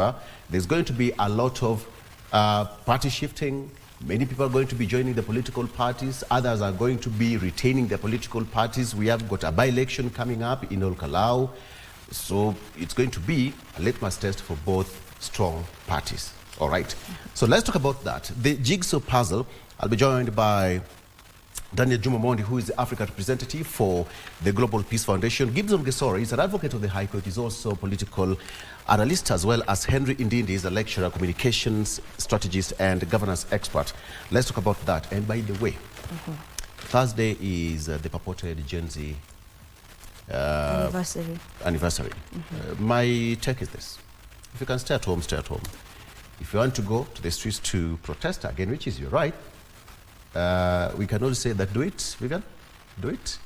Zanzibar, there's going to be a lot of party shifting. Many people are going to be joining the political parties. Others are going to be retaining their political parties. We have got a by-election coming up in Olkalau. So it's going to be a litmus test for both strong parties. All right. So let's talk about that. The jigsaw puzzle, I'll be joined by Daniel Jumamondi, who is the Africa representative for the Global Peace Foundation. Gibson Gesora is an advocate of the High Court. He's also a political analyst, as well as Henry Indindi is a lecturer, communications strategist, and governance expert. Let's talk about that. And by the way, Thursday is the purported Gen Z anniversary. My take is this. If you can stay at home, stay at home. If you want to go to the streets to protest again, which is your right, we can only say that do it, Vivian, do it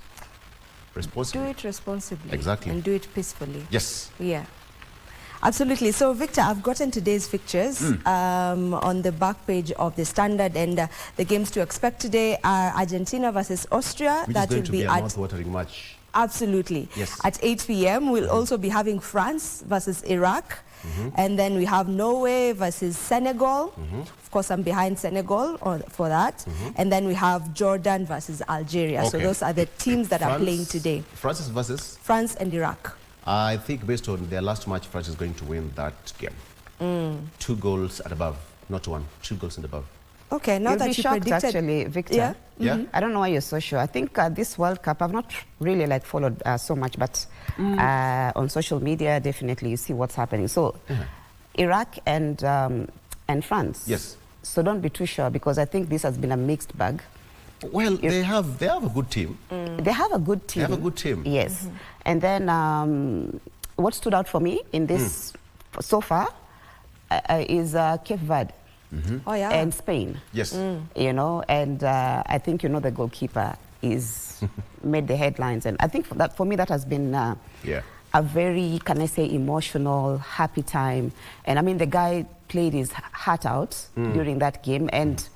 responsibly. Do it responsibly. Exactly. And do it peacefully. Yes. Yeah. Absolutely. So, Victor, I've gotten today's fixtures on the back page of the Standard, and the games to expect today are Argentina versus Austria. Which that is going will to be a at mouth-watering match. Absolutely. Yes. At 8 p.m. We'll also be having France versus Iraq. And then we have Norway versus Senegal. Of course, I'm behind Senegal for that. And then we have Jordan versus Algeria. Okay. So those are the teams that are playing today. France versus? France and Iraq. I think based on their last match, France is going to win that game. 2 goals and above, not 1. 2 goals and above. Okay, now that you predicted, actually, Victor. Yeah? Yeah. I don't know why you're so sure. I think this World Cup, I've not really followed so much, but on social media, definitely you see what's happening. So, Iraq and France. Yes. So don't be too sure, because I think this has been a mixed bag. Well, they have a good team. They have a good team. They have a good team. Yes. And then what stood out for me in this so far is Cape Verde. Oh, yeah. And Spain. Yes. You know, and I think, you know, the goalkeeper is made the headlines. And I think for me, that has been a very, can I say, emotional, happy time. And I mean, the guy played his heart out during that game. And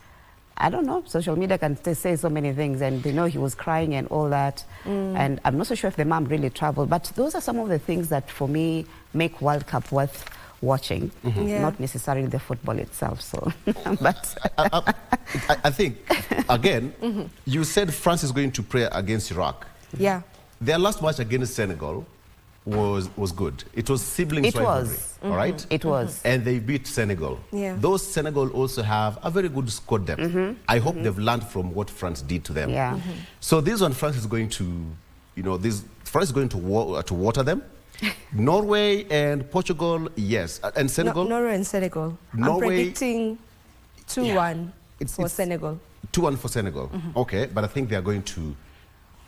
I don't know, social media can say so many things. And, you know, he was crying and all that. And I'm not so sure if the mom really traveled. But those are some of the things that, for me, make World Cup worth watching, not necessarily the football itself. So, but I think again, you said France is going to play against Iraq. Yeah, their last match against Senegal was good. It was siblings rivalry. All right, it was, and they beat Senegal. Yeah, those Senegal also have a very good squad depth. I hope they've learned from what France did to them. Yeah. So this one, France is going to, you know, France is going to water them. Norway and Portugal, yes. And Senegal? Norway and Senegal. I'm predicting 2-1 for Senegal. 2-1 for Senegal. Okay, but I think they are going to...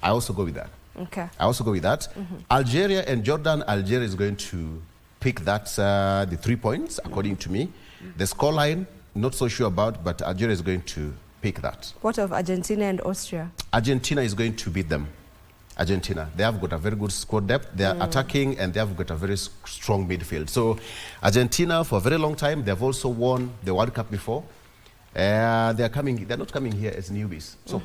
I also go with that. Okay. I also go with that. Algeria and Jordan, Algeria is going to pick that, the 3 points, according to me. The scoreline, not so sure about, but Algeria is going to pick that. What of Argentina and Austria? Argentina is going to beat them. Argentina, they have got a very good squad depth. They are attacking, and they have got a very strong midfield. So Argentina, for a very long time, they've also won the World Cup before. They're not coming here as newbies. So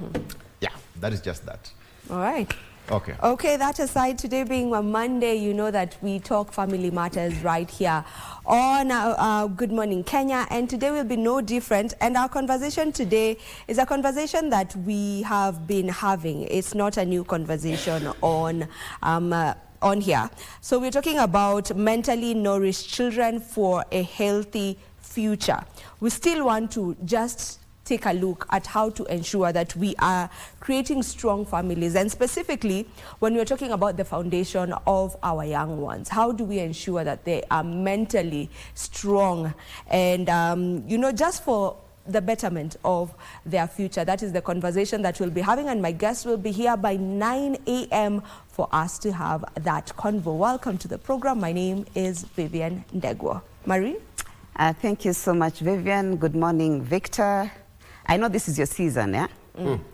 yeah, that is just that. All right. Okay. Okay, that aside, today being a Monday, you know that we talk family matters right here on Good Morning Kenya, and today will be no different. And our conversation today is a conversation that we have been having. It's not a new conversation on here. So we're talking about mentally nourished children for a healthy future. We still want to just take a look at how to ensure that we are creating strong families, and specifically when we're talking about the foundation of our young ones, how do we ensure that they are mentally strong and you know, just for the betterment of their future. That is the conversation that we'll be having, and my guests will be here by 9 a.m. for us to have that convo. Welcome to the program. My name is Vivian Ndegwa. Marie? Thank you so much, Vivian. Good morning, Victor. I know this is your season, yeah?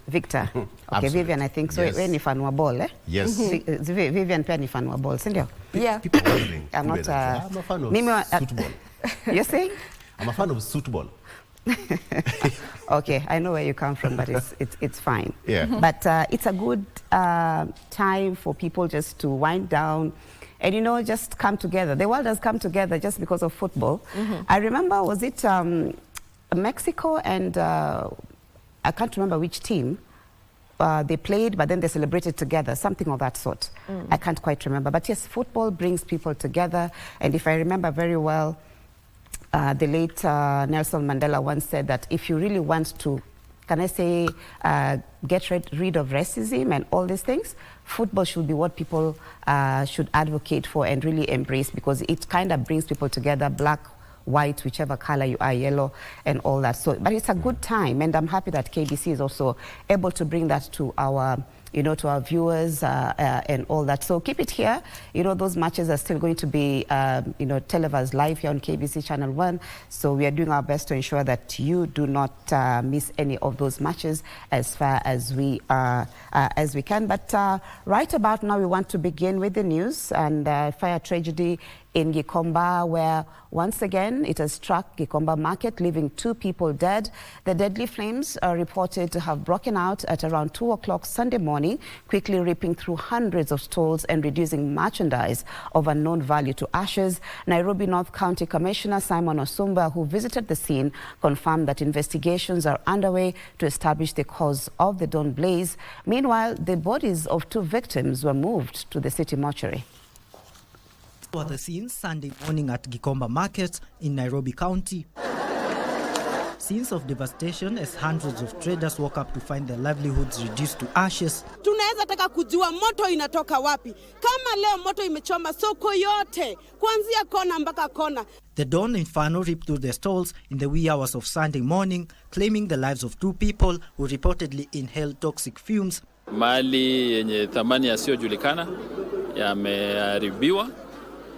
Victor. Okay, Absolutely. Vivian, I think so. Yes. When you fan ball, eh? Yes. Vivian, when you fan ball, sindio? Yeah. People are wondering. I'm not. I'm a fan of football. You're saying? I'm a fan of football. Okay, I know where you come from, but it's fine. Yeah. But it's a good time for people just to wind down and, you know, just come together. The world has come together just because of football. I remember, was it Mexico and I can't remember which team. They played, but then they celebrated together, something of that sort. I can't quite remember. But yes, football brings people together. And if I remember very well, the late Nelson Mandela once said that if you really want to, can I say, get rid of racism and all these things, football should be what people should advocate for and really embrace, because it kind of brings people together, black, white, whichever color you are, yellow, and all that. So, but it's a good time, and I'm happy that KBC is also able to bring that to our, you know, to our viewers and all that. So keep it here. You know, those matches are still going to be, you know, televised live here on KBC Channel 1. So we are doing our best to ensure that you do not miss any of those matches as far as we can. But right about now, we want to begin with the news and fire tragedy in Gikomba, where once again it has struck Gikomba Market, leaving 2 people dead. The deadly flames are reported to have broken out at around 2 o'clock Sunday morning, quickly ripping through hundreds of stalls and reducing merchandise of unknown value to ashes. Nairobi North County Commissioner Simon Osumba, who visited the scene, confirmed that investigations are underway to establish the cause of the dawn blaze. Meanwhile, the bodies of 2 victims were moved to the city mortuary. Were the scenes Sunday morning at Gikomba Market in Nairobi County. Scenes of devastation as hundreds of traders woke up to find their livelihoods reduced to ashes. Tunaweza taka kujua moto inatoka wapi. Kama leo moto imechoma soko yote, kuanzia kona mpaka kona. The dawn inferno ripped through their stalls in the wee hours of Sunday morning, claiming the lives of 2 people who reportedly inhaled toxic fumes. Mali yenye thamani yasiyojulikana yameharibiwa.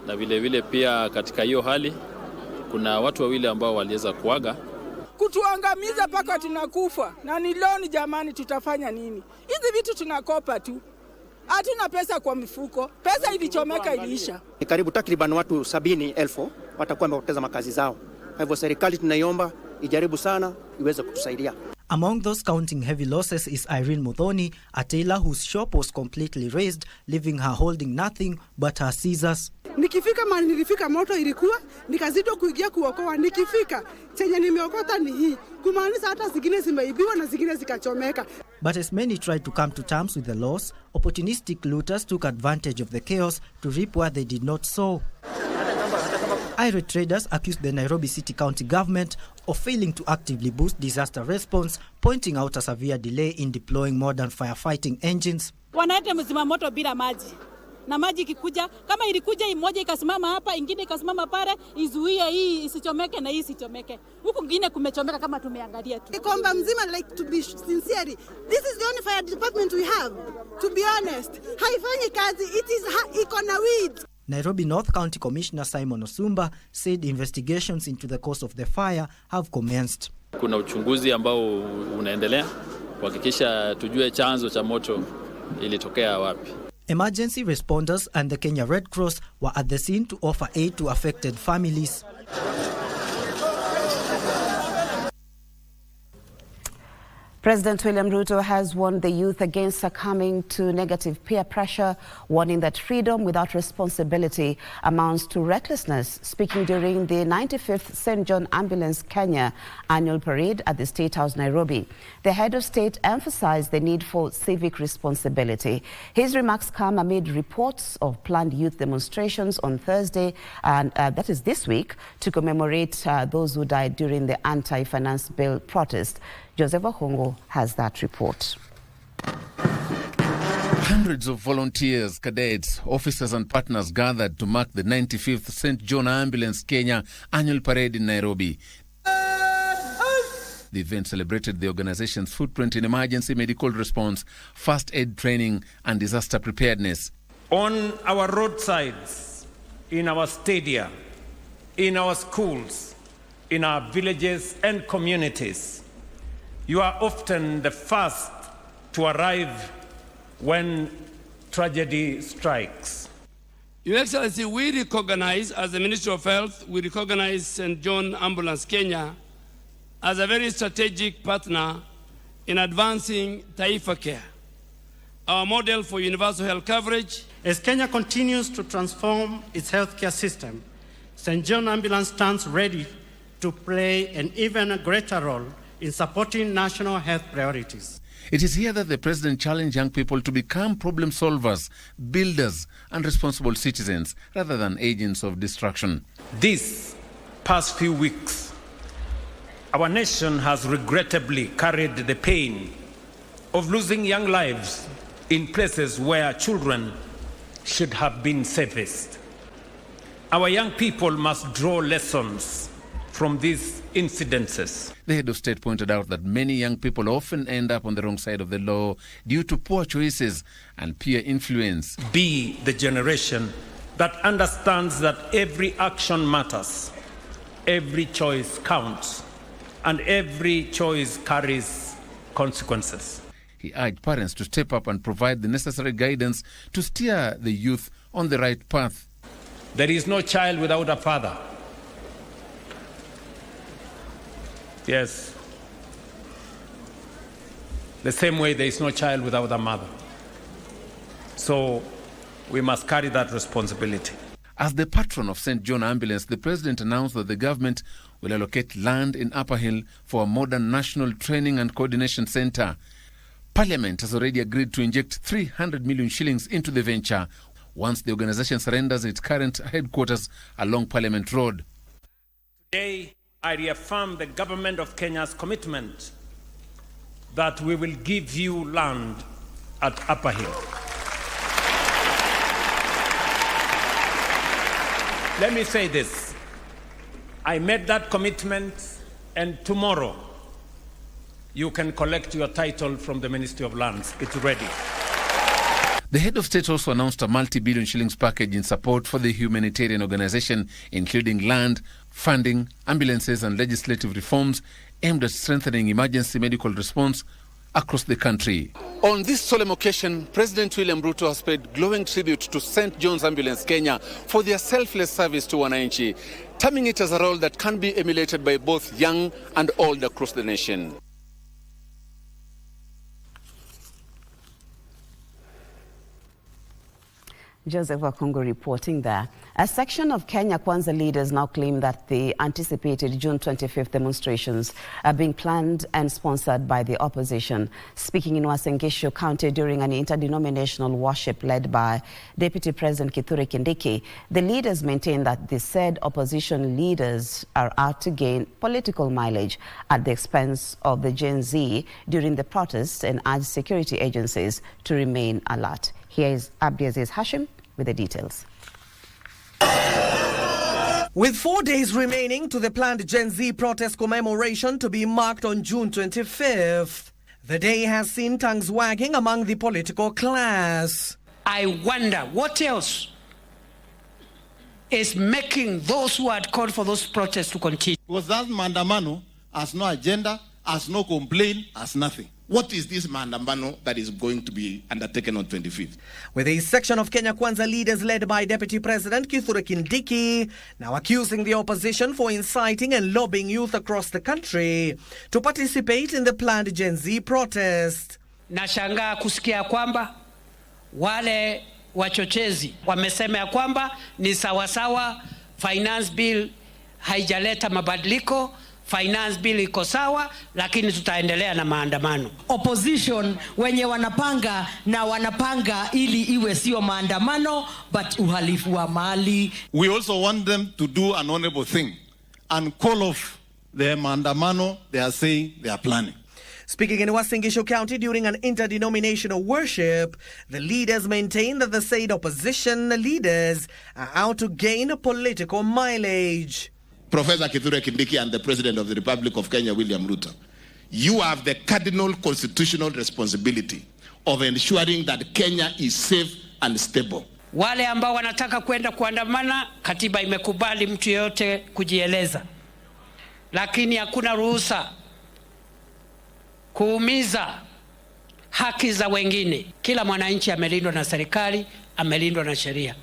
Na vile pia katika hiyo hali kuna watu wawili ambao waliweza kuaga. Kutuangamiza paka tunakufa. Na ni loni jamani, tutafanya nini? Hizi vitu tunakopa tu. Hatuna pesa kwa mifuko. Pesa ilichomeka iliisha. Ni karibu takriban watu 70,000 watakuwa wamepoteza makazi zao. Kwa hivyo serikali tunaiomba ijaribu sana iweze kutusaidia. Among those counting heavy losses is Irene Muthoni, a tailor whose shop was completely razed, leaving her holding nothing but her scissors. Nikifika mali nilifika moto ilikuwa, nikazidi kuingia kuokoa. Nikifika chenye nimeokota ni hii. Kumaanisha hata zingine zimeibiwa na zingine zikachomeka. But as many tried to come to terms with the loss, opportunistic looters took advantage of the chaos to reap where they did not sow. Irate traders accused the Nairobi City County government of failing to actively boost disaster response, pointing out a severe delay in deploying modern firefighting engines. Wanaenda mzima moto bila maji. Na maji ikikuja, kama ilikuja moja ikasimama hapa, ingine ikasimama pale, izuie hii isichomeke na hii isichomeke. Huku ngine kumechomeka kama tumeangalia tu. Gikomba mzima, like, to be sincere, this is the only fire department we have. To be honest, haifanyi kazi, it is iko na weeds. Nairobi North County Commissioner Simon Osumba said investigations into the cause of the fire have commenced. Kuna uchunguzi ambao unaendelea kuhakikisha tujue chanzo cha moto ilitokea wapi. Emergency responders and the Kenya Red Cross were at the scene to offer aid to affected families. President William Ruto has warned the youth against succumbing to negative peer pressure, warning that freedom without responsibility amounts to recklessness. Speaking during the 95th St. John Ambulance Kenya annual parade at the State House, Nairobi, the head of state emphasized the need for civic responsibility. His remarks come amid reports of planned youth demonstrations on Thursday, and that is this week, to commemorate those who died during the anti-finance bill protest. Joseph Ohongo has that report. Hundreds of volunteers, cadets, officers and partners gathered to mark the 95th St. John Ambulance Kenya annual parade in Nairobi. The event celebrated the organization's footprint in emergency medical response, first aid training and disaster preparedness. On our roadsides, in our stadia, in our schools, in our villages and communities, you are often the first to arrive when tragedy strikes. Your Excellency, we recognize, as the Ministry of Health, we recognize St. John Ambulance Kenya as a very strategic partner in advancing Taifa Care. our model for universal health coverage. As Kenya continues to transform its healthcare system, St. John Ambulance stands ready to play an even greater role in supporting national health priorities. It is here that the President challenged young people to become problem solvers, builders, and responsible citizens rather than agents of destruction. These past few weeks, our nation has regrettably carried the pain of losing young lives in places where children should have been safest. Our young people must draw lessons from these incidences. The head of state pointed out that many young people often end up on the wrong side of the law due to poor choices and peer influence. Be the generation that understands that every action matters, every choice counts, and every choice carries consequences. He urged parents to step up and provide the necessary guidance to steer the youth on the right path. There is no child without a father. Yes. The same way there is no child without a mother. So we must carry that responsibility. As the patron of St. John Ambulance, the President announced that the government will allocate land in Upper Hill for a modern national training and coordination centre. Parliament has already agreed to inject 300 million shillings into the venture once the organisation surrenders its current headquarters along Parliament Road. Today, I reaffirm the government of Kenya's commitment that we will give you land at Upper Hill. Let me say this. I made that commitment, and tomorrow you can collect your title from the Ministry of Lands. It's ready. The head of state also announced a multi-billion shillings package in support for the humanitarian organisation, including land, funding, ambulances and legislative reforms aimed at strengthening emergency medical response across the country. On this solemn occasion, President William Ruto has paid glowing tribute to St. John's Ambulance Kenya for their selfless service to wananchi, terming it as a role that can be emulated by both young and old across the nation. Joseph Wakungu reporting there. A section of Kenya Kwanza leaders now claim that the anticipated June 25th demonstrations are being planned and sponsored by the opposition. Speaking in Uasin Gishu County during an interdenominational worship led by Deputy President Kithure Kindiki, the leaders maintain that the said opposition leaders are out to gain political mileage at the expense of the Gen Z during the protests and urge security agencies to remain alert. Here is Abdiaziz Hashim with the details. With 4 days remaining to the planned Gen Z protest commemoration to be marked on June 25th, the day has seen tongues wagging among the political class. I wonder what else is making those who had called for those protests to continue. Because that Mandamano has no agenda, has no complaint, has nothing. What is this Mandamano that is going to be undertaken on 25th? With a section of Kenya Kwanza leaders led by Deputy President Kithure Kindiki now accusing the opposition for inciting and lobbying youth across the country to participate in the planned Gen Z protest. Nashangaa kusikia kwamba wale wachochezi wamesema ya kwamba ni sawasawa, finance bill haijaleta mabadiliko, finance bill iko sawa, lakini tutaendelea na maandamano. Opposition wenye wanapanga ili iwe sio maandamano but uhalifu wa mali. We also want them to do an honorable thing and call off the maandamano they are saying they are planning. Speaking in Uasin Gishu County during an interdenominational worship, the leaders maintain that the said opposition leaders are out to gain political mileage. Professor Kithure Kindiki and the President of the Republic of Kenya, William Ruto, you have the cardinal constitutional responsibility of ensuring that Kenya is safe and stable. Wale ambao wanataka kwenda kuandamana, katiba imekubali mtu yeyote kujieleza. Lakini hakuna ruhusa kuumiza haki za wengine. Kila mwananchi amelindwa na serikali, amelindwa na sheria.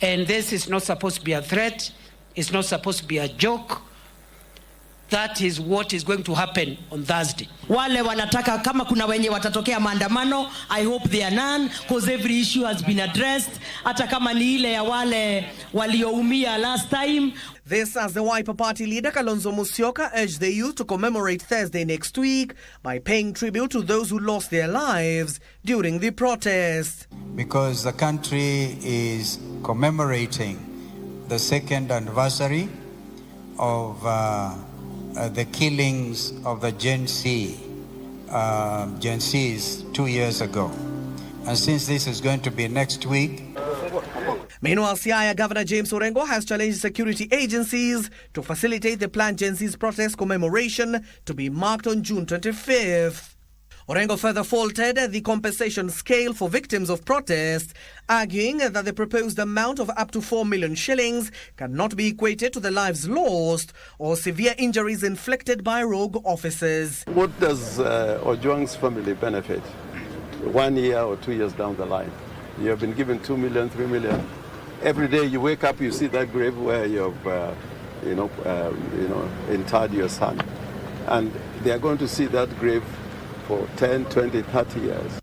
And this is not supposed to be a threat. It's not supposed to be a joke. That is what is going to happen on Thursday. Wale wanataka kama kuna wenye watatokea maandamano, I hope they are none, because every issue has been addressed. Hata kama ni ile ya wale walioumia last time. This as the Wiper Party leader Kalonzo Musyoka urged the youth to commemorate Thursday next week by paying tribute to those who lost their lives during the protest. Because the country is commemorating the second anniversary of the killings of the Gen Zs 2 years ago. And since this is going to be next week. Meanwhile, Siaya Governor James Orengo has challenged security agencies to facilitate the planned Gen Z's protest commemoration to be marked on June 25th. Orengo further faulted the compensation scale for victims of protest, arguing that the proposed amount of up to 4 million shillings cannot be equated to the lives lost or severe injuries inflicted by rogue officers. What does Ojwang's family benefit 1 year or 2 years down the line? You have been given 2 million, 3 million. Every day you wake up, you see that grave where you've, interred your son. And they are going to see that grave for 10, 20, 30 years.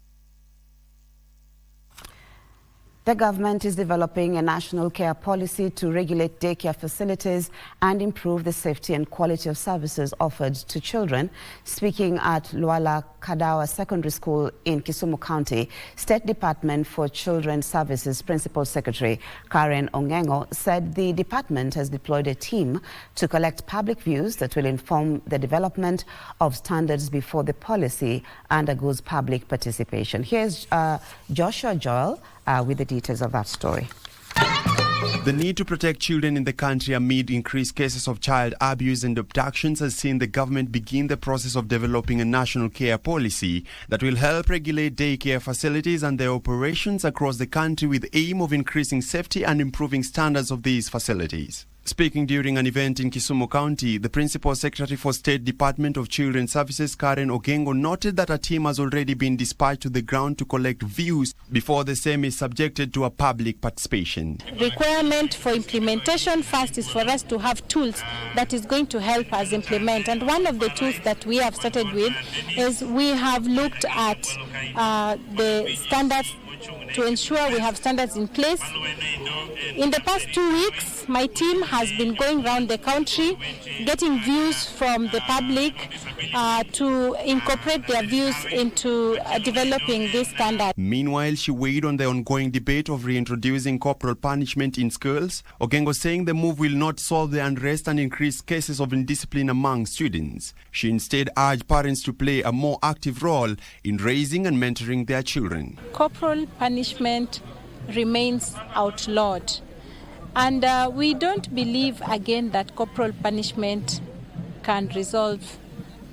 The government is developing a national care policy to regulate daycare facilities and improve the safety and quality of services offered to children. Speaking at Luala Kadawa Secondary School in Kisumu County, State Department for Children's Services Principal Secretary Karen Ongengo said the department has deployed a team to collect public views that will inform the development of standards before the policy undergoes public participation. Here's Joshua Joel with the details of that story. The need to protect children in the country amid increased cases of child abuse and abductions has seen the government begin the process of developing a national care policy that will help regulate daycare facilities and their operations across the country with the aim of increasing safety and improving standards of these facilities. Speaking during an event in Kisumu County, the Principal Secretary for State Department of Children's Services, Karen Ongengo, noted that a team has already been dispatched to the ground to collect views before the same is subjected to a public participation. Requirement for implementation first is for us to have tools that is going to help us implement. And one of the tools that we have started with is we have looked at the standards to ensure we have standards in place. In the past 2 weeks, my team has been going around the country, getting views from the public to incorporate their views into developing this standard. Meanwhile, she weighed on the ongoing debate of reintroducing corporal punishment in schools. Ongengo saying the move will not solve the unrest and increase cases of indiscipline among students. She instead urged parents to play a more active role in raising and mentoring their children. Corporal punishment remains outlawed, and we don't believe again that corporal punishment can resolve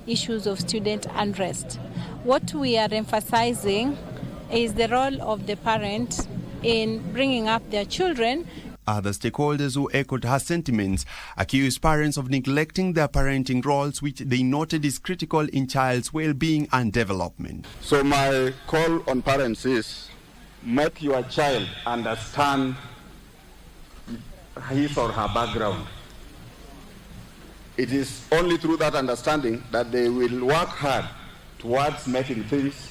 issues of student unrest. What we are emphasizing is the role of the parent in bringing up their children. Other stakeholders who echoed her sentiments accused parents of neglecting their parenting roles, which they noted is critical in child's well-being and development. So my call on parents is, make your child understand his or her background. It is only through that understanding that they will work hard towards making things.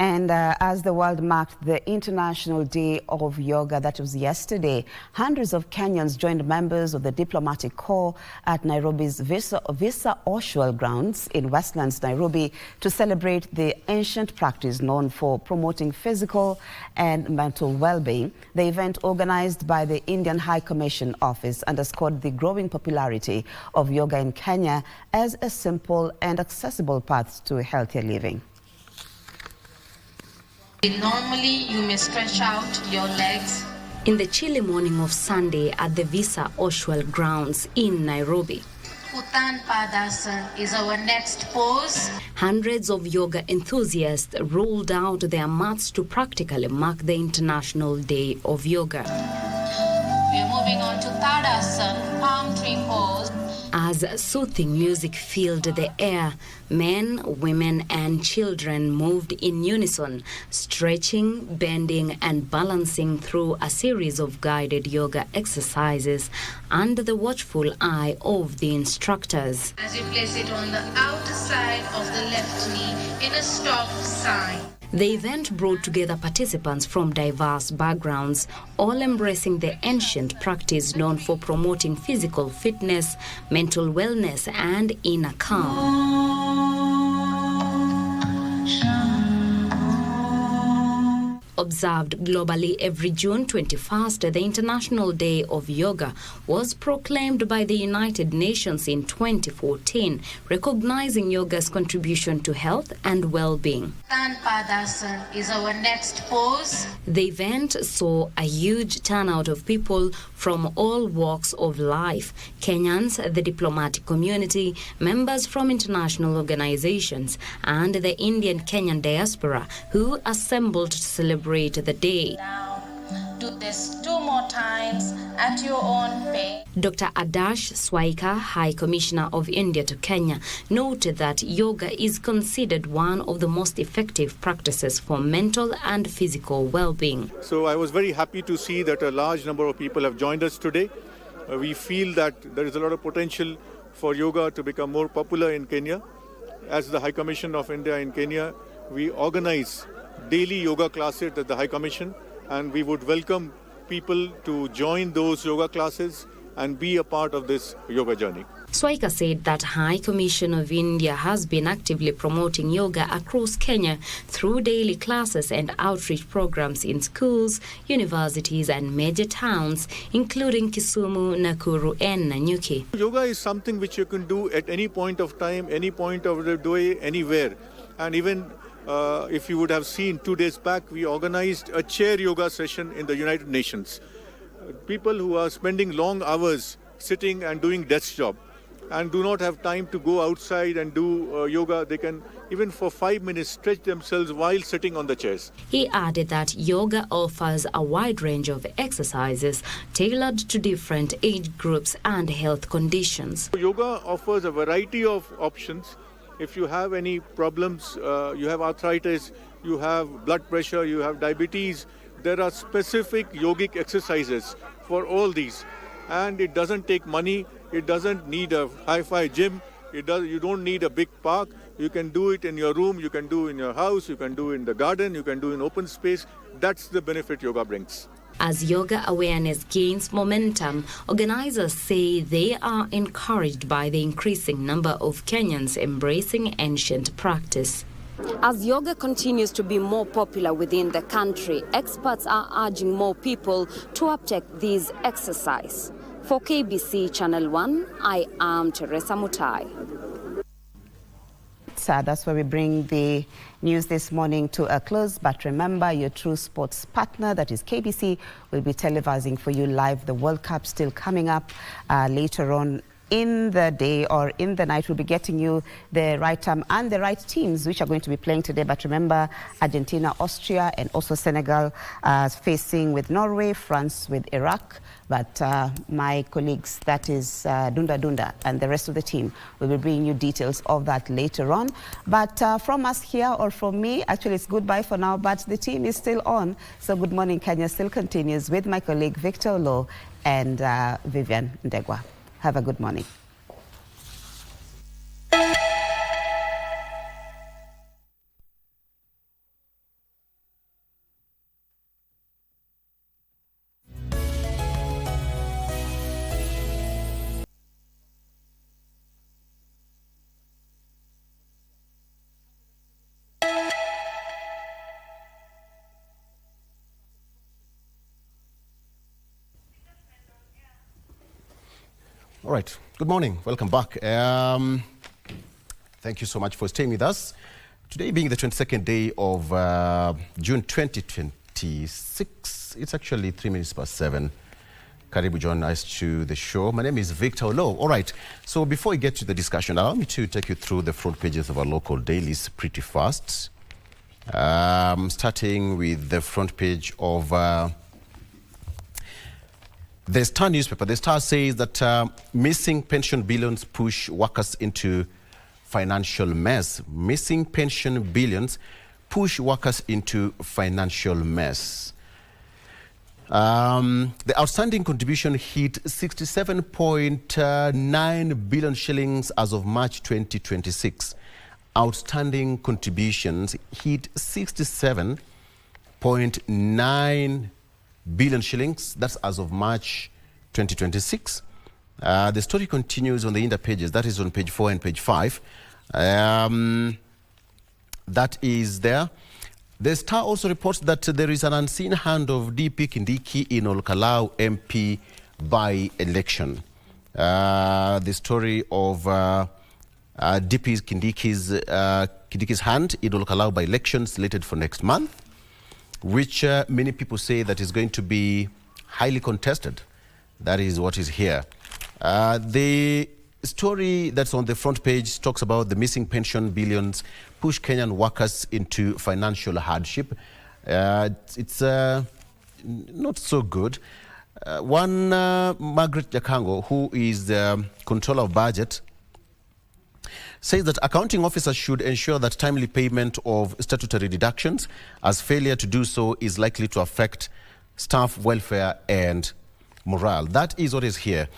And as the world marked the International Day of Yoga, that was yesterday, hundreds of Kenyans joined members of the Diplomatic Corps at Nairobi's Visa Oshual grounds in Westlands, Nairobi, to celebrate the ancient practice known for promoting physical and mental well-being. The event, organized by the Indian High Commission Office, underscored the growing popularity of yoga in Kenya as a simple and accessible path to healthier living. Normally, you may stretch out your legs. In the chilly morning of Sunday at the Visa Oshual grounds in Nairobi, Uttan Padasana is our next pose. Hundreds of yoga enthusiasts rolled out their mats to practically mark the International Day of Yoga. We are moving on to Tadasana, palm tree pose. As soothing music filled the air, men, women, and children moved in unison, stretching, bending, and balancing through a series of guided yoga exercises under the watchful eye of the instructors. As you place it on the outer side of the left knee in a stop sign. The event brought together participants from diverse backgrounds, all embracing the ancient practice known for promoting physical fitness, mental wellness, and inner calm. Observed globally every June 21st, the International Day of Yoga was proclaimed by the United Nations in 2014, recognizing yoga's contribution to health and well-being. Padasana is our next pose. The event saw a huge turnout of people from all walks of life: Kenyans, the diplomatic community, members from international organizations, and the Indian-Kenyan diaspora who assembled to celebrate the day. Now, do this 2 more times at your own pace. Dr. Adash Swaika, High Commissioner of India to Kenya, noted that yoga is considered one of the most effective practices for mental and physical well-being. So I was very happy to see that a large number of people have joined us today. We feel that there is a lot of potential for yoga to become more popular in Kenya. As the High Commission of India in Kenya, we organize daily yoga classes at the High Commission, and we would welcome people to join those yoga classes and be a part of this yoga journey. Swaika said that High Commission of India has been actively promoting yoga across Kenya through daily classes and outreach programs in schools, universities, and major towns, including Kisumu, Nakuru, and Nanyuki. Yoga is something which you can do at any point of time, any point of the day, anywhere. And even if you would have seen 2 days back, we organized a chair yoga session in the United Nations. People who are spending long hours sitting and doing desk job and do not have time to go outside and do yoga, they can even for 5 minutes stretch themselves while sitting on the chairs. He added that yoga offers a wide range of exercises tailored to different age groups and health conditions. Yoga offers a variety of options. If you have any problems, you have arthritis, you have blood pressure, you have diabetes, there are specific yogic exercises for all these. And it doesn't take money, it doesn't need a hi-fi gym, you don't need a big park. You can do it in your room, you can do it in your house, you can do it in the garden, you can do it in open space. That's the benefit yoga brings. As yoga awareness gains momentum, organizers say they are encouraged by the increasing number of Kenyans embracing ancient practice. As yoga continues to be more popular within the country, experts are urging more people to uptake this exercise. For KBC Channel 1, I am Teresa Mutai. That's where we bring the news this morning to a close. But remember, your true sports partner, that is KBC, will be televising for you live. The World Cup still coming up later on in the day or in the night. We'll be getting you the right time and the right teams which are going to be playing today. But remember, Argentina, Austria, and also Senegal facing with Norway, France with Iraq. But my colleagues, that is Dunda and the rest of the team, will be bringing you details of that later on. But from us here, or from me, actually it's goodbye for now, but the team is still on. So Good Morning Kenya still continues with my colleague Victor Olo and Vivian Ndegwa. Have a good morning. All right, good morning, welcome back. Thank you so much for staying with us. Today being the 22nd day of June 2026, it's actually 3 minutes past 7. Karibu join us to the show. My name is Victor Olo. All right, so before we get to the discussion, allow me to take you through the front pages of our local dailies pretty fast. Starting with the front page of The Star newspaper, the Star says that missing pension billions push workers into financial mess. Missing pension billions push workers into financial mess. The outstanding contribution hit 67.9 billion shillings as of March 2026. Outstanding contributions hit 67.9 billion shillings. That's as of March 2026. The story continues on the inner pages. That is on page 4 and page 5. That is there. The Star also reports that there is an unseen hand of DP Kindiki in Olkalau MP by-election. The story of DP Kindiki's hand in Olkalau by-election slated for next month, which many people say that is going to be highly contested. That is what is here. The story that's on the front page talks about the missing pension billions push Kenyan workers into financial hardship. It's not so good. Margaret Jakango, who is the controller of budget, says that accounting officers should ensure that timely payment of statutory deductions, as failure to do so is likely to affect staff welfare and morale. That is what is here.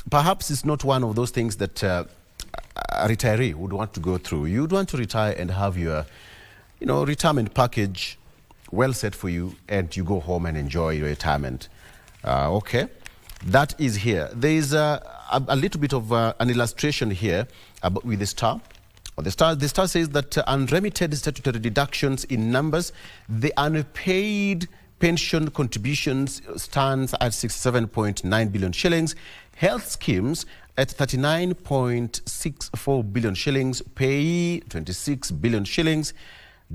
Perhaps it's not one of those things that a retiree would want to go through. You'd want to retire and have your, retirement package well set for you, and you go home and enjoy your retirement. Okay, that is here. There is a little bit of an illustration here with the Star. The Star says that unremitted statutory deductions in numbers, the unpaid pension contributions stands at 67.9 billion shillings. Health schemes at 39.64 billion shillings. Pay 26 billion shillings.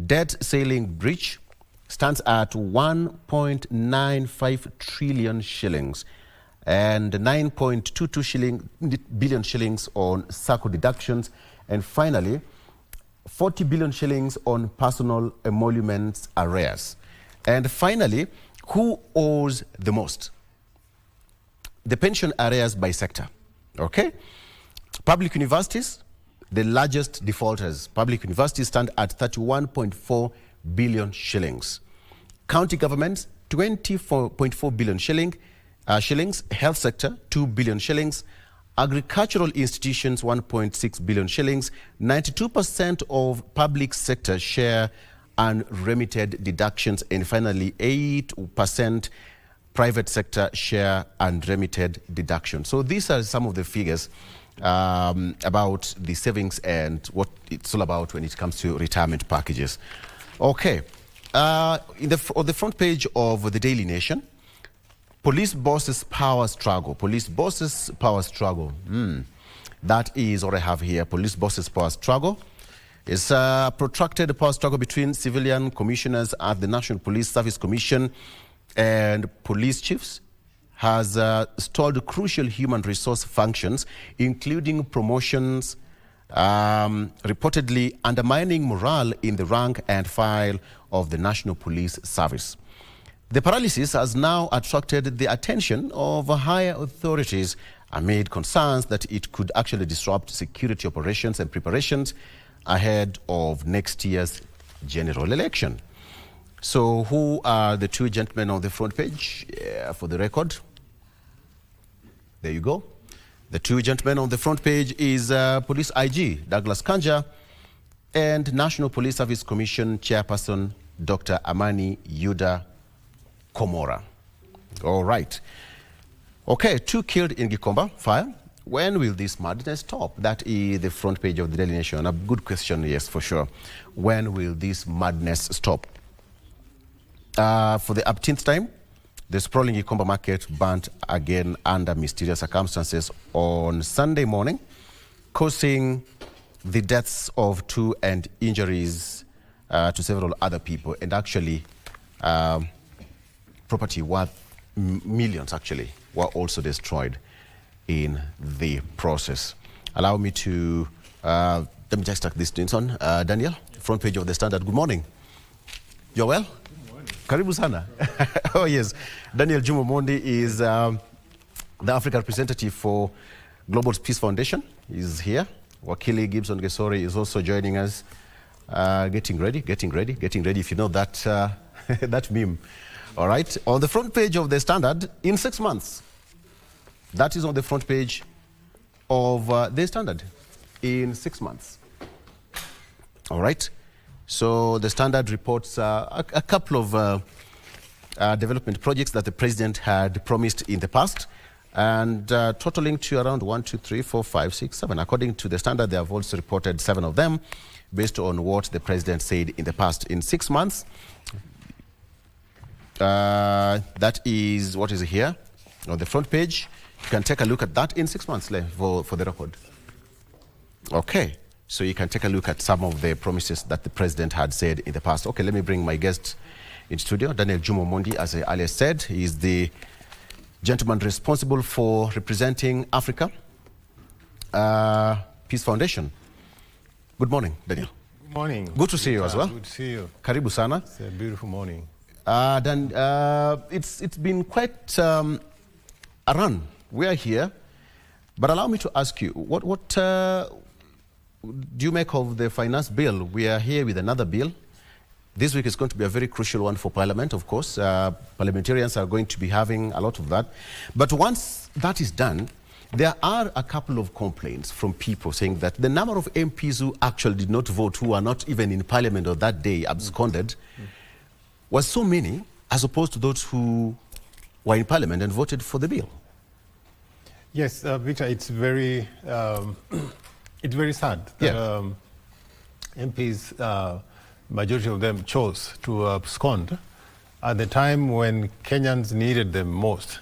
Debt ceiling breach stands at 1.95 trillion shillings. And 9.22 billion shillings on SACCO deductions. And finally, 40 billion shillings on personal emoluments arrears. And finally, who owes the most? The pension arrears by sector. Okay? Public universities, the largest defaulters. Public universities stand at 31.4 billion shillings. County governments, 24.4 billion shillings. Health sector, 2 billion shillings. Agricultural institutions, 1.6 billion shillings. 92% of public sector share unremitted deductions, and finally 8% private sector share unremitted deductions. So these are some of the figures about the savings and what it's all about when it comes to retirement packages. Okay, on the front page of the Daily Nation, police bosses power struggle. Police bosses power struggle. That is what I have here. Police bosses power struggle. It's a protracted power struggle between civilian commissioners at the National Police Service Commission and police chiefs has stalled crucial human resource functions, including promotions, reportedly undermining morale in the rank and file of the National Police Service. The paralysis has now attracted the attention of higher authorities amid concerns that it could actually disrupt security operations and preparations ahead of next year's general election. So who are the two gentlemen on the front page? For the record, there you go. The two gentlemen on the front page is Police IG Douglas Kanja and National Police Service Commission Chairperson Dr. Amani Yuda Komora. All right. Okay, 2 killed in Gikomba fire. When will this madness stop? That is the front page of the Daily Nation. A good question, yes, for sure. When will this madness stop? For the 18th time, the sprawling Gikomba market burnt again under mysterious circumstances on Sunday morning, causing the deaths of 2 and injuries to several other people, and actually property worth millions actually were also destroyed in the process. Allow me to, let me just take this on. Daniel, front page of the Standard. Good morning. You're well? Good morning. Karibu sana. Oh yes, Daniel Juma Mondi is the Africa representative for Global Peace Foundation. He's here. Wakili Gibson Gesori is also joining us. Getting ready. If you know that that meme. All right. On the front page of the Standard, in 6 months. That is on the front page of the Standard. In 6 months. All right. So the Standard reports a couple of development projects that the president had promised in the past, and totaling to around 1, 2, 3, 4, 5, 6, 7. According to the Standard, they have also reported 7 of them based on what the president said in the past. In 6 months, that is what is here on the front page. You can take a look at that in 6 months for the record. Okay, so you can take a look at some of the promises that the president had said in the past. Okay, let me bring my guest in studio. Daniel Juma Mondi, as I earlier said, is the gentleman responsible for representing Africa Peace Foundation. Good morning, Daniel. Good morning. Good to see you as well. Good to see you. Karibu sana. It's a beautiful morning. Dan, it's been quite a run. We are here, but allow me to ask you, what do you make of the finance bill? We are here with another bill. This week is going to be a very crucial one for Parliament, of course. Parliamentarians are going to be having a lot of that. But once that is done, there are a couple of complaints from people saying that the number of MPs who actually did not vote, who are not even in Parliament on that day, absconded, was so many, as opposed to those who were in Parliament and voted for the bill. Yes, Victor, it's very sad that MPs, majority of them chose to abscond at the time when Kenyans needed them most.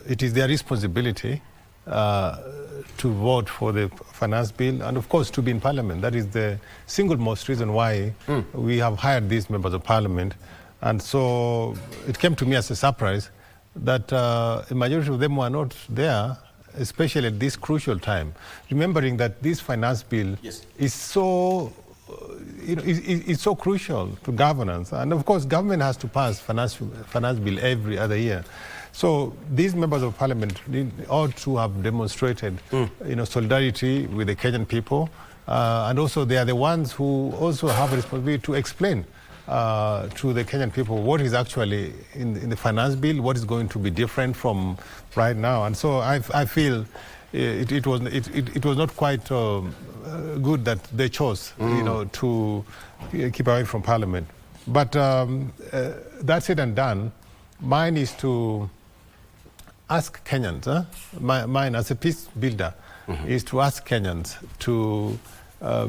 It is their responsibility to vote for the finance bill and, of course, to be in Parliament. That is the single most reason why we have hired these members of Parliament. And so it came to me as a surprise that a majority of them were not there, especially at this crucial time, remembering that this finance bill is so it's so crucial to governance. And of course, government has to pass finance bill every other year. So these members of Parliament ought to have demonstrated solidarity with the Kenyan people. And also they are the ones who also have a responsibility to explain to the Kenyan people what is actually in the finance bill, what is going to be different from right now. And so I feel it was not quite good that they chose, to keep away from Parliament. But that said and done, mine is to ask Kenyans, mine as a peace builder, is to ask Kenyans to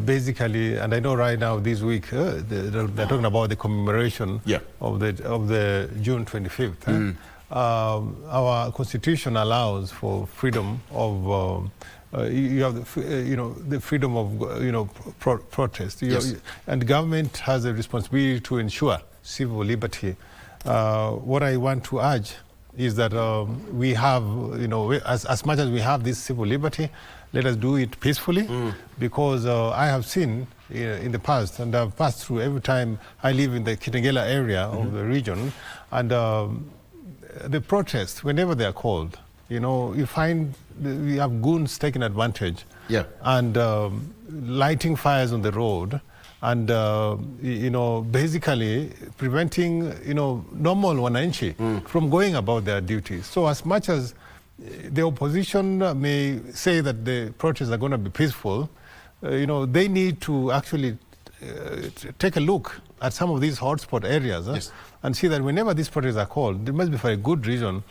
basically, and I know right now this week they're talking about the commemoration of the June 25th. Our constitution allows for freedom of you have the freedom of protest. And the government has a responsibility to ensure civil liberty. What I want to urge is that we have, as much as we have this civil liberty, let us do it peacefully, because I have seen in the past, and I've passed through every time I live in the Kitengela area of the region, and the protests, whenever they are called, you find we have goons taking advantage and lighting fires on the road and, basically preventing, normal wananchi from going about their duties. So as much as the opposition may say that the protests are going to be peaceful, they need to actually take a look at some of these hotspot areas and see that whenever these protests are called, they must be for a good reason.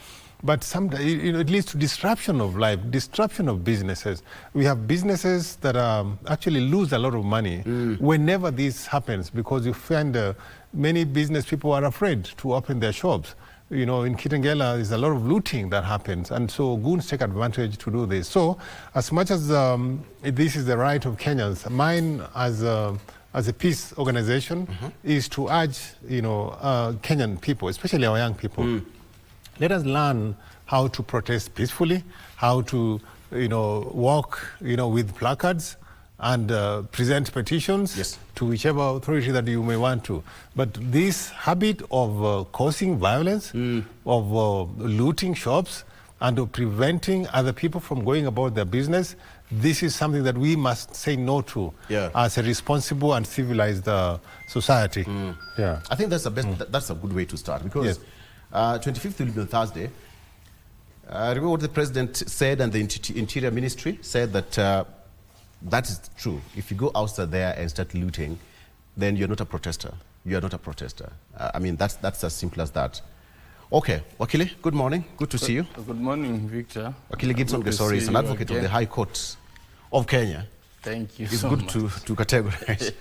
But sometimes it leads to disruption of life, disruption of businesses. We have businesses that actually lose a lot of money whenever this happens, because you find many business people are afraid to open their shops. In Kitengela, there's a lot of looting that happens, and so goons take advantage to do this. So as much as this is the right of Kenyans, mine as a peace organization is to urge, Kenyan people, especially our young people, let us learn how to protest peacefully, how to, walk, with placards, and present petitions to whichever authority that you may want to. But this habit of causing violence, of looting shops, and of preventing other people from going about their business, this is something that we must say no to as a responsible and civilized society. Yeah, I think that's the best. That's a good way to start, because 25th will be on Thursday. Remember what the president said, and the Interior Ministry said that that is true. If you go outside there and start looting, then you're not a protester. You are not a protester. I mean, that's as simple as that. Okay, Wakili, good morning. Good to see you. Good morning, Victor. Wakili Gibson Gesori is an advocate of the High Court of Kenya. Thank you It's so good much. to categorize.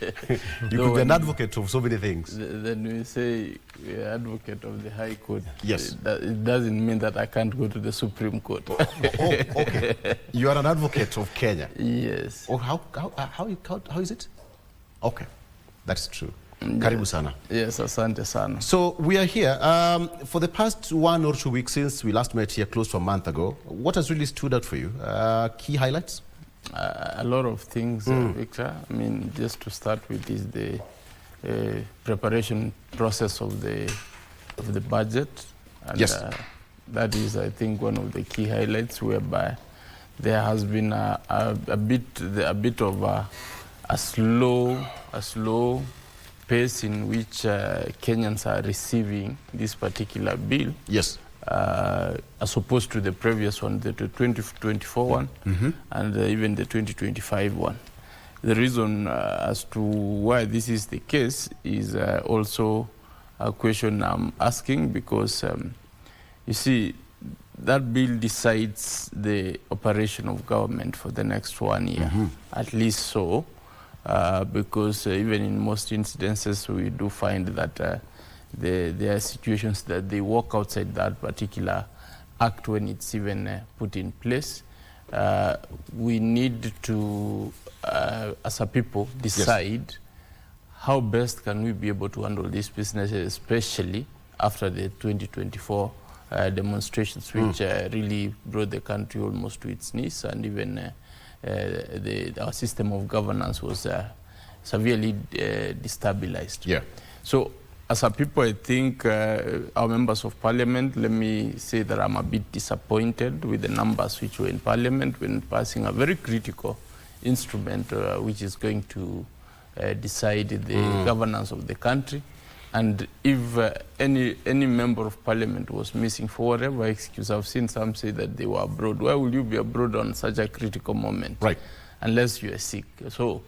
You could be an advocate of so many things. Then we say we're advocate of the High Court. Yes. It doesn't mean that I can't go to the Supreme Court. Okay. You are an advocate of Kenya. Yes. Oh, how is it? Okay, that's true. Karibu sana. Yes, asante sana. So we are here for the past 1 or 2 weeks since we last met here close to a month ago. What has really stood out for you? Key highlights? A lot of things, Victor. I mean, just to start with is the preparation process of the budget. And, that is, I think, one of the key highlights, whereby there has been a bit of a slow pace in which Kenyans are receiving this particular bill. Yes. As opposed to the previous one, the 2024 one, and even the 2025 one. The reason as to why this is the case is also a question I'm asking, because you see, that bill decides the operation of government for the next 1 year, at least so. Because even in most incidences, we do find that there are situations that they walk outside that particular act when it's even put in place. We need to, as a people, decide how best can we be able to handle this business, especially after the 2024 demonstrations, which really brought the country almost to its knees, and even our system of governance was severely destabilized. Yeah. So, as a people, I think our members of parliament, let me say that I'm a bit disappointed with the numbers which were in parliament when passing a very critical instrument which is going to decide the governance of the country. And if any member of parliament was missing for whatever excuse, I've seen some say that they were abroad. Why will you be abroad on such a critical moment? Right. Unless you are sick. So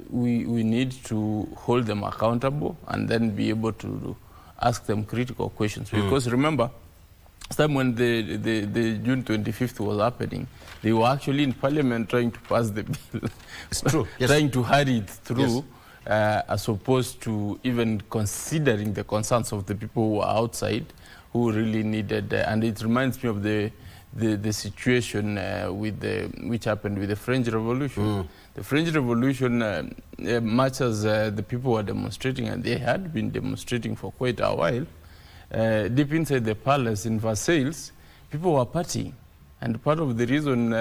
we need to hold them accountable and then be able to ask them critical questions. Because remember, last time when the June 25th was happening, they were actually in parliament trying to pass the bill. It's true. Yes. Trying to hurry it through. Yes. As opposed to even considering the concerns of the people who are outside, who really needed, and it reminds me of the situation which happened with the French Revolution. The French Revolution, much as the people were demonstrating, and they had been demonstrating for quite a while, deep inside the palace in Versailles, people were partying. And part of the reason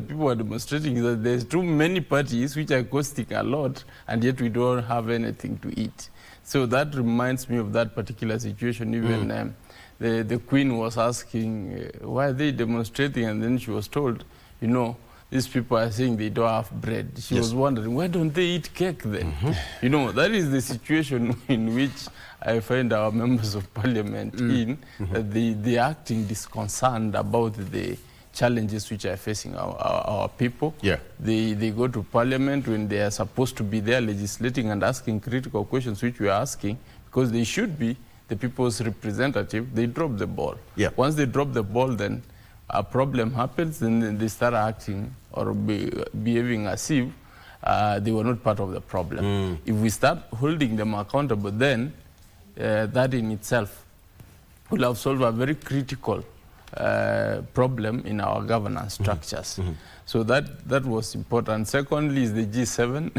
people are demonstrating is that there's too many parties which are costing a lot, and yet we don't have anything to eat. So that reminds me of that particular situation. Even the Queen was asking, why are they demonstrating? And then she was told, you know, these people are saying they don't have bread. She was wondering, why don't they eat cake then? You know, that is the situation in which I find our members of parliament in, that they are acting disconcerted about the challenges which are facing our people. Yeah. They go to parliament when they are supposed to be there legislating and asking critical questions, which we are asking, because they should be the people's representative. They drop the ball. Yeah. Once they drop the ball, then a problem happens, then they start acting or behaving as if they were not part of the problem. If we start holding them accountable, then that in itself will have solved a very critical problem in our governance structures. So that was important. Secondly is the G7.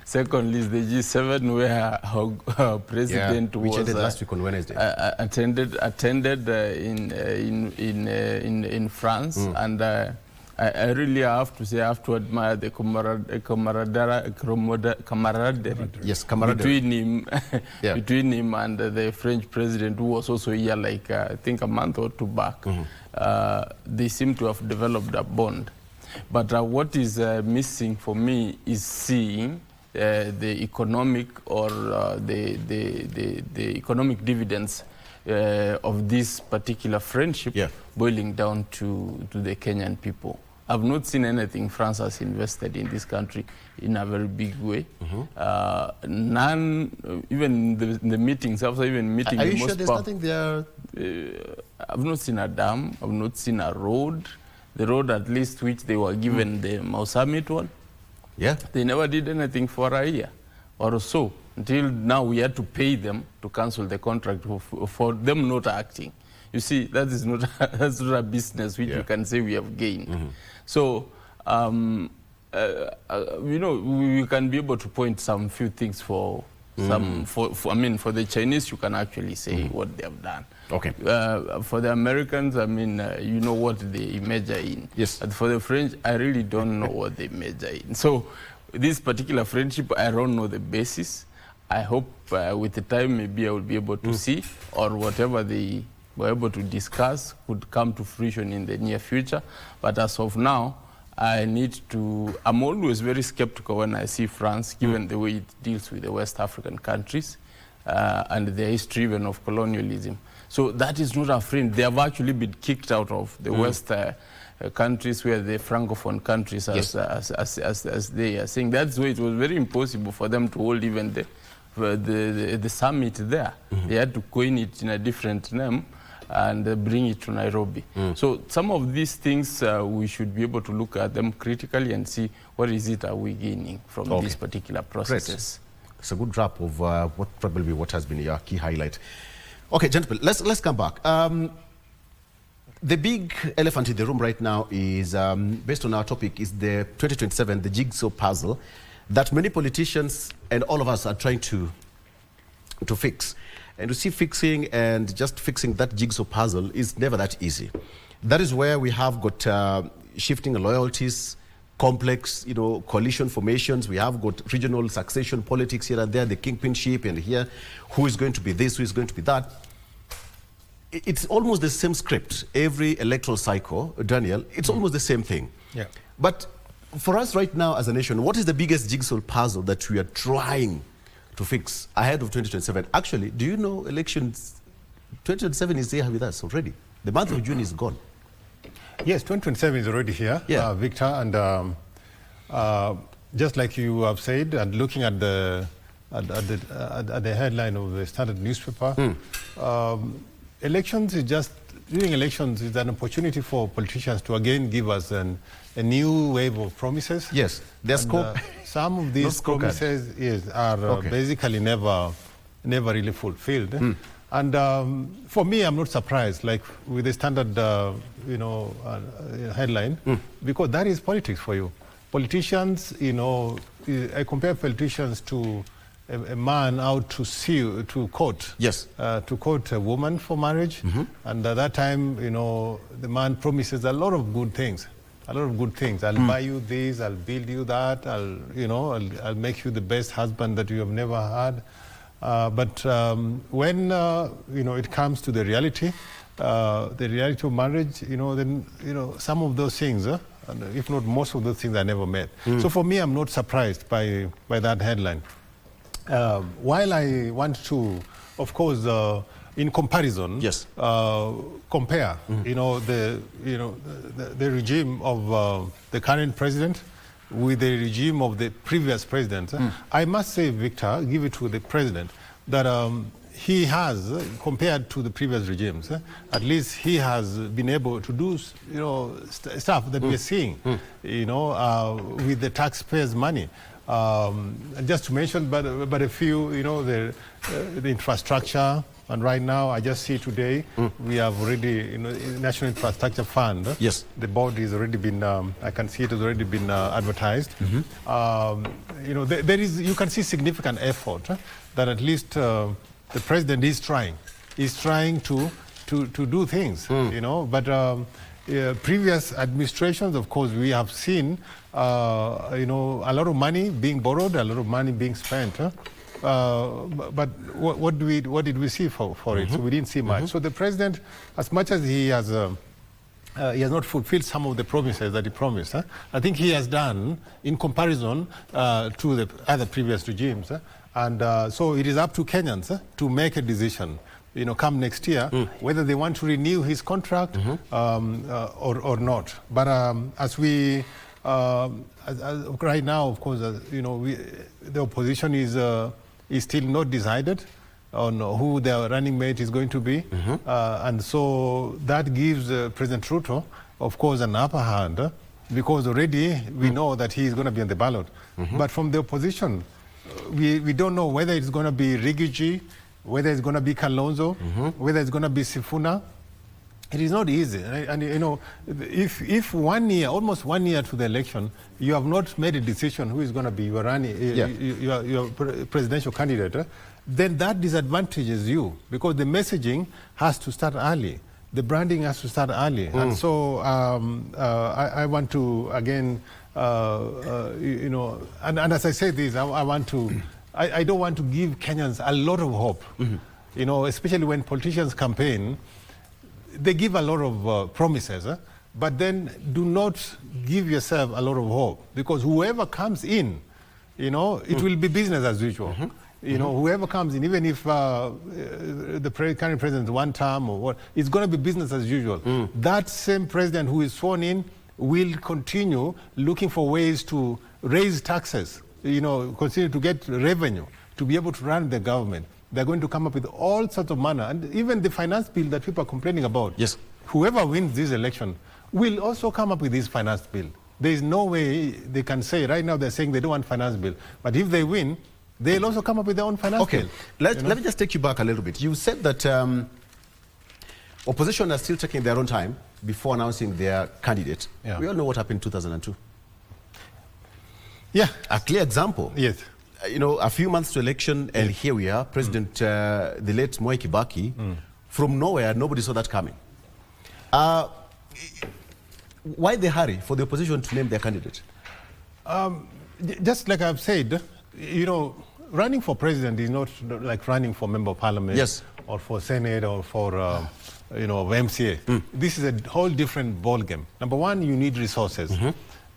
Secondly is the G7, where our president which was ended last week on Wednesday. attended in France, and I really have to say I have to admire the camaraderie between him, between him and the French president, who was also here like I think a month or two back. They seem to have developed a bond. But what is missing for me is seeing the economic or the economic dividends of this particular friendship boiling down to the Kenyan people. I've not seen anything France has invested in this country in a very big way. None, even the meetings, after even meeting Are the you most sure there's nothing there? I've not seen a dam, I've not seen a road. The road at least which they were given the Mau Summit one. Yeah. They never did anything for a year or so. Until now we had to pay them to cancel the contract for them not acting. You see, that is not, that's not a business which we can say we have gained. So, you know, we can be able to point some few things for some, I mean, for the Chinese, you can actually say what they have done. Okay. For the Americans, I mean, you know what they major in. Yes. But for the French, I really don't know what they major in. So, this particular friendship, I don't know the basis. I hope with the time maybe I will be able to see, or whatever they were able to discuss could come to fruition in the near future. But as of now, I'm always very skeptical when I see France, given the way it deals with the West African countries and the history even of colonialism. So that is not a friend. They have actually been kicked out of the West countries, where the Francophone countries, as they are saying. That's why it was very impossible for them to hold even the summit there. They had to coin it in a different name and bring it to Nairobi. So some of these things, we should be able to look at them critically and see what is it are we gaining from these particular processes. Great. It's a good wrap of what has been your key highlight. Okay, gentlemen, let's come back. The big elephant in the room right now is, based on our topic, is the 2027, the jigsaw puzzle that many politicians and all of us are trying to fix. And to see fixing and just fixing that jigsaw puzzle is never that easy. That is where we have got shifting loyalties, complex, coalition formations. We have got regional succession politics here and there, the kingpinship, and here, who is going to be this, who is going to be that. It's almost the same script every electoral cycle, Daniel. It's almost the same thing. Yeah. But for us right now as a nation, what is the biggest jigsaw puzzle that we are trying to fix ahead of 2027? Actually, do you know elections, 2027 is here with us already. The month of June is gone. Yes, 2027 is already here, Victor, and just like you have said, and looking at the headline of the Standard newspaper, elections during elections is an opportunity for politicians to again give us a new wave of promises. Yes, there's scope. Some of these promises are basically never really fulfilled. And for me, I'm not surprised, like with the Standard, headline, because that is politics for you. Politicians, I compare politicians to a man out to court. Yes. To court a woman for marriage. And at that time, the man promises a lot of good things. I'll buy you this, I'll build you that, I'll make you the best husband that you have never had. But when it comes to the reality of marriage, then some of those things, if not most of those things, are never met. So for me, I'm not surprised by that headline. While I want to, of course, in comparison, compare, the regime of the current president with the regime of the previous president. I must say, Victor, give it to the president that he has, compared to the previous regimes, at least he has been able to do, stuff that we're seeing, with the taxpayers' money. Just to mention, but a few, the infrastructure. And right now, I just see today, we have already, National Infrastructure Fund. Yes. The board has already been, I can see it has already been advertised. There is, you can see significant effort that at least the president is trying. He's trying to do things, but previous administrations, of course, we have seen a lot of money being borrowed, a lot of money being spent. But what did we see for it? So we didn't see much. So the president, as much as he has not fulfilled some of the promises that he promised, I think he has done in comparison to the other previous regimes. And so it is up to Kenyans to make a decision, come next year, whether they want to renew his contract or not. But as right now, of course, the opposition is still not decided on who their running mate is going to be. And so that gives President Ruto, of course, an upper hand, because already we know that he is going to be on the ballot. But from the opposition, we don't know whether it's going to be Rigiji, whether it's going to be Kalonzo, whether it's going to be Sifuna. It is not easy. And if 1 year, almost 1 year to the election, you have not made a decision who is going to be your your presidential candidate, then that disadvantages you, because the messaging has to start early. The branding has to start early. And so I want to, again, and as I say this, I don't want to give Kenyans a lot of hope, especially when politicians campaign. They give a lot of promises, but then do not give yourself a lot of hope, because whoever comes in, it will be business as usual. Whoever comes in, even if the current president one term or what, it's going to be business as usual. That same president who is sworn in will continue looking for ways to raise taxes, continue to get revenue to be able to run the government. They're going to come up with all sorts of manner. And even the finance bill that people are complaining about, whoever wins this election will also come up with this finance bill. There is no way they can say, right now they're saying they don't want finance bill. But if they win, they'll also come up with their own finance bill. Let me just take you back a little bit. You said that opposition are still taking their own time before announcing their candidate. We all know what happened in 2002. Yeah. A clear example. Yes. A few months to election, and here we are, President, the late Mwai Kibaki, from nowhere, nobody saw that coming. Why the hurry for the opposition to name their candidate? Just like I've said, running for president is not like running for member of parliament or for senate or for, MCA. This is a whole different ballgame. Number one, you need resources.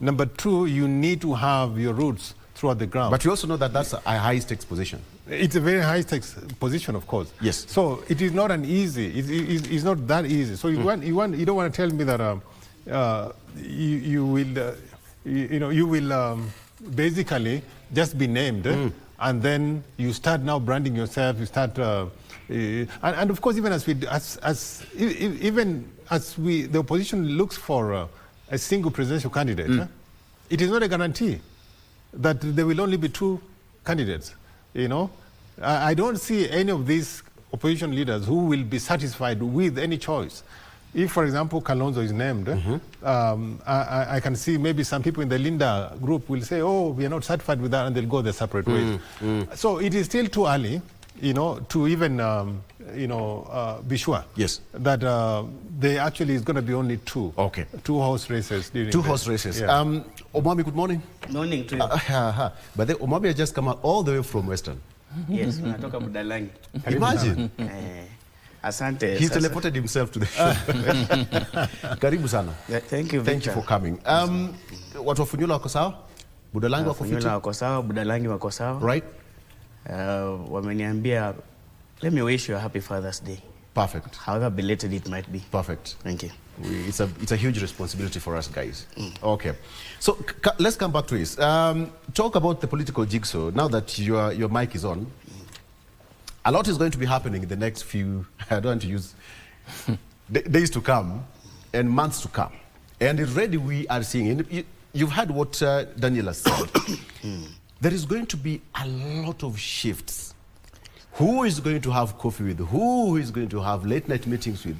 Number two, you need to have your roots throughout the ground. But you also know that that's a high-stakes position. It's a very high-stakes position, of course. Yes. So it is not an easy. It's not that easy. So you don't want to tell me that you will basically just be named, and then you start now branding yourself. You start, and of course, even as the opposition looks for a single presidential candidate, it is not a guarantee that there will only be two candidates. I don't see any of these opposition leaders who will be satisfied with any choice. If, for example, Kalonzo is named, I can see maybe some people in the Linda group will say, oh, we are not satisfied with that, and they'll go their separate ways. So it is still too early, to even, be sure that there actually is going to be only two. Okay. Two horse races. Two horse races. Yeah. Omami, good morning. Morning to you. But Omami has just come out all the way from Western. Yes, natoka Budalangi. Imagine. Asante. He's teleported himself to the show. Karibu sana. Yeah, thank you, Thank you for coming. Watu wa Funyula wako sawa? Budalangi wako fiti? Funyula wako sawa, Budalangi wako sawa. Right. Wameniambia, let me wish you a happy Father's Day. Perfect. However belated it might be. Perfect. Thank you. It's a huge responsibility for us guys. Okay. So let's come back to this. Talk about the political jigsaw. Now that your mic is on, a lot is going to be happening in the next few, I don't want to use, days to come and months to come. And already we are seeing, you've heard what Daniela said. There is going to be a lot of shifts. Who is going to have coffee with who is going to have late night meetings with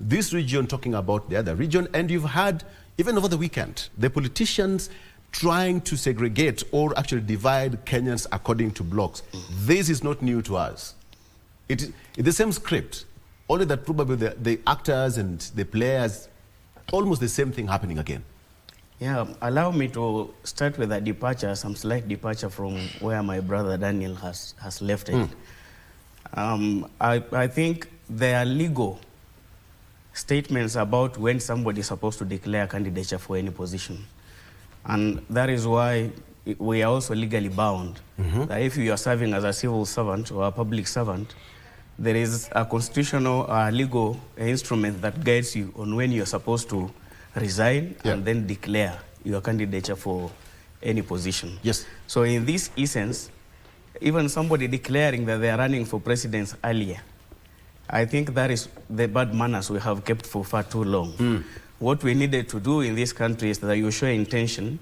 this region talking about the other region. And you've had, even over the weekend, the politicians trying to segregate or actually divide Kenyans according to blocks. This is not new to us. It's the same script, only that probably the actors and the players almost the same thing happening again. Yeah, allow me to start with a departure, some slight departure from where my brother Daniel has left it. I think there are legal statements about when somebody is supposed to declare candidature for any position. And that is why we are also legally bound. That if you are serving as a civil servant or a public servant, there is a constitutional legal instrument that guides you on when you are supposed to resign and then declare your candidature for any position. Yes. So in this essence, even somebody declaring that they are running for president earlier, I think that is the bad manners we have kept for far too long. What we needed to do in this country is that you show intention,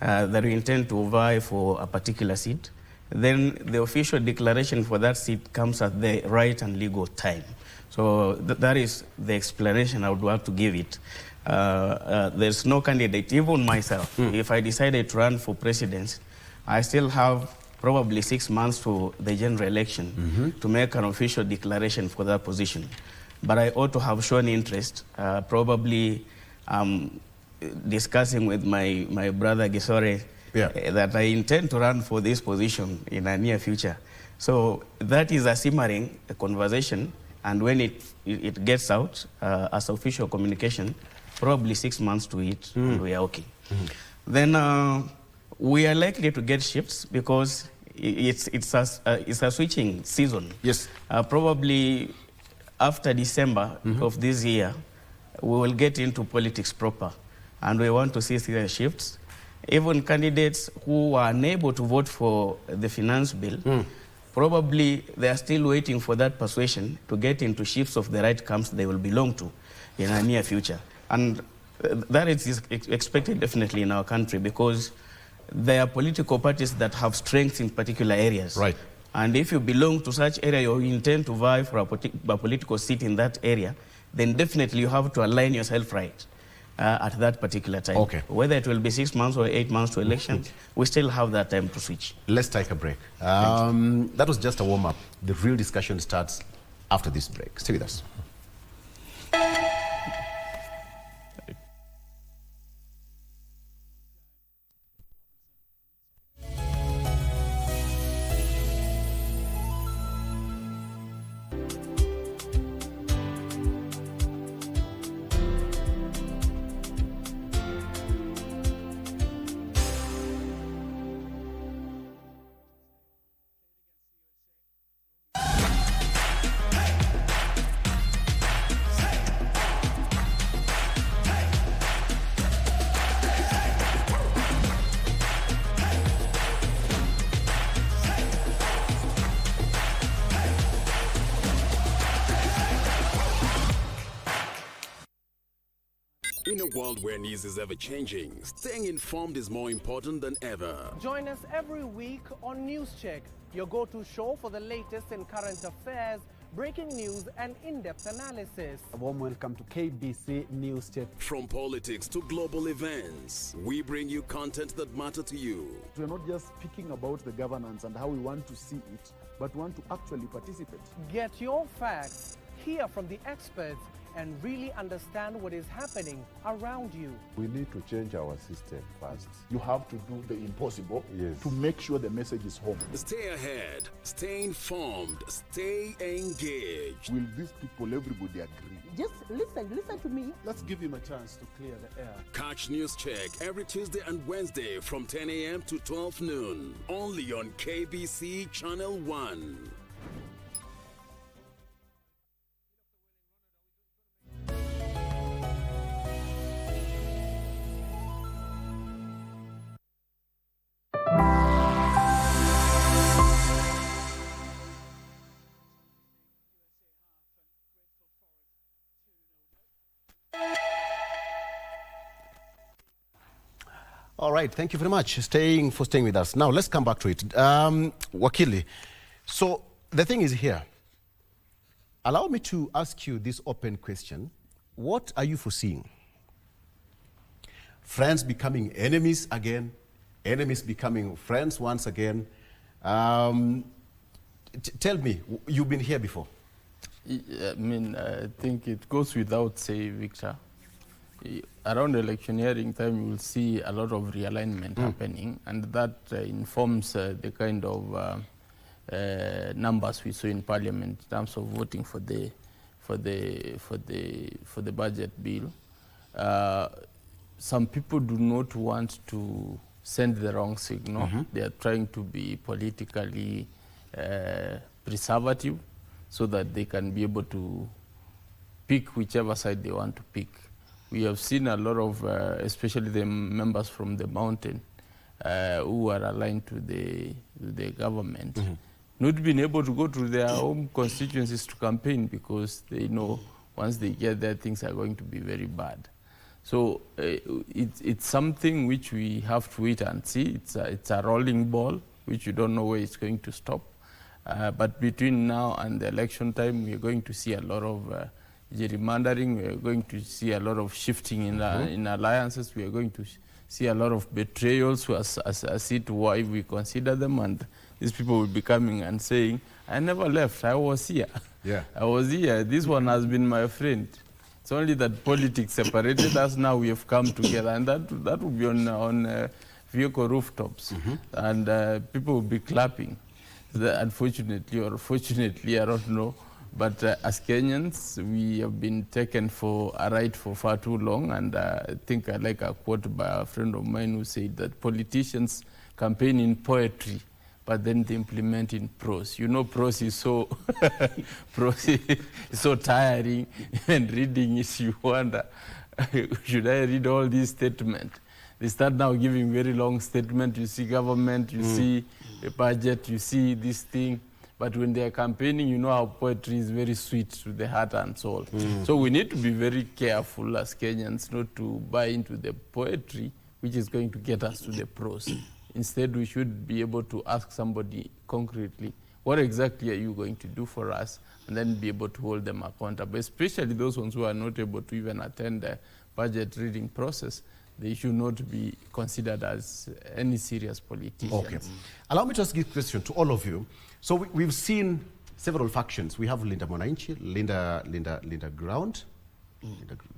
that you intend to vie for a particular seat. Then the official declaration for that seat comes at the right and legal time. So that is the explanation I would want to give it. There's no candidate, even myself. If I decided to run for president, I still have probably 6 months to the general election to make an official declaration for that position. But I ought to have shown interest, probably discussing with my brother Gisore that I intend to run for this position in the near future. So that is a simmering conversation, and when it gets out as official communication, probably 6 months to it, and we are okay. Then we are likely to get shifts because it's a switching season. Yes. Probably after December of this year, we will get into politics proper, and we want to see serious shifts. Even candidates who are unable to vote for the finance bill, probably they are still waiting for that persuasion to get into shifts of the right camps they will belong to in the near future. And that is expected definitely in our country because there are political parties that have strengths in particular areas. Right. And if you belong to such area or you intend to vie for a political seat in that area, then definitely you have to align yourself right at that particular time. Okay. Whether it will be 6 months or 8 months to elections, we still have that time to switch. Let's take a break. That was just a warm-up. The real discussion starts after this break. Stay with us. In a world where news is ever changing, staying informed is more important than ever. Join us every week on News Check, your go-to show for the latest in current affairs, breaking news and in-depth analysis. A warm welcome to KBC News Check. From politics to global events, we bring you content that matter to you. We're not just speaking about the governance and how we want to see it, but want to actually participate. Get your facts, hear from the experts, and really understand what is happening around you. We need to change our system first. You have to do the impossible to make sure the message is home. Stay ahead, stay informed, stay engaged. Will these people, everybody agree? Just listen to me. Let's give him a chance to clear the air. Catch News Check every Tuesday and Wednesday from 10 a.m. to 12 noon. Only on KBC Channel 1. All right, thank you very much for staying with us. Now, let's come back to it. Wakili, so the thing is here. Allow me to ask you this open question. What are you foreseeing? Friends becoming enemies again, enemies becoming friends once again. Tell me, you've been here before. I mean, I think it goes without saying, Victor, around electioneering time, you will see a lot of realignment happening, and that informs the kind of numbers we saw in Parliament in terms of voting for the budget bill. Some people do not want to send the wrong signal. They are trying to be politically preservative so that they can be able to pick whichever side they want to pick. We have seen a lot of, especially the members from the mountain who are aligned to the government, not being able to go to their home constituencies to campaign because they know once they get there, things are going to be very bad. So it's something which we have to wait and see. It's a rolling ball, which you don't know where it's going to stop. But between now and the election time, we are going to see a lot of gerrymandering. We are going to see a lot of shifting in alliances. We are going to see a lot of betrayals as it why we consider them. And these people will be coming and saying, I never left, I was here. Yeah. I was here, this one has been my friend. It's only that politics separated us, now we have come together. And that will be on vehicle rooftops. And people will be clapping. Unfortunately or fortunately, I don't know. But as Kenyans, we have been taken for a ride for far too long. And I think I like a quote by a friend of mine who said that politicians campaign in poetry, but then they implement in prose. You know, prose is so prose is so tiring, and reading is, you wonder, should I read all these statements? They start now giving very long statements. You see government, you see a budget, you see this thing. But when they are campaigning, you know how poetry is very sweet to the heart and soul. So we need to be very careful as Kenyans not to buy into the poetry, which is going to get us to the prose. Instead, we should be able to ask somebody concretely, what exactly are you going to do for us? And then be able to hold them accountable, especially those ones who are not able to even attend the budget reading process. They should not be considered as any serious politicians. Okay. Allow me to ask this question to all of you. So we've seen several factions. We have Linda Mwananchi, Linda Ground,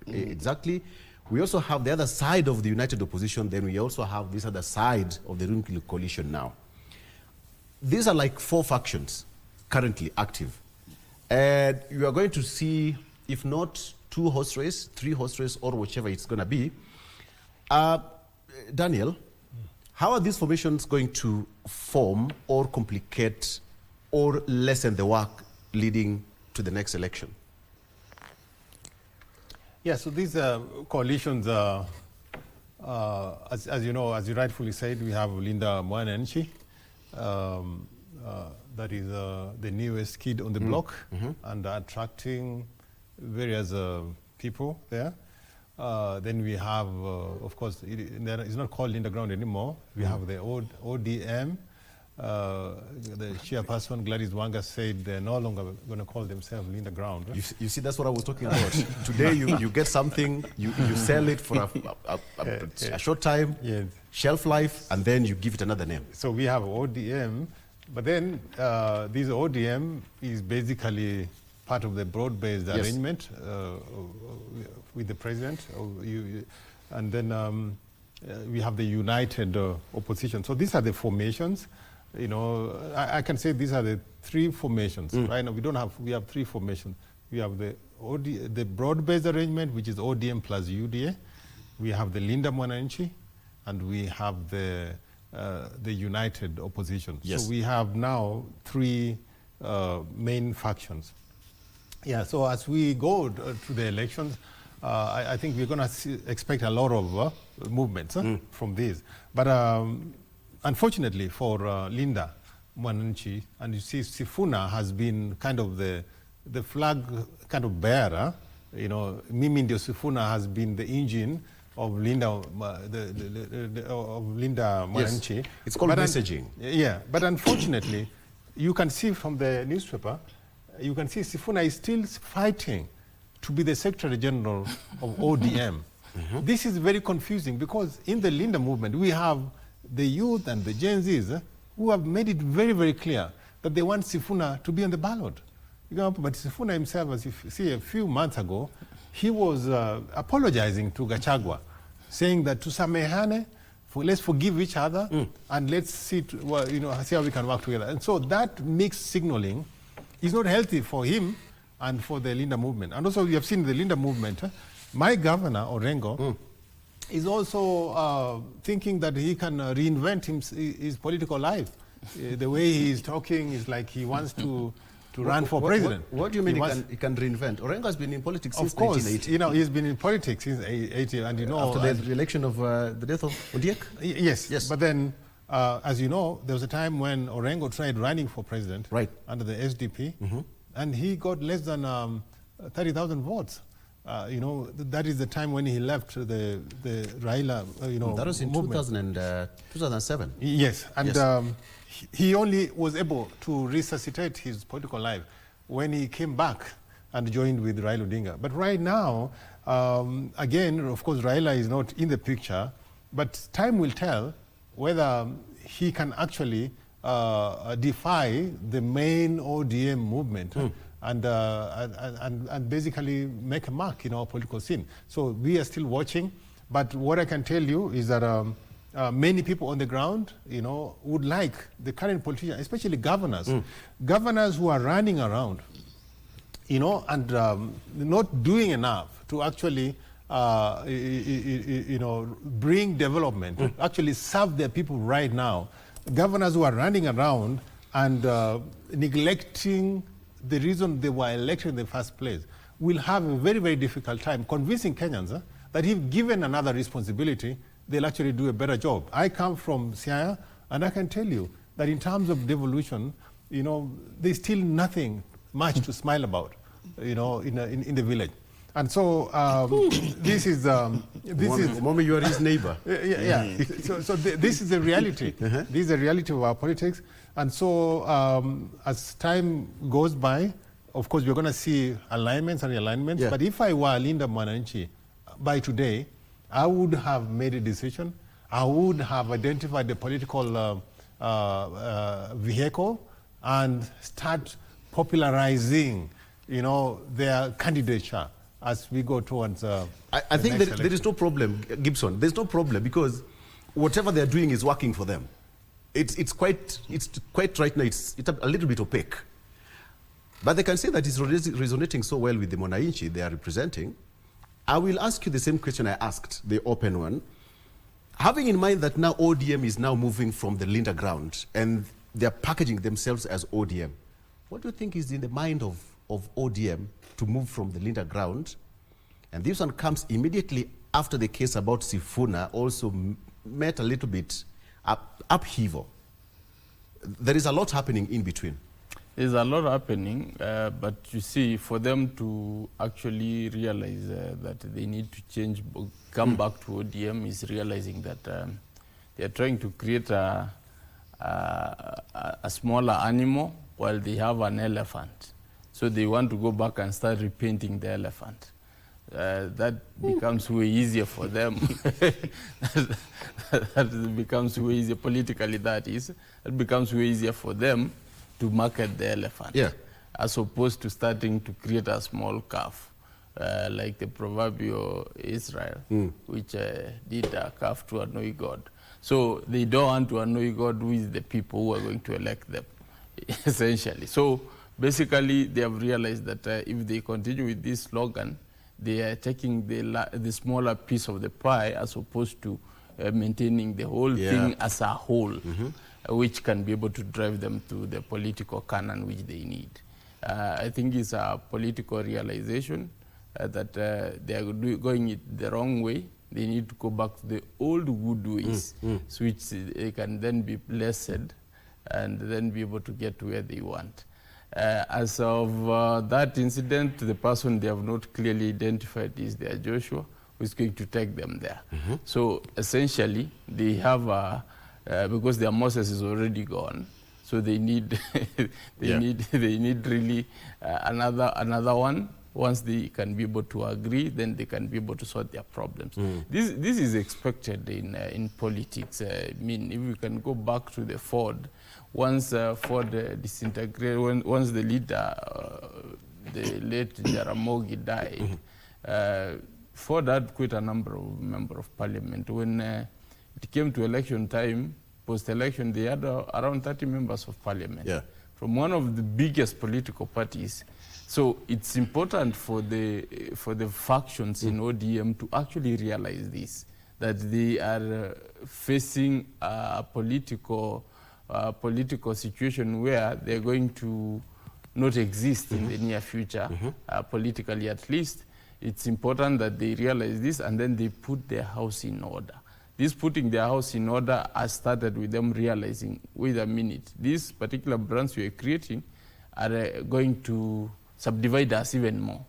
exactly. We also have the other side of the united opposition. Then we also have this other side of the ruling coalition now. These are like 4 factions currently active. And you are going to see, if not 2 horse race, 3 horse race, or whichever it's going to be. Daniel, how are these formations going to form or complicate or lessen the work leading to the next election? Yeah, so these coalitions, as you know, as you rightfully said, we have Linda Mwananchi, that is the newest kid on the block, and attracting various people there. Then we have, of course, it's not called Linda Ground anymore. We have the ODM. The chairperson, Gladys Wanga, said they're no longer going to call themselves Linda Ground. Right? You see, that's what I was talking about. Today, you get something, you sell it for a short time, shelf life, and then you give it another name. So we have ODM, but then this ODM is basically part of the broad-based arrangement with the president. And then we have the united opposition. So these are the formations. You know, I can say these are the 3 formations. Right now, we have 3 formations. We have the broad-based arrangement, which is ODM plus UDA. We have the Linda Mwananchi, and we have the united opposition. Yes. So we have now 3 main factions. Yeah, so as we go to the elections, I think we're going to expect a lot of movements from these. But unfortunately for Linda Mwananchi, and you see Sifuna has been kind of the flag kind of bearer. You know, Mimi Ndio Sifuna has been the engine of Linda, of Linda Mwananchi. Yes. It's called messaging. Yeah, but unfortunately, you can see from the newspaper, you can see Sifuna is still fighting to be the Secretary General of ODM. This is very confusing because in the Linda movement, we have the youth and the Gen Zs who have made it very, very clear that they want Sifuna to be on the ballot. You know, but Sifuna himself, as you see a few months ago, he was apologizing to Gachagua, saying that tusamehane, let's forgive each other, and let's see, see how we can work together. And so that mixed signaling is not healthy for him and for the Linda movement. And also, you have seen the Linda movement. My governor, Orengo, is also thinking that he can reinvent his political life. The way he is talking is like he wants to run for president. What do you mean he can reinvent? Orengo has been in politics since 1980. Of course, he's been in politics since 80, and after the election of the death of Odiek? Yes. But then, as you know, there was a time when Orengo tried running for president under the SDP, and he got less than 30,000 votes. That is the time when he left the Raila, that was in 2007. Yes, and he only was able to resuscitate his political life when he came back and joined with Raila Odinga. But right now, again, of course, Raila is not in the picture, but time will tell whether he can actually defy the main ODM movement and basically make a mark in our political scene. So we are still watching, but what I can tell you is that many people on the ground, would like the current politicians, especially governors, governors who are running around, and not doing enough to actually, bring development, actually serve their people right now. Governors who are running around and neglecting the reason they were elected in the first place will have a very, very difficult time convincing Kenyans that if given another responsibility, they'll actually do a better job. I come from Siaya, and I can tell you that in terms of devolution, there's still nothing much to smile about, in the village. And so this is Mommy, you are his neighbor. So this is the reality. This is the reality of our politics. And so as time goes by, of course, we're going to see alignments and realignments. But if I were Linda Mwananchi by today, I would have made a decision. I would have identified the political vehicle and start popularizing, their candidature as we go towards I think there is no problem, Gibson. There's no problem because whatever they're doing is working for them. It's quite right now, it's a little bit opaque. But they can say that it's resonating so well with the Mwananchi they are representing. I will ask you the same question I asked, the open one. Having in mind that now ODM is now moving from the Linda ground and they're packaging themselves as ODM, what do you think is in the mind of ODM to move from the Linda ground? And this one comes immediately after the case about Sifuna also met a little bit upheaval. There is a lot happening in between. There's a lot happening, but you see, for them to actually realize that they need to change, come back to ODM, is realizing that they're trying to create a smaller animal while they have an elephant. So they want to go back and start repainting the elephant. That becomes way easier for them. That becomes way easier politically, that is. It becomes way easier for them to market the elephant, as opposed to starting to create a small calf, like the proverbial Israel, which did a calf to annoy God. So they don't want to annoy God with the people who are going to elect them, essentially. So basically, they have realized that if they continue with this slogan, they are taking the smaller piece of the pie as opposed to maintaining the whole thing as a whole, which can be able to drive them to the political canon which they need. I think it's a political realization that they are going it the wrong way. They need to go back to the old good ways, which they can then be blessed and then be able to get to where they want. As of that incident, the person they have not clearly identified is their Joshua, who is going to take them there. So essentially, they have because their Moses is already gone, so they need they need really another one. Once they can be able to agree, then they can be able to sort their problems. This is expected in politics. I mean, if we can go back to the Ford. Once Ford disintegrated, once the leader, the late Jaramogi died, For that, quite a number of members of parliament. When it came to election time, post-election, they had around 30 members of parliament from one of the biggest political parties. So it's important for the factions in ODM to actually realize this, that they are facing a political situation where they're going to not exist in the near future, politically at least. It's important that they realize this and then they put their house in order. This putting their house in order has started with them realizing, wait a minute, these particular brands we are creating are going to subdivide us even more.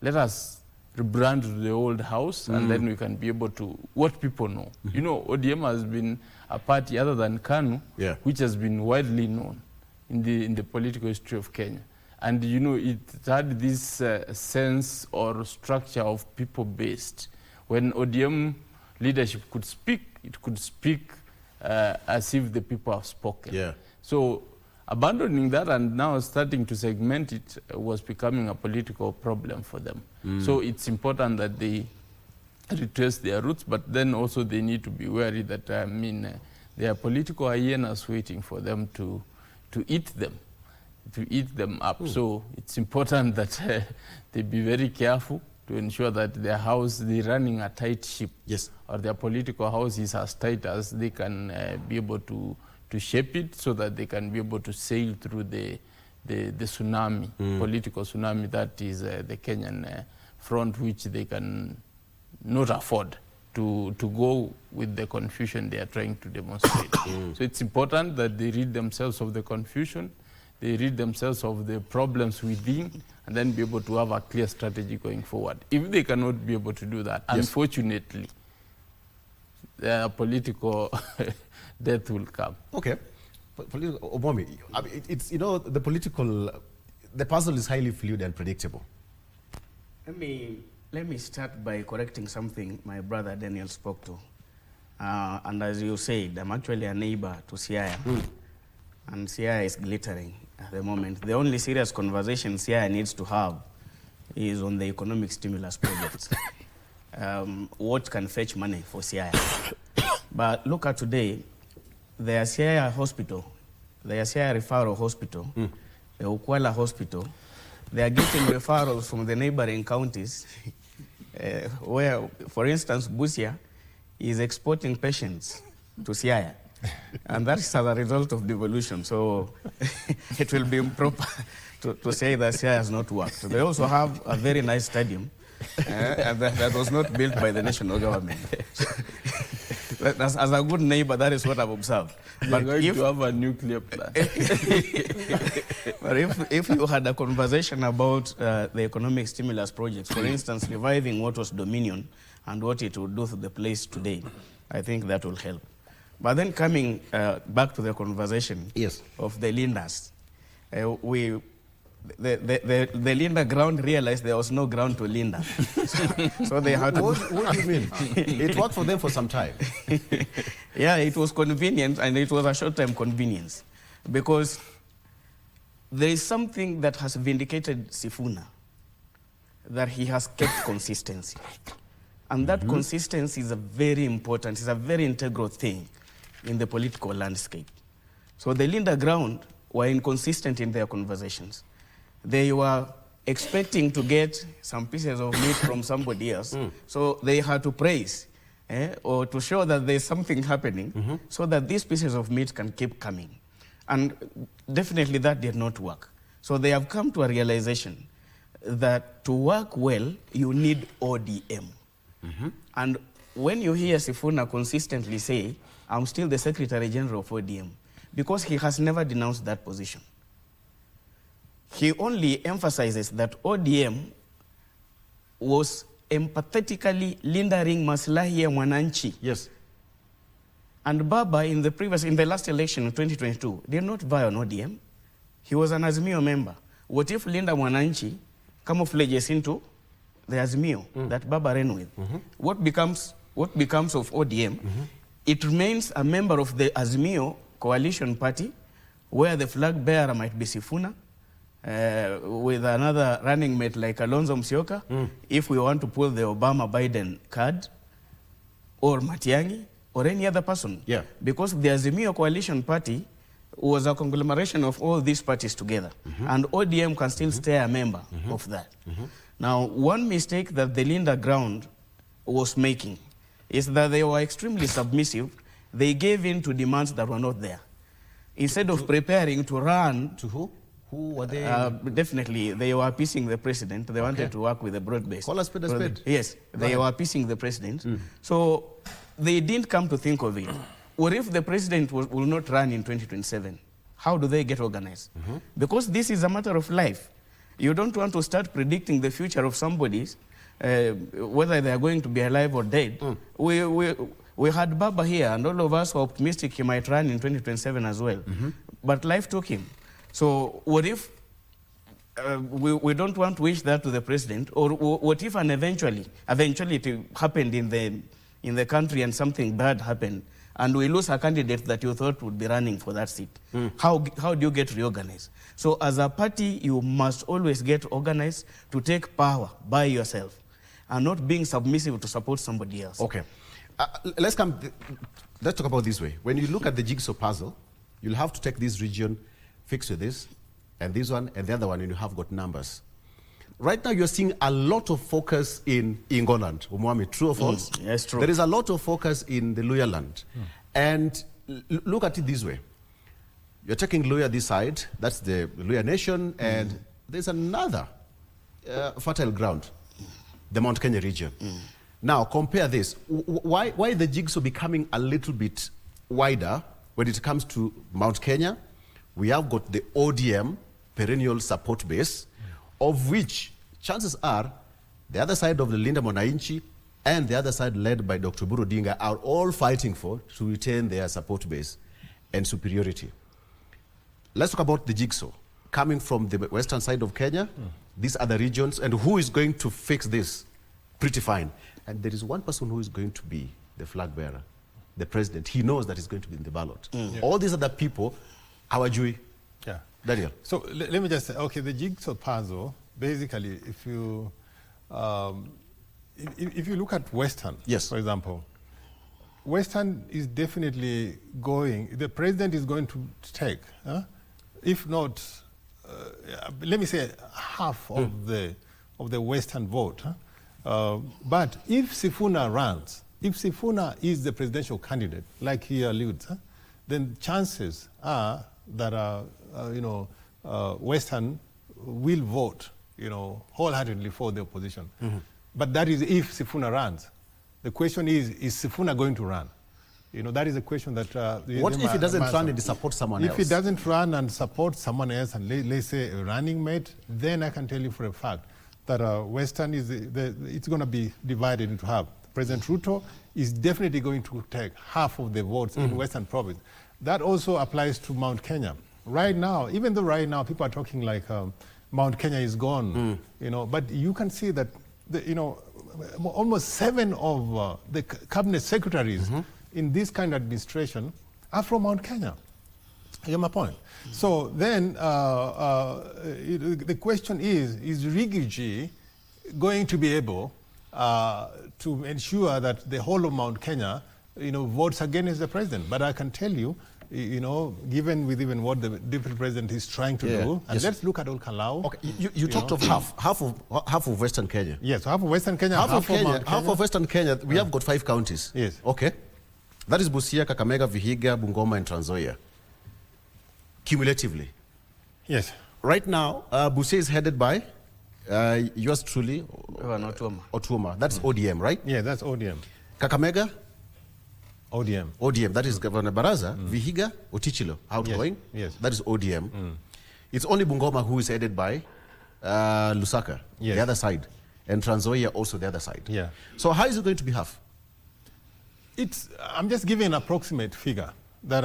Let us rebrand the old house and then we can be able to, what people know. You know, ODM has been a party other than KANU, which has been widely known in the political history of Kenya. And you know, it had this sense or structure of people-based. When ODM leadership could speak, it could speak as if the people have spoken. So abandoning that and now starting to segment it was becoming a political problem for them. So it's important that they retrace their roots, but then also they need to be wary that, there are political hyenas waiting for them to eat them. Up. So it's important that they be very careful to ensure that their house, they're running a tight ship. Or their political house is as tight as they can be able to shape it so that they can be able to sail through the tsunami, political tsunami that is the Kenyan front, which they can not afford to go with the confusion they are trying to demonstrate. So it's important that they rid themselves of the confusion, they rid themselves of the problems within, and then be able to have a clear strategy going forward. If they cannot be able to do that, unfortunately, the political death will come. Okay. Omomi, it's, you know, the puzzle is highly fluid and predictable. Let me start by correcting something my brother Daniel spoke to. And as you said, I'm actually a neighbor to Siaya. And Siaya is glittering at the moment. The only serious conversation Siaya needs to have is on the economic stimulus projects. What can fetch money for Siaya? But look at today, the Siaya Hospital, the Siaya Referral Hospital, the Ukwala Hospital, they are getting referrals from the neighboring counties where, for instance, Busia is exporting patients to Siaya. And that's as a result of devolution. So it will be improper to say that Siaya has not worked. They also have a very nice stadium and that was not built by the national government. As a good neighbor, that is what I've observed. But if you have a nuclear plant. But if you had a conversation about the economic stimulus projects, for instance, reviving what was Dominion and what it would do to the place today, I think that will help. But then coming back to the conversation of the Lindas, the Linda ground realized there was no ground to Linda. So they had to... What do you mean? It worked for them for some time. Yeah, it was convenient, and it was a short-term convenience. Because there is something that has vindicated Sifuna, that he has kept consistency. And that consistency is a very important, it's a very integral thing in the political landscape. So the Linda ground were inconsistent in their conversations. They were expecting to get some pieces of meat from somebody else, so they had to praise or to show that there's something happening so that these pieces of meat can keep coming. And definitely that did not work. So they have come to a realization that to work well, you need ODM. And when you hear Sifuna consistently say, I'm still the Secretary General of ODM, because he has never denounced that position. He only emphasizes that ODM was empathetically lindering maslahi ya mwananchi. Yes. And Baba in the last election in 2022 did not vie on ODM. He was an Azimio member. What if Linda Mwananchi camouflages into the Azimio that Baba ran with? What becomes of ODM? It remains a member of the Azimio coalition party, where the flag bearer might be Sifuna, with another running mate like Alonzo Musyoka, if we want to pull the Obama-Biden card, or Matiang'i, or any other person. Yeah. Because the Azimio Coalition Party was a conglomeration of all these parties together. And ODM can still stay a member of that. Now, one mistake that the Linda ground was making is that they were extremely submissive. They gave in to demands that were not there. Instead of preparing to run... To who? Who were they? Definitely, they were appeasing the president. They wanted to work with the broad base. Call a spade a spade. Yes, they were appeasing the president. So they didn't come to think of it. What if the president will not run in 2027? How do they get organized? Because this is a matter of life. You don't want to start predicting the future of somebody's, whether they are going to be alive or dead. We had Baba here, and all of us were optimistic he might run in 2027 as well. But life took him. So what if we don't want to wish that to the president, or what if an eventuality happened in the country and something bad happened, and we lose a candidate that you thought would be running for that seat? How do you get reorganized? So as a party, you must always get organized to take power by yourself and not being submissive to support somebody else. Okay. Let's talk about this way. When you look at the jigsaw puzzle, you'll have to take this region, fix with this, and this one, and the other one, and you have got numbers. Right now, you're seeing a lot of focus in Ingoland. Umwami, true or false? Yes, true. There is a lot of focus in the Luya land. And look at it this way. You're taking Luya this side, that's the Luya nation, and there's another fertile ground, the Mount Kenya region. Now, compare this. Why the jigsaw becoming a little bit wider when it comes to Mount Kenya? We have got the ODM perennial support base, of which chances are the other side of the Linda Mwananchi and the other side led by Dr. Buru Odinga are all fighting for to retain their support base and superiority. Let's talk about the jigsaw coming from the western side of Kenya, these other regions, and who is going to fix this? Pretty fine. And there is one person who is going to be the flag bearer, the president. He knows that he's going to be in the ballot. All these other people, hawajui. Yeah. Daniel. So let me just say, okay, the jigsaw puzzle, basically, if you look at Western, for example, Western is definitely going, the president is going to take, if not, let me say half of the Western vote. But if Sifuna runs, if Sifuna is the presidential candidate, like he alludes, then chances are that Western will vote, wholeheartedly for the opposition. But that is if Sifuna runs. The question is Sifuna going to run? That is a question that... what if he doesn't run and support someone else? If he doesn't run and support someone else, and let's say a running mate, then I can tell you for a fact that Western it's going to be divided into half. President Ruto is definitely going to take half of the votes in Western province. That also applies to Mount Kenya. Right now, even though right now people are talking like Mount Kenya is gone, but you can see that almost 7 of the cabinet secretaries in this kind of administration are from Mount Kenya. You get my point? So then the question is Rigiji going to be able to ensure that the whole of Mount Kenya votes against the president? But I can tell you, given what the deputy president is trying to do, and let's look at Olkalau. Okay, you talked of half of Western Kenya. Yes, half of Western Kenya, half of Western Kenya. We have got 5 counties. Yes. Okay, that is Busia, Kakamega, Vihiga, Bungoma, and Trans Nzoia. Cumulatively. Yes. Right now, Busia is headed by yours truly, Otuoma. That's ODM, right? Yeah, that's ODM. Kakamega. ODM. That is Governor Baraza. Vihiga, Otichilo, outgoing. Yes. That is ODM. It's only Bungoma who is headed by Lusaka, the other side. And Trans Nzoia also the other side. Yeah. So how is it going to be half? I'm just giving an approximate figure that,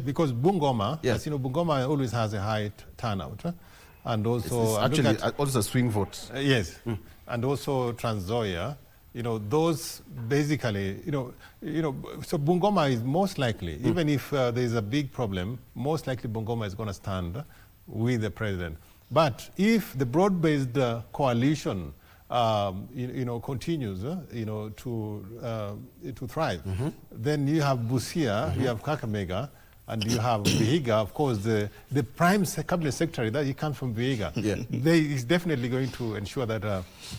because Bungoma, as you know, Bungoma always has a high turnout. And also... It's actually also a swing vote. Yes. And also Trans Nzoia. Those basically, so Bungoma is most likely, even if there is a big problem, most likely Bungoma is going to stand with the president. But if the broad-based coalition continues to thrive, then you have Busia, you have Kakamega, and you have Vihiga. Of course, the prime cabinet secretary, that he comes from Vihiga. Is definitely going to ensure that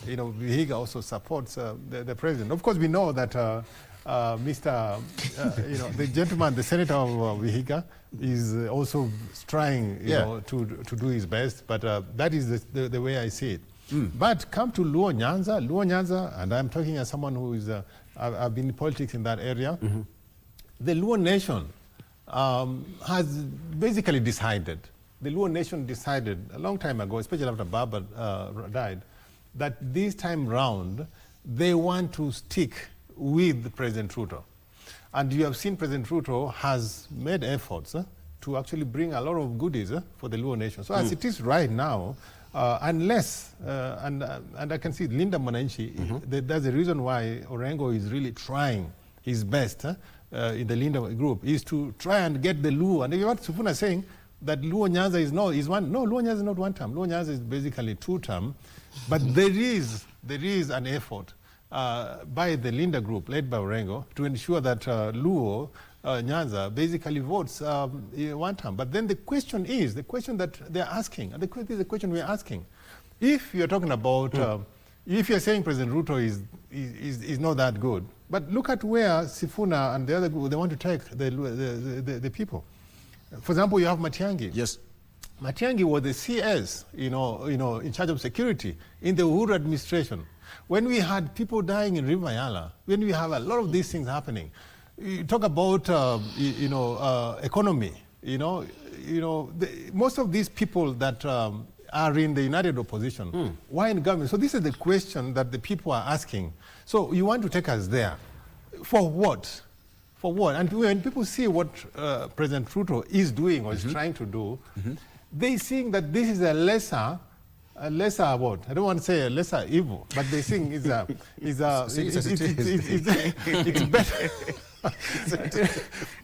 Vihiga also supports the president. Of course, we know that the gentleman, the senator of Vihiga, is also trying to do his best. But that is the way I see it. But come to Luo Nyanza, and I'm talking as someone who is I've been in politics in that area. The Luo nation has basically decided. The Luo nation decided a long time ago, especially after Baba died, that this time round they want to stick with President Ruto. And you have seen President Ruto has made efforts to actually bring a lot of goodies for the Luo nation. So as it is right now, unless, and I can see Linda Mwananchi, there's a reason why Orengo is really trying his best in the Linda group, is to try and get the Luo. And what Sifuna is saying, that Luo Nyanza is one. No, Luo Nyanza is not one term. Luo Nyanza is basically 2 term. But there is an effort by the Linda group, led by Orengo, to ensure that Luo Nyanza basically votes 1 term. But then the question that they're asking, and the question we're asking, if you're talking about, if you're saying President Ruto is not that good, but look at where Sifuna and the other group, they want to take the people. For example, you have Matiang'i. Yes. Matiang'i was the CS, in charge of security in the Uhuru administration. When we had people dying in River Yala, when we have a lot of these things happening, you talk about economy. Most of these people that are in the united opposition, why in government? So this is the question that the people are asking. So you want to take us there, for what? For what? And when people see what President Ruto is doing or is trying to do, they think that this is a lesser what? I don't want to say a lesser evil, but they think it's better.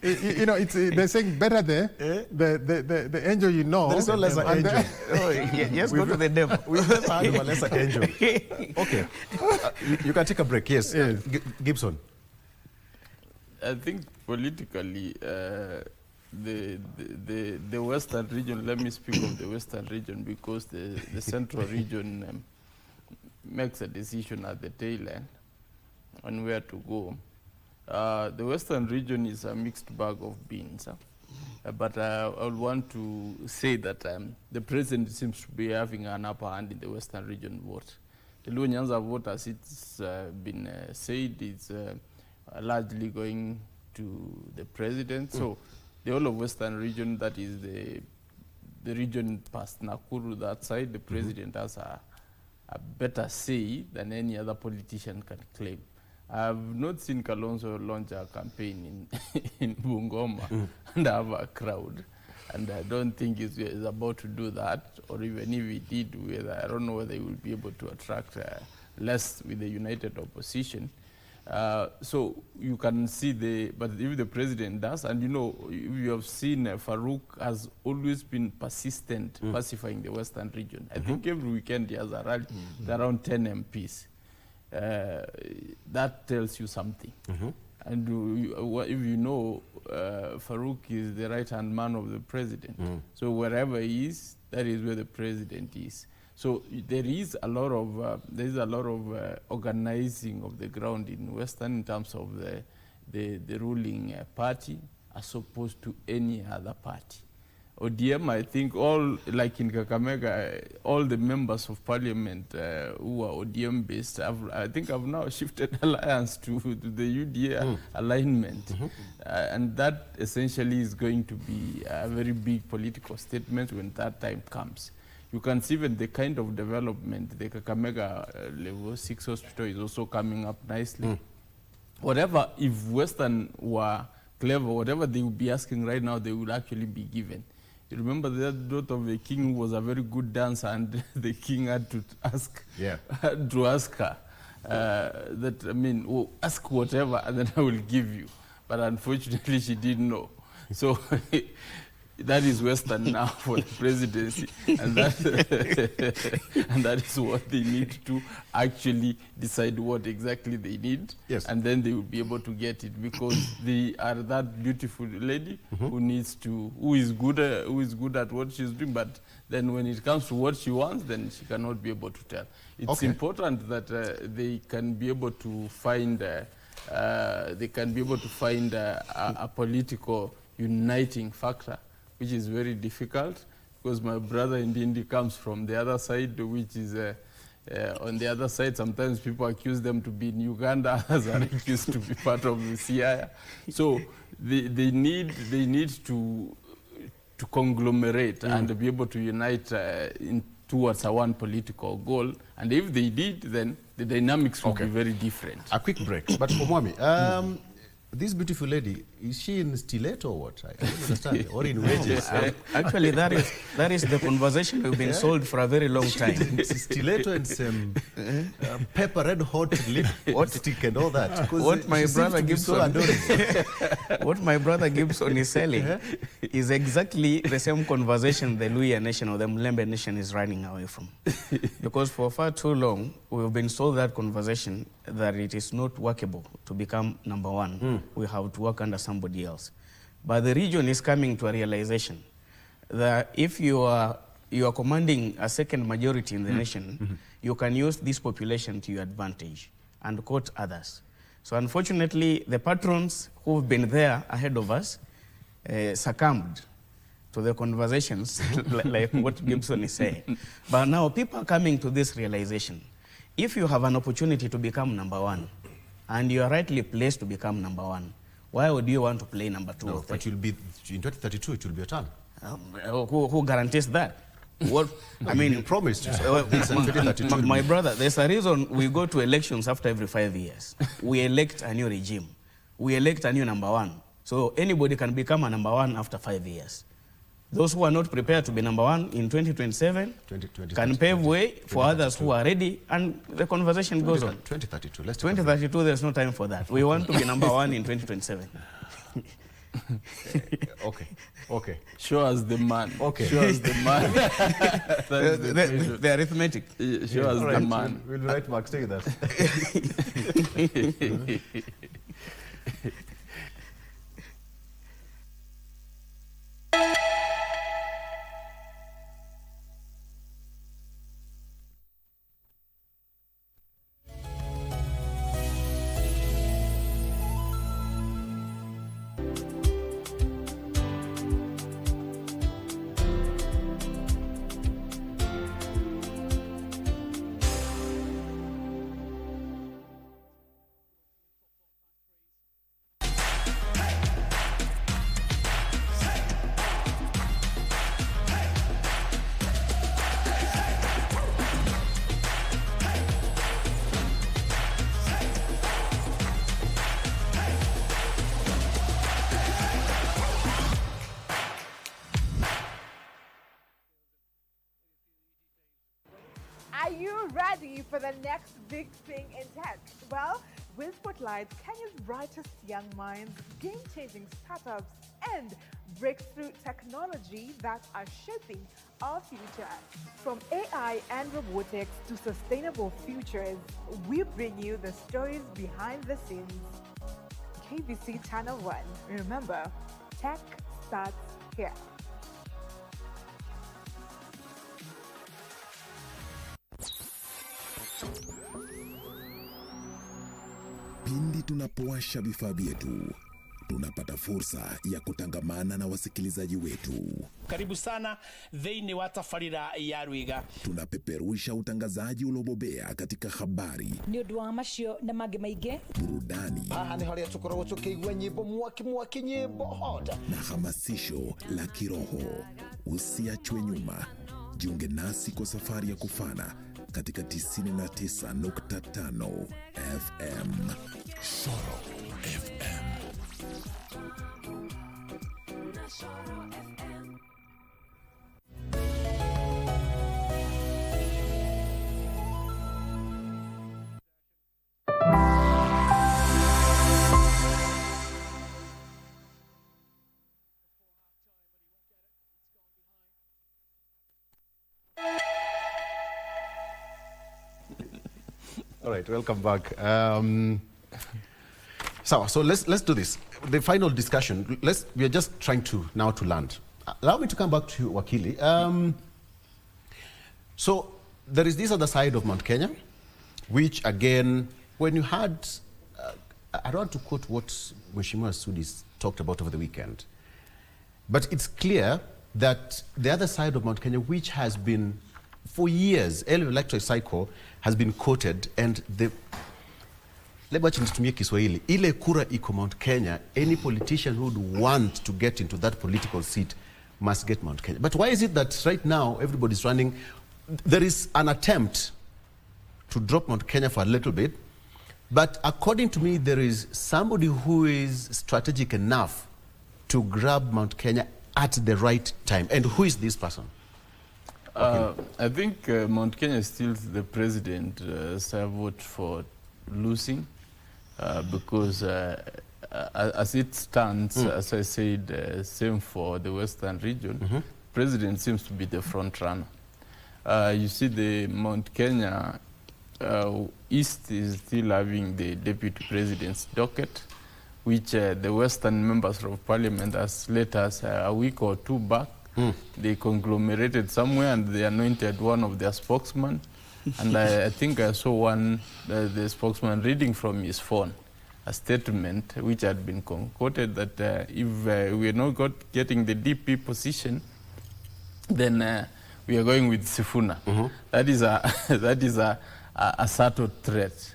They're saying better the angel you know. There is no lesser angel. Yes, go to the devil. We've never heard of a lesser angel. Okay. You can take a break. Yes. Gibson. I think politically, the Western region, let me speak of the Western region, because the Central region makes a decision at the tail end on where to go. The Western region is a mixed bag of beans. But I would want to say that the president seems to be having an upper hand in the Western region vote. The Luo Nyanza vote, as it's been said, is largely going to the president. So the whole of Western region, that is the region past Nakuru, that side, the president has a better say than any other politician can claim. I have not seen Kalonzo launch a campaign in Bungoma and have a crowd. And I don't think he's about to do that, or even if he did, I don't know whether he will be able to attract less with the united opposition. So you can see but if the president does, and you have seen Farouk has always been persistent pacifying the Western region. I think every weekend he has around 10 MPs. That tells you something. And if Farouk is the right-hand man of the president. So wherever he is, that is where the president is. So there is a lot of organizing of the ground in Western in terms of the ruling party as opposed to any other party. ODM, I think like in Kakamega, all the members of parliament who are ODM based, I think have now shifted alliance to the UDA alignment. And that essentially is going to be a very big political statement when that time comes. You can see even the kind of development, the Kakamega level 6 hospital is also coming up nicely. Whatever, if Western were clever, whatever they would be asking right now, they would actually be given. You remember the daughter of the king who was a very good dancer, and the king had to ask, her ask whatever and then I will give you. But unfortunately she didn't know. So that is Western now for the presidency, and that is what they need to actually decide what exactly they need, yes, and then they will be able to get it, because they are that beautiful lady who is good at what she's doing, but then when it comes to what she wants, then she cannot be able to tell. It's important that they can be able to find a political uniting factor, which is very difficult, because my brother indeed comes from the other side, which is on the other side. Sometimes people accuse them to be in Uganda, others are accused to be part of the CIA. So they need to conglomerate and be able to unite towards one political goal. And if they did, then the dynamics will be very different. A quick break. But Omwami, this beautiful lady, is she in stiletto or what? I don't understand. Or in wedges? Actually, that is the conversation we've been sold for a very long time. Stiletto and some pepper red hot lipstick and all that. What my brother Gibson is selling is exactly the same conversation the Luhya nation or the Mlembe nation is running away from. Because for far too long, we've been sold that conversation that it is not workable to become number one. We have to work under somebody else. But the region is coming to a realization that if you are commanding a second majority in the nation, you can use this population to your advantage and quote others. So unfortunately, the patrons who've been there ahead of us succumbed to the conversations like what Gibson is saying. But now people are coming to this realization. If you have an opportunity to become number one, and you are rightly placed to become number one, why would you want to play number two? No, but you'll be, in 2032, it will be your turn. Who guarantees that? What I mean, you promised. My brother, there's a reason we go to elections after every 5 years. We elect a new regime. We elect a new number one. So anybody can become a number one after 5 years. Those who are not prepared to be number one in 2027 can pave way for others who are ready, and the conversation goes on. 2032, let's 2032, there's no time for that. We want to be number one in 2027. Okay. Show us the man. Okay. Show us the man. the arithmetic. Show us the man. We'll write Mark saying that. Are you ready for the next big thing in tech? Well, with Spotlight, Kenya's brightest young minds, game-changing startups, and breakthrough technology that are shaping our future. From AI and robotics to sustainable futures, we bring you the stories behind the scenes. KBC Channel 1. Remember, tech starts here. Pindi tunapowasha vifaa vyetu, tunapata fursa ya kutangamana na wasikilizaji wetu. Karibu sana thĩinĩ wa tabarĩra ya Rwiga. Tunapeperusha utangazaji uliobobea katika habari, nĩ ũndũ wa macio na mangĩ maingĩ, burudani, haha nĩ harĩa tũkoragwo tũkĩigua nyĩmbo mwaki nyĩmbo hot, na hamasisho la kiroho. Usiachwe nyuma, jiunge nasi kwa safari ya kufana katika 99.5 FM. Shoro FM. All right, welcome back. So let's do this. The final discussion. We are just trying to land. Allow me to come back to you, Wakili. So there is this other side of Mount Kenya, which again, when you had, I don't want to quote what Mheshimiwa Sudi talked about over the weekend, but it's clear that the other side of Mount Kenya, which has been for years, electoral cycle has been quoted, and ile kura iko Mount Kenya, any politician who would want to get into that political seat must get Mount Kenya. But why is it that right now everybody's running? There is an attempt to drop Mount Kenya for a little bit, but according to me, there is somebody who is strategic enough to grab Mount Kenya at the right time. And who is this person? I think Mount Kenya is still the president, so I vote for losing because as it stands, as I said, same for the Western region, president seems to be the front runner. You see the Mount Kenya East is still having the deputy president's docket, which the Western members of parliament, as late as a week or two back, they conglomerated somewhere and they anointed one of their spokesmen. And I think I saw one, the spokesman reading from his phone, a statement which had been concocted that if we are not getting the DP position, then we are going with Sifuna. That is a subtle threat.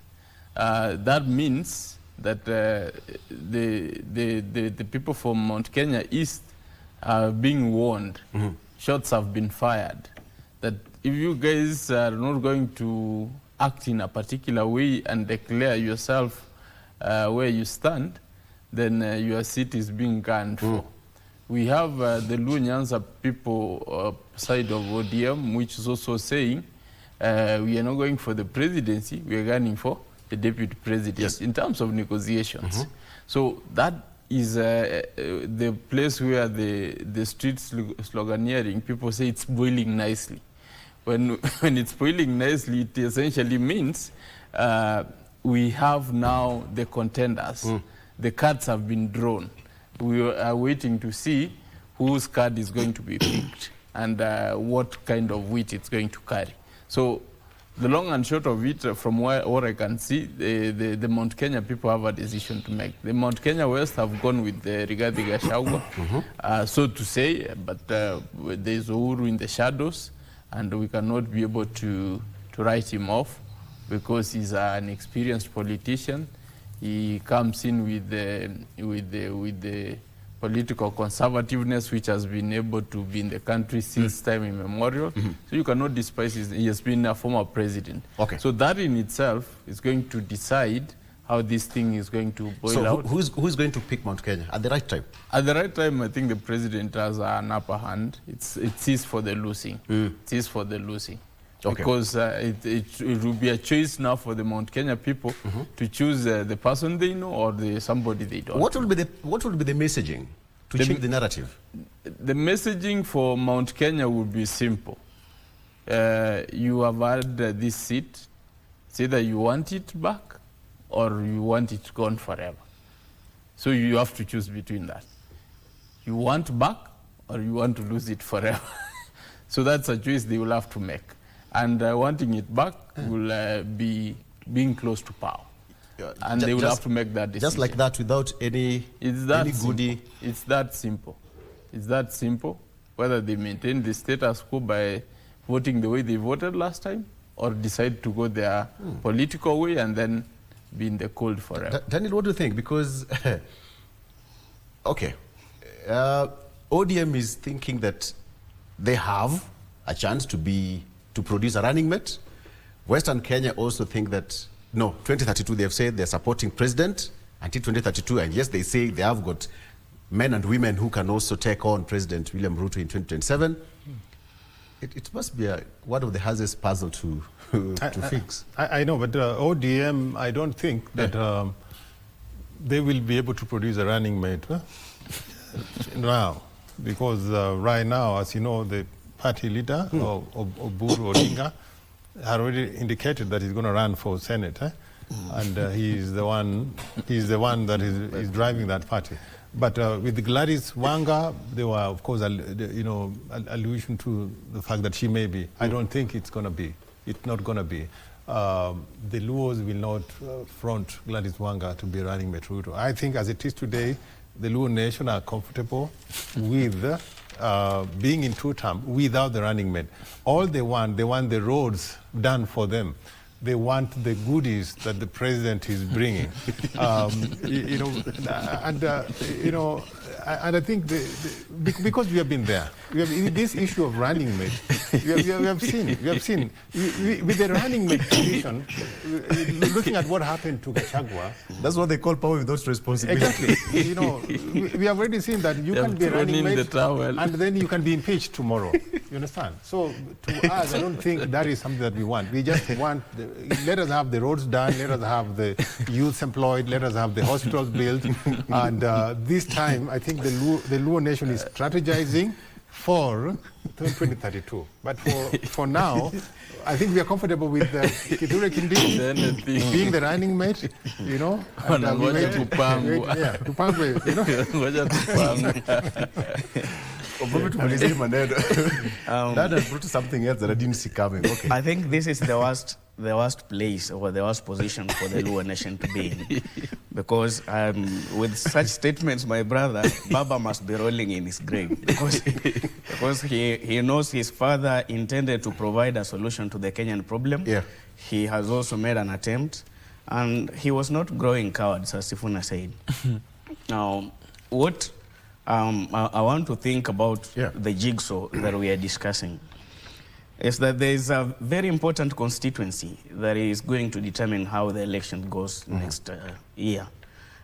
That means that the people from Mount Kenya East are being warned. Shots have been fired. That if you guys are not going to act in a particular way and declare yourself where you stand, then your seat is being gunned for. We have the Luo Nyanza people side of ODM, which is also saying we are not going for the presidency, we are gunning for the deputy president in terms of negotiations. So that is the place where the street sloganeering, people say it's boiling nicely. When it's boiling nicely, it essentially means we have now the contenders. The cards have been drawn. We are waiting to see whose card is going to be picked and what kind of weight it's going to carry. So the long and short of it, from what I can see, the Mount Kenya people have a decision to make. The Mount Kenya West have gone with the Rigathi Gachagua, so to say, but there's Uhuru in the shadows, and we cannot be able to write him off because he's an experienced politician. He comes in with the political conservativeness which has been able to be in the country since time immemorial. So you cannot despise his, he has been a former president. So that in itself is going to decide how this thing is going to boil out. So who's going to pick Mount Kenya at the right time? At the right time, I think the president has an upper hand. It is for the losing. It is for the losing. Because it will be a choice now for the Mount Kenya people to choose the person they know or somebody they don't. What will be the messaging to change the narrative? The messaging for Mount Kenya would be simple. You have had this seat. It's either you want it back or you want it gone forever. So you have to choose between that. You want back or you want to lose it forever. So that's a choice they will have to make. And wanting it back will be being close to power. And they will have to make that decision. Just like that, without any goodie? It's that simple. It's that simple. Whether they maintain the status quo by voting the way they voted last time or decide to go their political way and then be in the cold forever. Daniel, what do you think? Because, ODM is thinking that they have a chance to produce a running mate. Western Kenya also think that, no, 2032, they have said they're supporting president until 2032. And yes, they say they have got men and women who can also take on President William Ruto in 2027. It must be one of the hardest puzzle to fix. I know, but ODM, I don't think that they will be able to produce a running mate now. Because right now, as you know, the party leader, Oburu Odinga, had already indicated that he's going to run for Senate, and he's the one that is driving that party. But with Gladys Wanga, there were, of course, allusion to the fact that she may be. I don't think it's going to be. It's not going to be. The Luos will not front Gladys Wanga to be running Metro. I think as it is today, the Luo nation are comfortable with being in two-term without the running mate. All they want the roads done for them. They want the goodies that the president is bringing. And I think because we have been there, we have this issue of running mate. We have seen with the running mate position. Looking at what happened to Gachagua, that's what they call power without responsibility. Exactly. We have already seen that you can be a running mate, and then you can be impeached tomorrow. You understand? So to us, I don't think that is something that we want. We just want let us have the roads done, let us have the youth employed, let us have the hospitals built, and this time I think the Luo nation is strategizing for 2032. But for now, I think we are comfortable with Kithure Kindiki being the running mate, and we wait tupangwe, That has brought something else that I didn't see coming. Okay. I think this is the worst place or the worst position for the Luo nation to be in. Because with such statements, my brother, Baba must be rolling in his grave. Because he knows his father intended to provide a solution to the Kenyan problem. Yeah. He has also made an attempt. And he was not growing cowards, as Sifuna said. Now, what I want to think about the jigsaw that we are discussing is that there is a very important constituency that is going to determine how the election goes next year.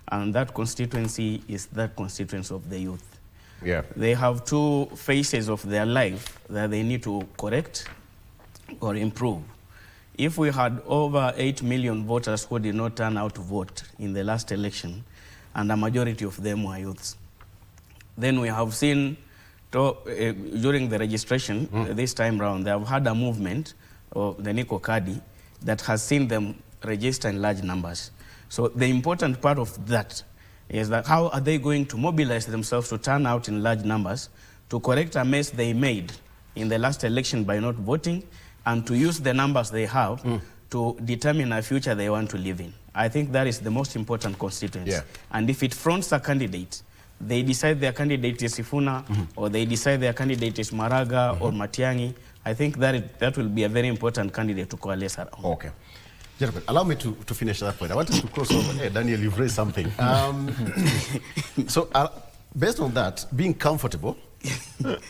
And that constituency is that constituency of the youth. Yeah. They have two phases of their life that they need to correct or improve. If we had over 8 million voters who did not turn out to vote in the last election, and a majority of them were youths, then we have seen during the registration this time round, they have had a movement of the Nico Kadi that has seen them register in large numbers. So the important part of that is that how are they going to mobilize themselves to turn out in large numbers to correct a mess they made in the last election by not voting, and to use the numbers they have to determine a future they want to live in. I think that is the most important constituency. Yeah. And if it fronts a candidate, they decide their candidate is Sifuna, or they decide their candidate is Maraga or Matiang'i, I think that will be a very important candidate to coalesce around. Okay. Gentlemen, allow me to finish that point. I wanted to cross over. Hey, Daniel, you've raised something. So, based on that, being comfortable,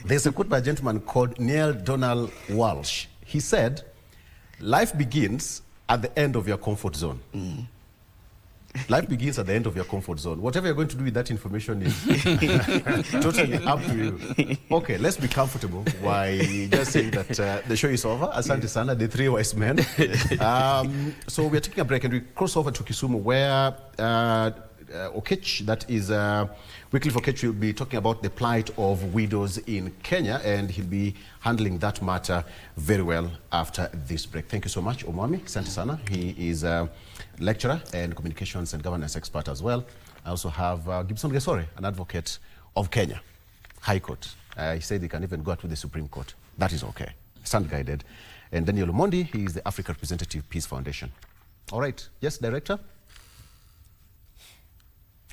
there's a quote by a gentleman called Neil Donald Walsh. He said, life begins at the end of your comfort zone. Life begins at the end of your comfort zone. Whatever you're going to do with that information is totally up to you. Okay, let's be comfortable. Why just saying that the show is over. Asante Sana, the three wise men. So we're taking a break and we cross over to Kisumu, where Okech, that is Weekly for Okech, will be talking about the plight of widows in Kenya, and he'll be handling that matter very well after this break. Thank you so much, Omwami. Asante Sana. He is lecturer and communications and governance expert as well. I also have Gibson Gesore, an advocate of Kenya High Court. He said he can even go to the Supreme Court. That is okay. Stand guided. And Daniel Omondi, he is the Africa Representative Peace Foundation. All right. Yes, Director?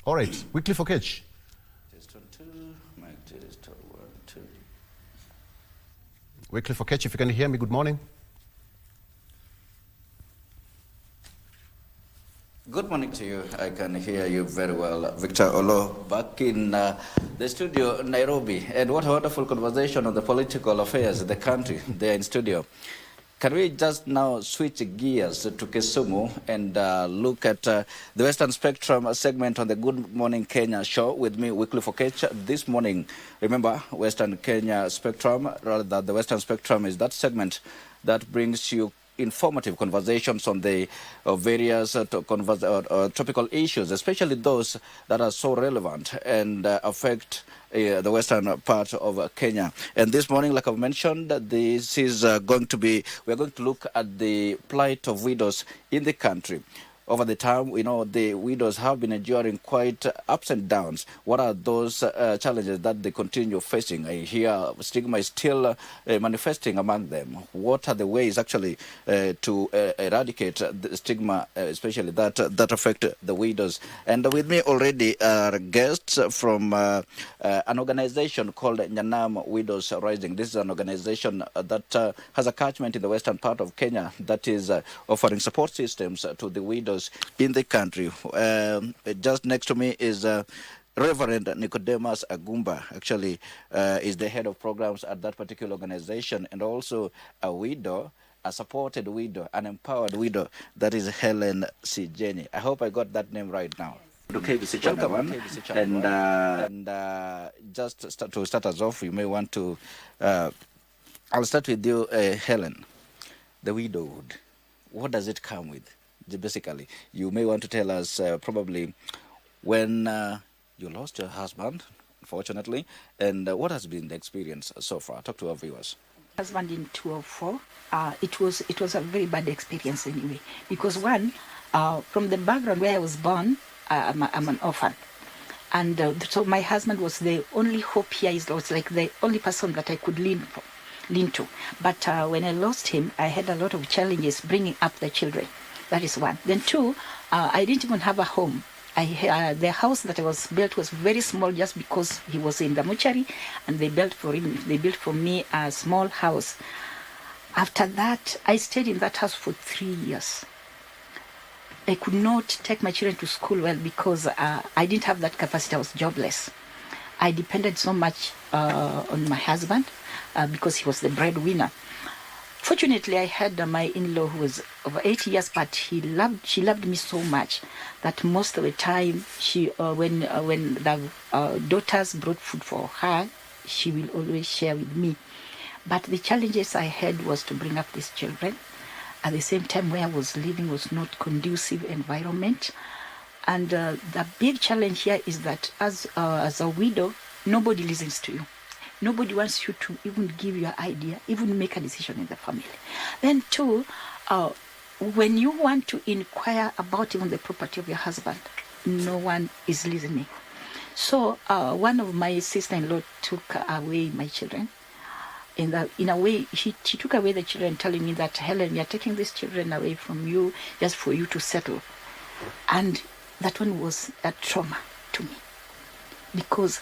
All right. Weekly for Okech. Test on 2. Mic test on 1, 2. Weekly for Okech, if you can hear me, good morning. Good morning to you. I can hear you very well. Victor Olo, back in the studio in Nairobi. And what a wonderful conversation on the political affairs of the country there in studio. Can we just now switch gears to Kisumu and look at the Western Spectrum segment on the Good Morning Kenya show with me, Weekly for Okech. This morning, remember, Western Kenya Spectrum, rather than the Western Spectrum is that segment that brings you informative conversations on the various topical issues, especially those that are so relevant and affect the western part of Kenya. And this morning, like I've mentioned, this is we're going to look at the plight of widows in the country. Over the time, we know the widows have been enduring quite ups and downs. What are those challenges that they continue facing? I hear stigma is still manifesting among them. What are the ways actually to eradicate the stigma, especially that affect the widows? And with me already are guests from an organization called Nyanam Widows Rising. This is an organization that has a catchment in the western part of Kenya that is offering support systems to the widows in the country. Just next to me is Reverend Nicodemus Agumba, actually is the head of programs at that particular organization, and also a widow, a supported widow, an empowered widow, that is Helen C. Jenny. I hope I got that name right now. To KBC Channel 1. And just to start us off, you may want to, I'll start with you, Helen. The widowhood, what does it come with? Basically, you may want to tell us probably when you lost your husband, unfortunately, and what has been the experience so far? Talk to our viewers. Husband in 2004, it was a very bad experience anyway, because one, from the background where I was born, I'm an orphan, and so my husband was the only hope here. Is was like the only person that I could lean to. But when I lost him, I had a lot of challenges bringing up the children. That is one. Then two, I didn't even have a home. The house that I was built was very small, just because he was in the mortuary, and they built for him. They built for me a small house. After that, I stayed in that house for 3 years. I could not take my children to school well because I didn't have that capacity. I was jobless. I depended so much on my husband because he was the breadwinner. Fortunately, I had my in-law who was over 8 years, but she loved me so much that most of the time, when the daughters brought food for her, she will always share with me. But the challenges I had was to bring up these children. At the same time, where I was living was not conducive environment. And the big challenge here is that as a widow, nobody listens to you. Nobody wants you to even give your idea, even make a decision in the family. Then two, when you want to inquire about even the property of your husband, no one is listening. So one of my sister-in-law took away my children. In a way, she took away the children, telling me that, Helen, we are taking these children away from you just for you to settle. And that one was a trauma to me, because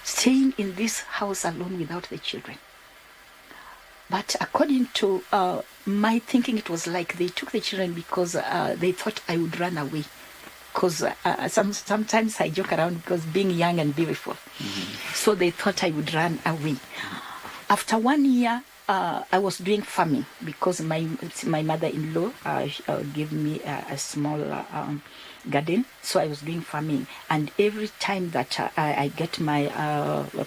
staying in this house alone without the children. But according to my thinking, it was like they took the children because they thought I would run away. Because sometimes I joke around because being young and beautiful. Mm-hmm. So they thought I would run away. After 1 year, I was doing farming because my mother-in-law gave me a small garden, so I was doing farming. And every time that I get my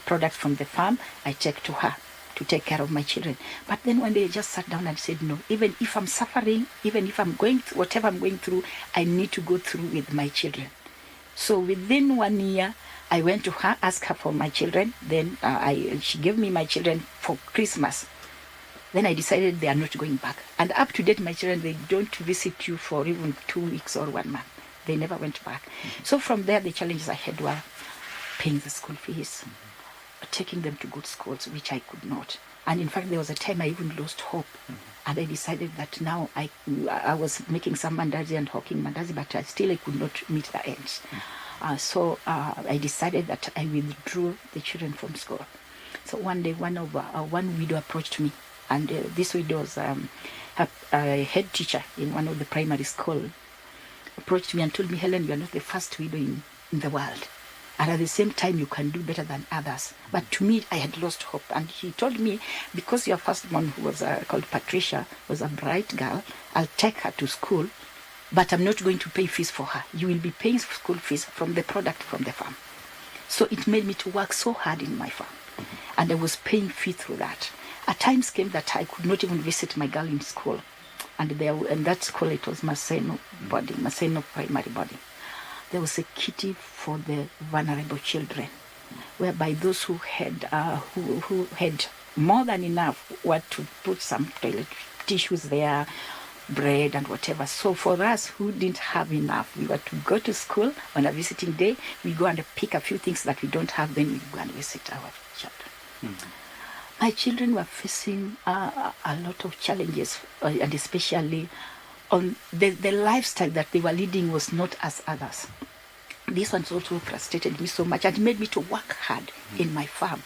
products from the farm, I take to her to take care of my children. But then one day I just sat down and said, no, even if I'm suffering, even if I'm going through whatever I'm going through, I need to go through with my children. So within 1 year, I went to her, asked her for my children. Then she gave me my children for Christmas. Then I decided they are not going back. And up to date, my children, they don't visit you for even 2 weeks or 1 month. They never went back. Mm-hmm. So from there, the challenges I had were paying the school fees, taking them to good schools, which I could not. And in fact, there was a time I even lost hope. Mm-hmm. And I decided that now I was making some mandazi and hawking mandazi, but I could not meet the ends. Mm-hmm. So I decided that I withdrew the children from school. So one day, one widow approached me. And this widow was a head teacher in one of the primary schools. Approached me and told me, Helen, you are not the first widow in the world. And at the same time, you can do better than others. But to me, I had lost hope. And he told me, because your firstborn, who was called Patricia, was a bright girl, I'll take her to school, but I'm not going to pay fees for her. You will be paying school fees from the product from the farm. So it made me to work so hard in my farm. And I was paying fee through that. At times came that I could not even visit my girl in school and that school, it was Maseno boarding, Maseno primary boarding. There was a kitty for the vulnerable children, whereby those who had more than enough were to put some toilet tissues there, bread and whatever. So for us who didn't have enough, we were to go to school on a visiting day. We go and pick a few things that we don't have, then we go and visit our children. My children were facing a lot of challenges, and especially on the lifestyle that they were leading was not as others. This one also frustrated me so much and made me to work hard in my farm.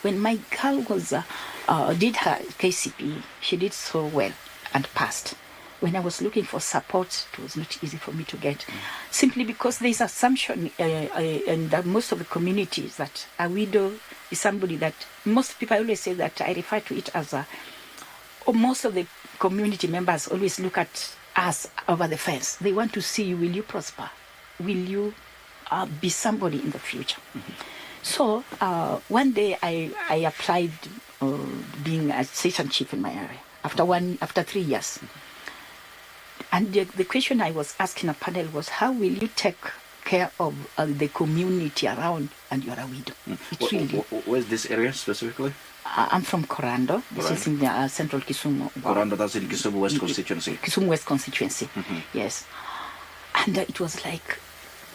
When my girl was did her KCPE, she did so well and passed. When I was looking for support, it was not easy for me to get, simply because there is assumption in most of the communities that a widow is somebody that most people, I always say that I refer to it as most of the community members always look at us over the fence. They want to see you, will you prosper? Will you be somebody in the future? So one day I applied being a assistant chief in my area after 3 years. And the question I was asking a panel was, how will you take care of the community around and you're a widow? Where's this area specifically? I'm from Korando. This is in the central Kisumu. Korando, that's in Kisumu West constituency. Kisumu West constituency, yes. And it was like,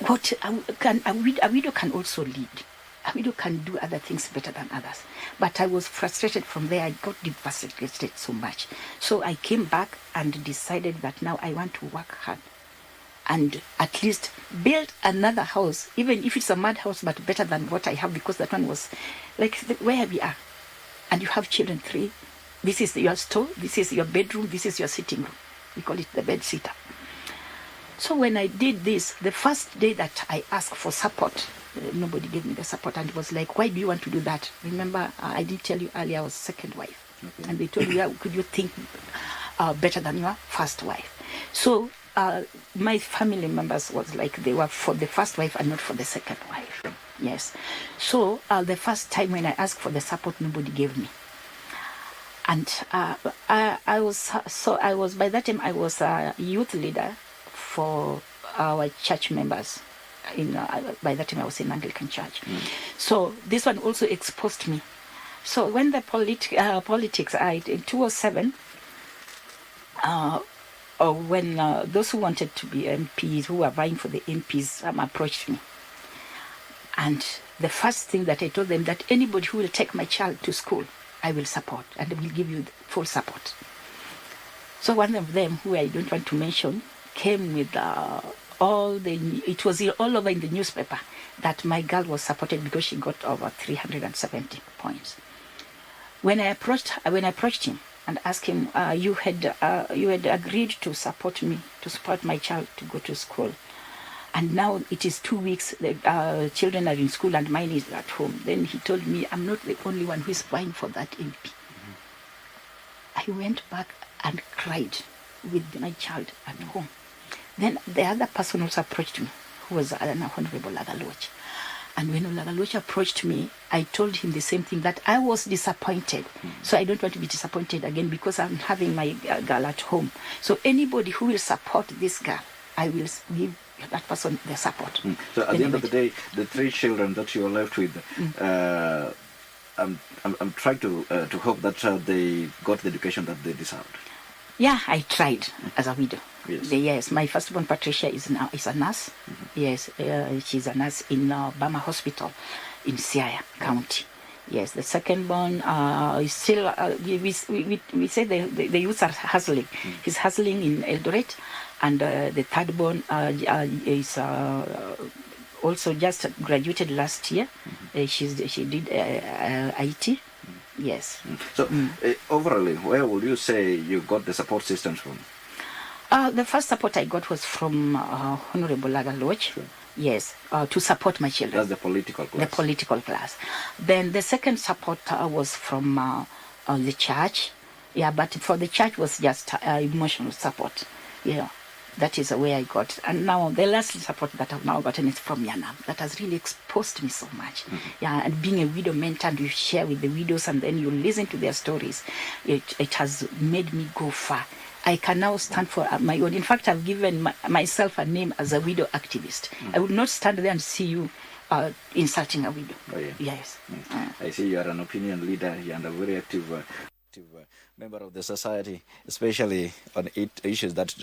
what a widow can also lead. A widow can do other things better than others. But I was frustrated from there. I got devastated so much. So I came back and decided that now I want to work hard and at least build another house, even if it's a mud house, but better than what I have, because that one was like where we are. And you have children 3. This is your store, this is your bedroom, this is your sitting room. We call it the bed sitter. So when I did this, the first day that I asked for support, nobody gave me the support, and it was like, why do you want to do that? Remember, I did tell you earlier I was second wife. Okay. And they told me, could you think better than your first wife? So my family members was like, they were for the first wife and not for the second wife. Yes. So the first time when I asked for the support, nobody gave me. And I was by that time I was a youth leader for our church members. By that time I was in Anglican Church. So this one also exposed me. So when the politics, in 2007, when those who wanted to be MPs, who were vying for the MPs, approached me. And the first thing that I told them, that anybody who will take my child to school, I will support, and I will give you full support. So one of them, who I don't want to mention, came with it was all over in the newspaper that my girl was supported because she got over 370 points. When I approached him and asked him, you had agreed to support me, to support my child to go to school, and now it is 2 weeks, the children are in school and mine is at home. Then he told me, I'm not the only one who is vying for that MP. I went back and cried with my child at home. Then the other person also approached me, who was an Honorable Lagaloch. And when Lagaloch approached me, I told him the same thing, that I was disappointed. So I don't want to be disappointed again, because I'm having my girl at home. So anybody who will support this girl, I will give that person the support. So at the end of the day, the 3 children that you are left with, I'm trying to hope that they got the education that they deserved. Yeah, I tried as a widow. Yes, my firstborn Patricia is a nurse. Yes, she's a nurse in Bama Hospital in Siaya County. Yes, the secondborn is still. We say the youths are hustling. He's hustling in Eldoret, and the thirdborn is also just graduated last year. She did IT. Yes. So overall, where would you say you got the support systems from? The first support I got was from Honorable Lagaloch. Sure. Yes, to support my children. That's the political class. The political class. Then the second support was from the church. Yeah, but for the church was just emotional support. Yeah, that is where I got. And now the last support that I've now gotten is from Yana. That has really exposed me so much. Yeah, and being a widow mentor, and you share with the widows and then you listen to their stories, it has made me go far. I can now stand for my own. In fact, I've given myself a name as a widow activist. I would not stand there and see you insulting a widow. Oh, yeah. Yes. I see you are an opinion leader and a very active member of the society, especially on issues that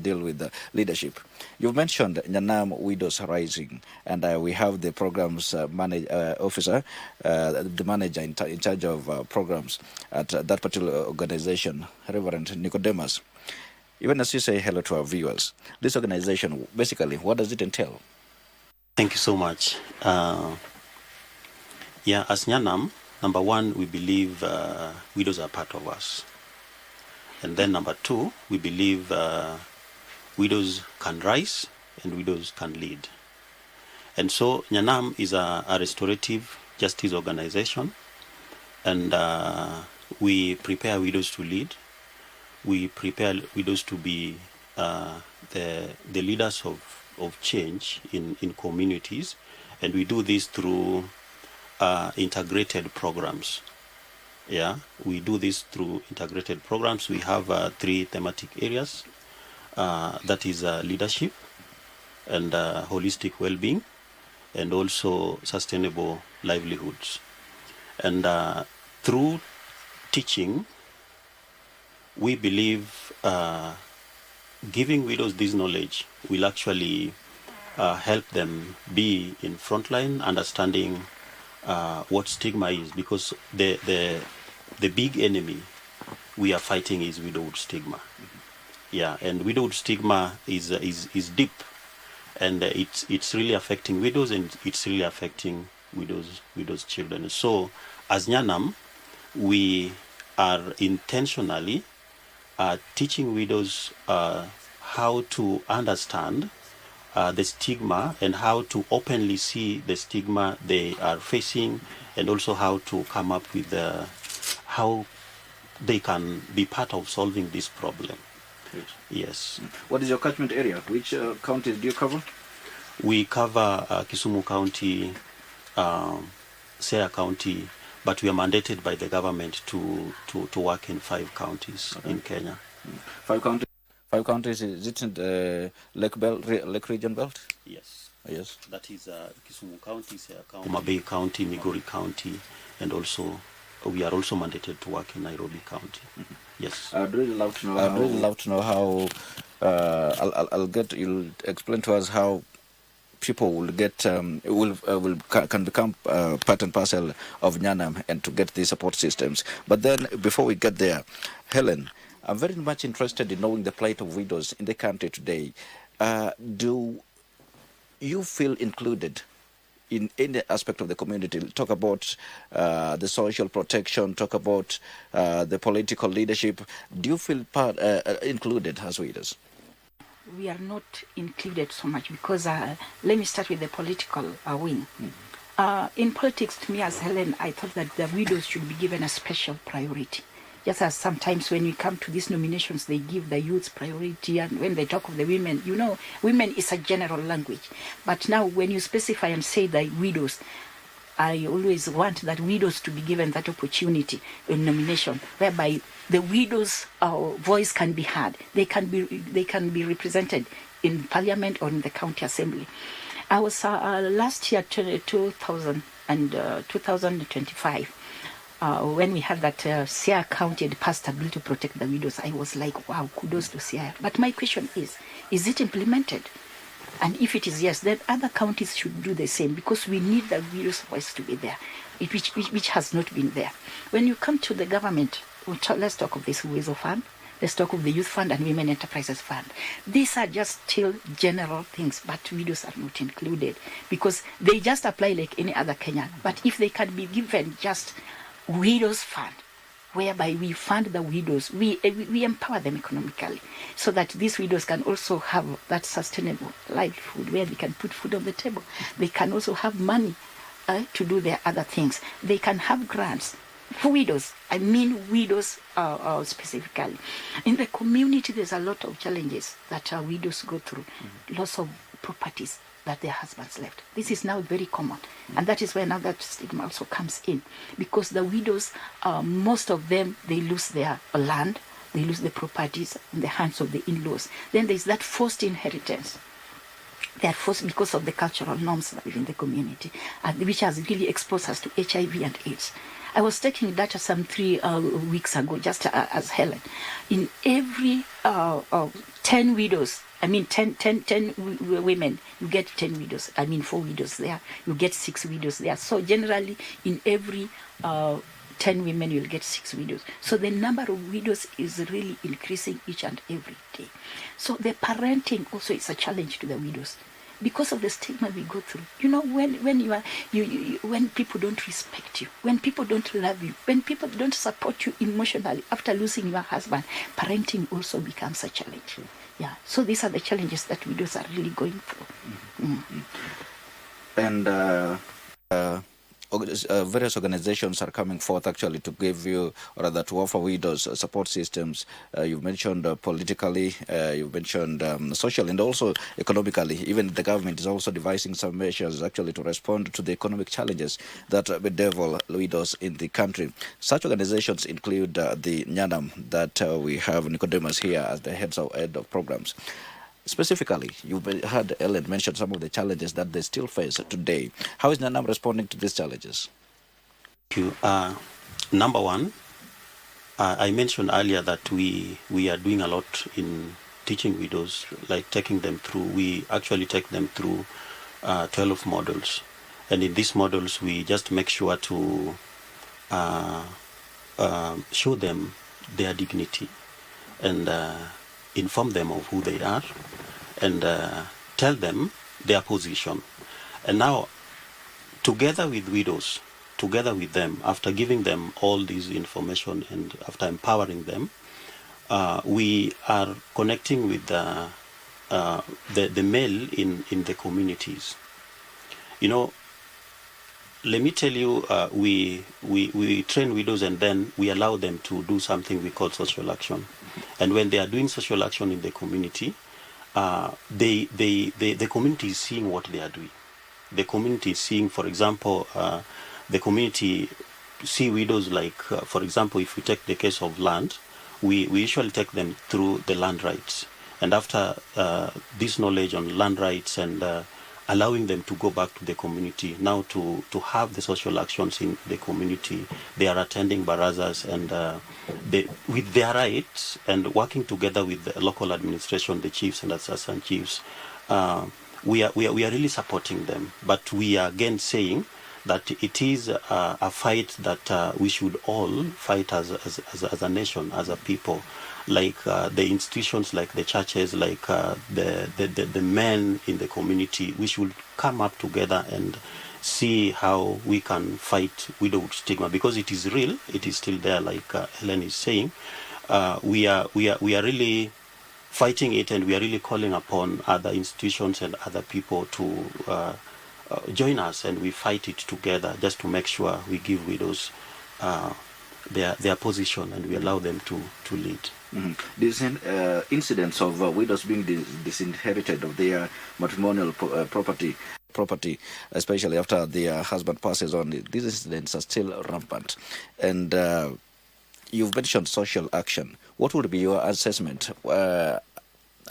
deal with leadership. You've mentioned Nyanam Widows Rising, and we have the programs officer, the manager in charge of programs at that particular organization, Reverend Nicodemus. Even as you say hello to our viewers, this organization, basically, what does it entail? Thank you so much. Yeah, as Nyanam, number one, we believe widows are part of us. And then number two, we believe widows can rise and widows can lead. And so Nyanam is a restorative justice organization, and we prepare widows to lead. We prepare widows to be the leaders of change in communities, and we do this through integrated programs. Yeah, we do this through integrated programs. We have 3 thematic areas. That is leadership and holistic well-being, and also sustainable livelihoods. And through teaching, we believe giving widows this knowledge will actually help them be in frontline, understanding what stigma is, because the big enemy we are fighting is widowhood stigma. Yeah, and widowhood stigma is deep, and it's really affecting widows, and it's really affecting widows' children. So, as Nyanam, we are intentionally teaching widows how to understand the stigma and how to openly see the stigma they are facing, and also how to come up with how they can be part of solving this problem. Yes. What is your catchment area? Which counties do you cover? We cover Kisumu County, Siaya County, but we are mandated by the government to work in 5 counties in Kenya. 5 counties. 5 counties. Is it in the Lake Region Belt? Yes. Yes. That is Kisumu County, Siaya County, Homa Bay County, Migori County, and also we are also mandated to work in Nairobi County. Yes. I'd really love to know how. You'll explain to us how people will get can become part and parcel of Nyanam and to get these support systems. But then, before we get there, Helen, I'm very much interested in knowing the plight of widows in the country today. Do you feel included in any aspect of the community? Talk about the social protection, talk about the political leadership. Do you feel included as widows? We are not included so much because let me start with the political wing. In politics, to me as Helen, I thought that the widows should be given a special priority. Just as sometimes when we come to these nominations, they give the youths priority, and when they talk of the women, women is a general language. But now when you specify and say the widows, I always want that widows to be given that opportunity in nomination, whereby the widows' voice can be heard. They can be represented in Parliament or in the County Assembly. I was last year, 2025. When we had that Siaya County had passed a bill to protect the widows, I was like, wow, kudos to Siaya. But my question is it implemented? And if it is yes, then other counties should do the same, because we need the widows' voice to be there, which has not been there. When you come to the government, let's talk of this WISO Fund, let's talk of the Youth Fund and Women Enterprises Fund. These are just still general things, but widows are not included because they just apply like any other Kenyan. But if they can be given just Widows Fund, whereby we fund the widows, we empower them economically, so that these widows can also have that sustainable livelihood where they can put food on the table. They can also have money to do their other things. They can have grants for widows. I mean widows specifically. In the community, there's a lot of challenges that widows go through. Loss of properties that their husbands left. This is now very common. And that is where now that stigma also comes in. Because the widows, most of them, they lose their land, they lose the properties in the hands of the in-laws. Then there's that forced inheritance. They are forced because of the cultural norms within the community, which has really exposed us to HIV and AIDS. I was taking data some 3 weeks ago, just as Helen. In every 10 widows, 10 women, you get 10 widows. 4 widows there, you get 6 widows there. So generally, in every 10 women, you'll get 6 widows. So the number of widows is really increasing each and every day. So the parenting also is a challenge to the widows, because of the stigma we go through. You know, when people don't respect you, when people don't love you, when people don't support you emotionally after losing your husband, parenting also becomes a challenge. Yeah. So these are the challenges that widows are really going through. And various organizations are coming forth actually to give you, or rather to offer widows support systems. You've mentioned politically, you've mentioned socially, and also economically. Even the government is also devising some measures actually to respond to the economic challenges that bedevil widows in the country. Such organizations include the NYANAM that we have Nicodemus here as the head of programs. Specifically, you heard Ellen mention some of the challenges that they still face today. How is NYANAM responding to these challenges? Thank you. Number one, I mentioned earlier that we are doing a lot in teaching widows, like taking them through. We actually take them through 12 models. And in these models, we just make sure to show them their dignity and inform them of who they are and tell them their position. And now, together with widows, together with them, after giving them all this information and after empowering them, we are connecting with the male in the communities. You know, let me tell you, we train widows and then we allow them to do something we call social action. And when they are doing social action in the community, the community is seeing what they are doing. The community is seeing, for example, the community see widows like, for example, if we take the case of land, we usually take them through the land rights. And after this knowledge on land rights and allowing them to go back to the community, now to have the social actions in the community, they are attending barazas and with their rights and working together with the local administration, the chiefs and assistant chiefs, we are really supporting them. But we are again saying that it is a fight that we should all fight as a nation, as a people, like the institutions, like the churches, like the men in the community. We should come up together and see how we can fight widowhood stigma, because it is real, it is still there, like Helen is saying. We are really fighting it, and we are really calling upon other institutions and other people to join us, and we fight it together just to make sure we give widows their position and we allow them to lead. Mm-hmm. These incidents of widows being disinherited of their matrimonial property, especially after their husband passes on, these incidents are still rampant. And you've mentioned social action. What would be your assessment?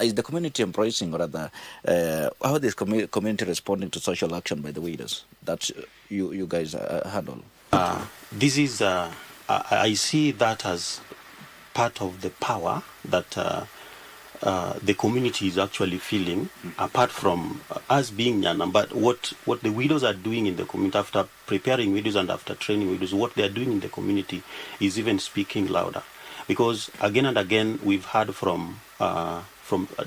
Is the community embracing, or rather, how is the community responding to social action by the widows that you guys handle? This is, I see that as part of the power that the community is actually feeling, apart from us being NYANAM. But what the widows are doing in the community, after preparing widows and after training widows, what they are doing in the community is even speaking louder. Because again and again, we've heard from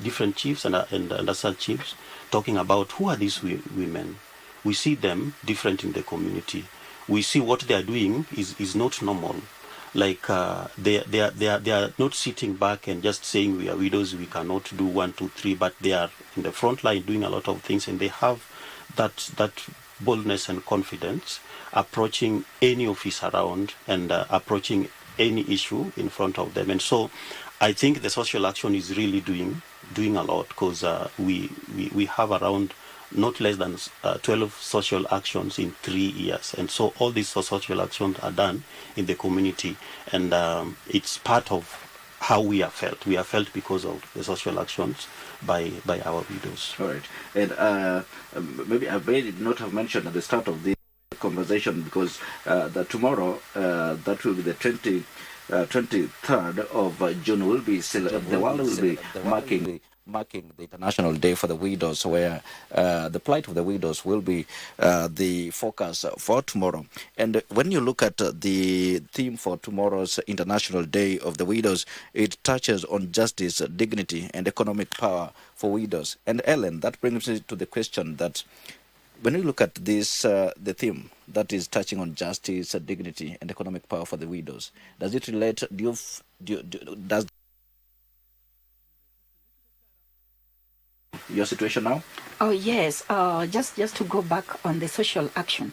different chiefs and assistant chiefs talking about who are these women. We see them different in the community. We see what they are doing is not normal. Like they are not sitting back and just saying we are widows, we cannot do 1, 2, 3, but they are in the front line doing a lot of things, and they have that boldness and confidence approaching any office around and approaching any issue in front of them. And so I think the social action is really doing a lot, because we have around not less than 12 social actions in 3 years. And so all these social actions are done in the community. And it's part of how we are felt. We are felt because of the social actions by our widows. All right. And maybe I may not have mentioned at the start of this conversation, because that tomorrow, that will be the 23rd of June, will be the world will be marking the International Day for the Widows, where the plight of the widows will be the focus for tomorrow. And when you look at the theme for tomorrow's International Day of the Widows, it touches on justice, dignity, and economic power for widows. And Ellen, that brings me to the question that when we look at this, the theme that is touching on justice, dignity, and economic power for the widows, does it relate? Does your situation now? Oh yes, just to go back on the social action.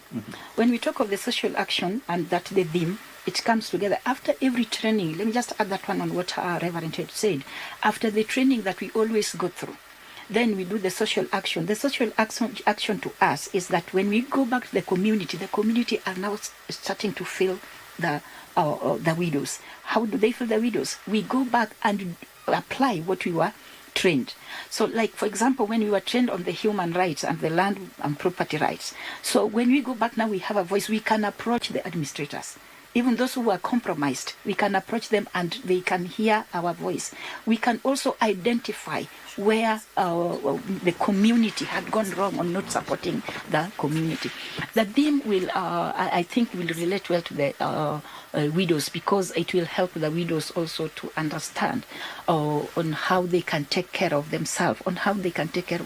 When we talk of the social action and that the theme, it comes together after every training. Let me just add that one on what Reverend had said. After the training that we always go through, then we do the social action. The social action to us is that when we go back to the community are now starting to feel the widows. How do they feel the widows? We go back and apply what we were trained. So like, for example, when we were trained on the human rights and the land and property rights. So when we go back now, we have a voice. We can approach the administrators. Even those who are compromised, we can approach them and they can hear our voice. We can also identify where the community had gone wrong on not supporting the community. The theme will, I think, will relate well to the widows, because it will help the widows also to understand on how they can take care of themselves, on how they can take care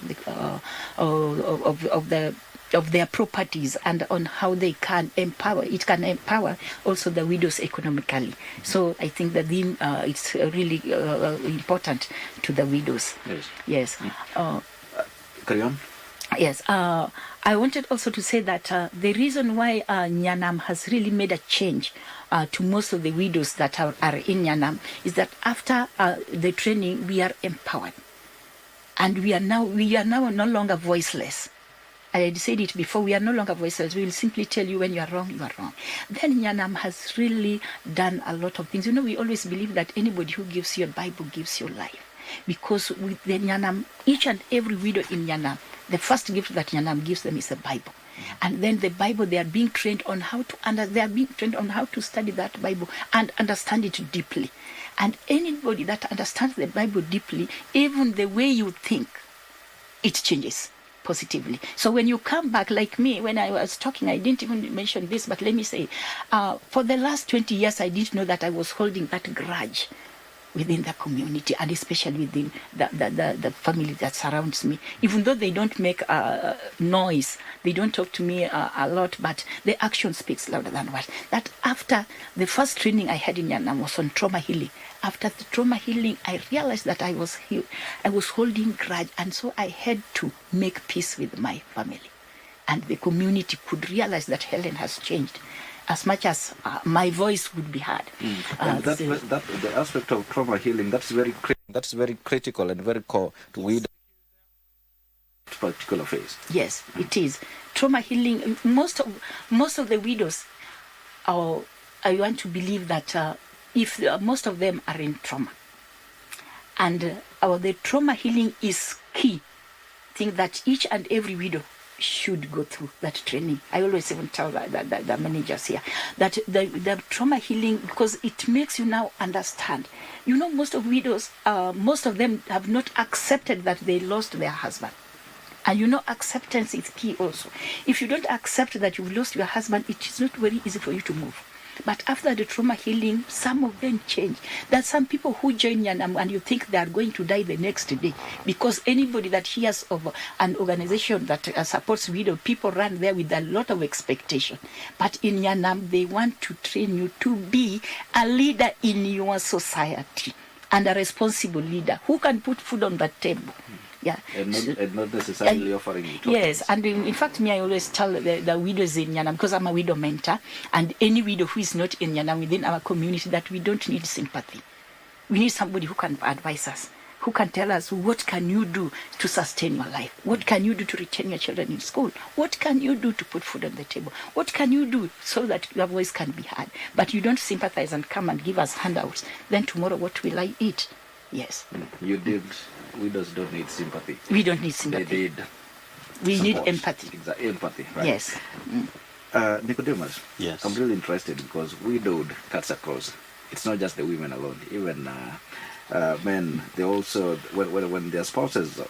of their properties, and on how they can empower. It can empower also the widows economically. So I think that theme it's really important to the widows. Yes. Carry on. Yes. I wanted also to say that the reason why Nyanam has really made a change to most of the widows that are in Nyanam is that after the training, we are empowered, and we are now no longer voiceless. I had said it before, we are no longer voiceless. We will simply tell you when you are wrong, you are wrong. Then Nyanam has really done a lot of things. You know, we always believe that anybody who gives you a Bible gives you life. Because with the Nyanam, each and every widow in Nyanam, the first gift that Nyanam gives them is a Bible. And then the Bible, they are being trained on how to study that Bible and understand it deeply. And anybody that understands the Bible deeply, even the way you think, it changes positively. So when you come back, like me, when I was talking, I didn't even mention this, but let me say, for the last 20 years, I didn't know that I was holding that grudge within the community, and especially within the family that surrounds me. Even though they don't make noise, they don't talk to me a lot, but the action speaks louder than words. That after the first training I had in Nyanam was on trauma healing. After the trauma healing, I realized that I was holding grudge, and so I had to make peace with my family. And the community could realize that Helen has changed, as much as my voice would be heard. And the aspect of trauma healing, that's very critical and very core to widows particular phase. Yes, it is. Trauma healing, most of the widows, I want to believe that if most of them are in trauma, and the trauma healing is key. I think that each and every widow should go through that training. I always even tell the managers here that the trauma healing, because it makes you now understand. You know, most of widows, most of them have not accepted that they lost their husband. And you know, acceptance is key also. If you don't accept that you've lost your husband, it is not very easy for you to move. But after the trauma healing, some of them change. There are some people who join Nyanam and you think they are going to die the next day, because anybody that hears of an organization that supports widow, people run there with a lot of expectation. But in Nyanam, they want to train you to be a leader in your society, and a responsible leader who can put food on the table. Yeah. And not necessarily offering it. Yes, and in fact, I always tell the widows in Nyanam, because I'm a widow mentor, and any widow who is not in Nyanam within our community, that we don't need sympathy. We need somebody who can advise us. who can tell us what can you do to sustain your life? What can you do to retain your children in school? What can you do to put food on the table? What can you do so that your voice can be heard? But you don't sympathize and come and give us handouts. Then tomorrow, what will I eat? Yes. You did. Widows don't need sympathy. We don't need sympathy. They need We support. need empathy. Exactly. Empathy, right? Yes. Nicodemus, yes. I'm really interested because widowed cuts across. It's not just the women alone. Even men, they also, when their spouses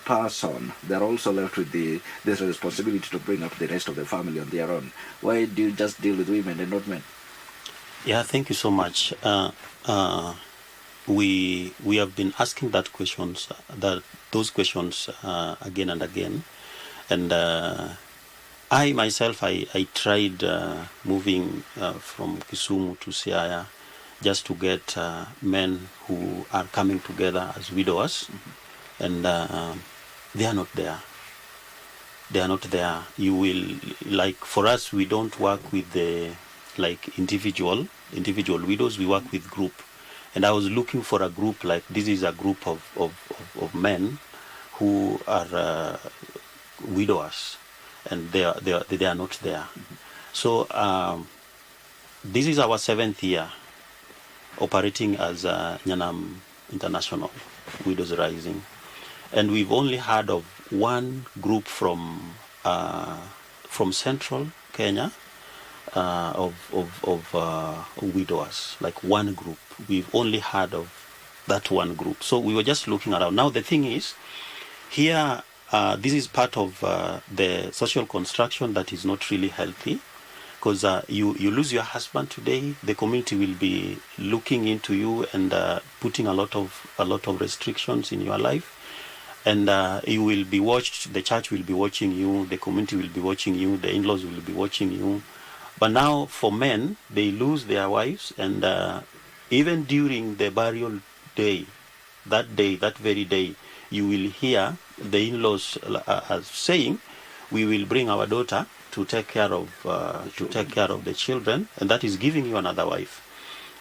pass on, they're also left with this responsibility to bring up the rest of the family on their own. Why do you just deal with women and not men? Yeah, thank you so much. We have been asking those questions again and again, and I myself I tried moving from Kisumu to Siaya just to get men who are coming together as widowers, and they are not there. They are not there. You will, like, for us, we don't work with the individual widows. We work with group. And I was looking for a group like this is a group of men who are widowers, and they are not there. So this is our 7th year operating as Nyanam International Widows Rising, and we've only heard of one group from Central Kenya. Of widowers, like one group. We've only heard of that one group. So we were just looking around. Now the thing is, here, this is part of the social construction that is not really healthy, because you lose your husband today, the community will be looking into you and putting a lot of restrictions in your life. And you will be watched, the church will be watching you, the community will be watching you, the in-laws will be watching you. But now for men, they lose their wives, and even during the burial day, that very day, you will hear the in-laws saying, "We will bring our daughter to take care of the children," and that is giving you another wife.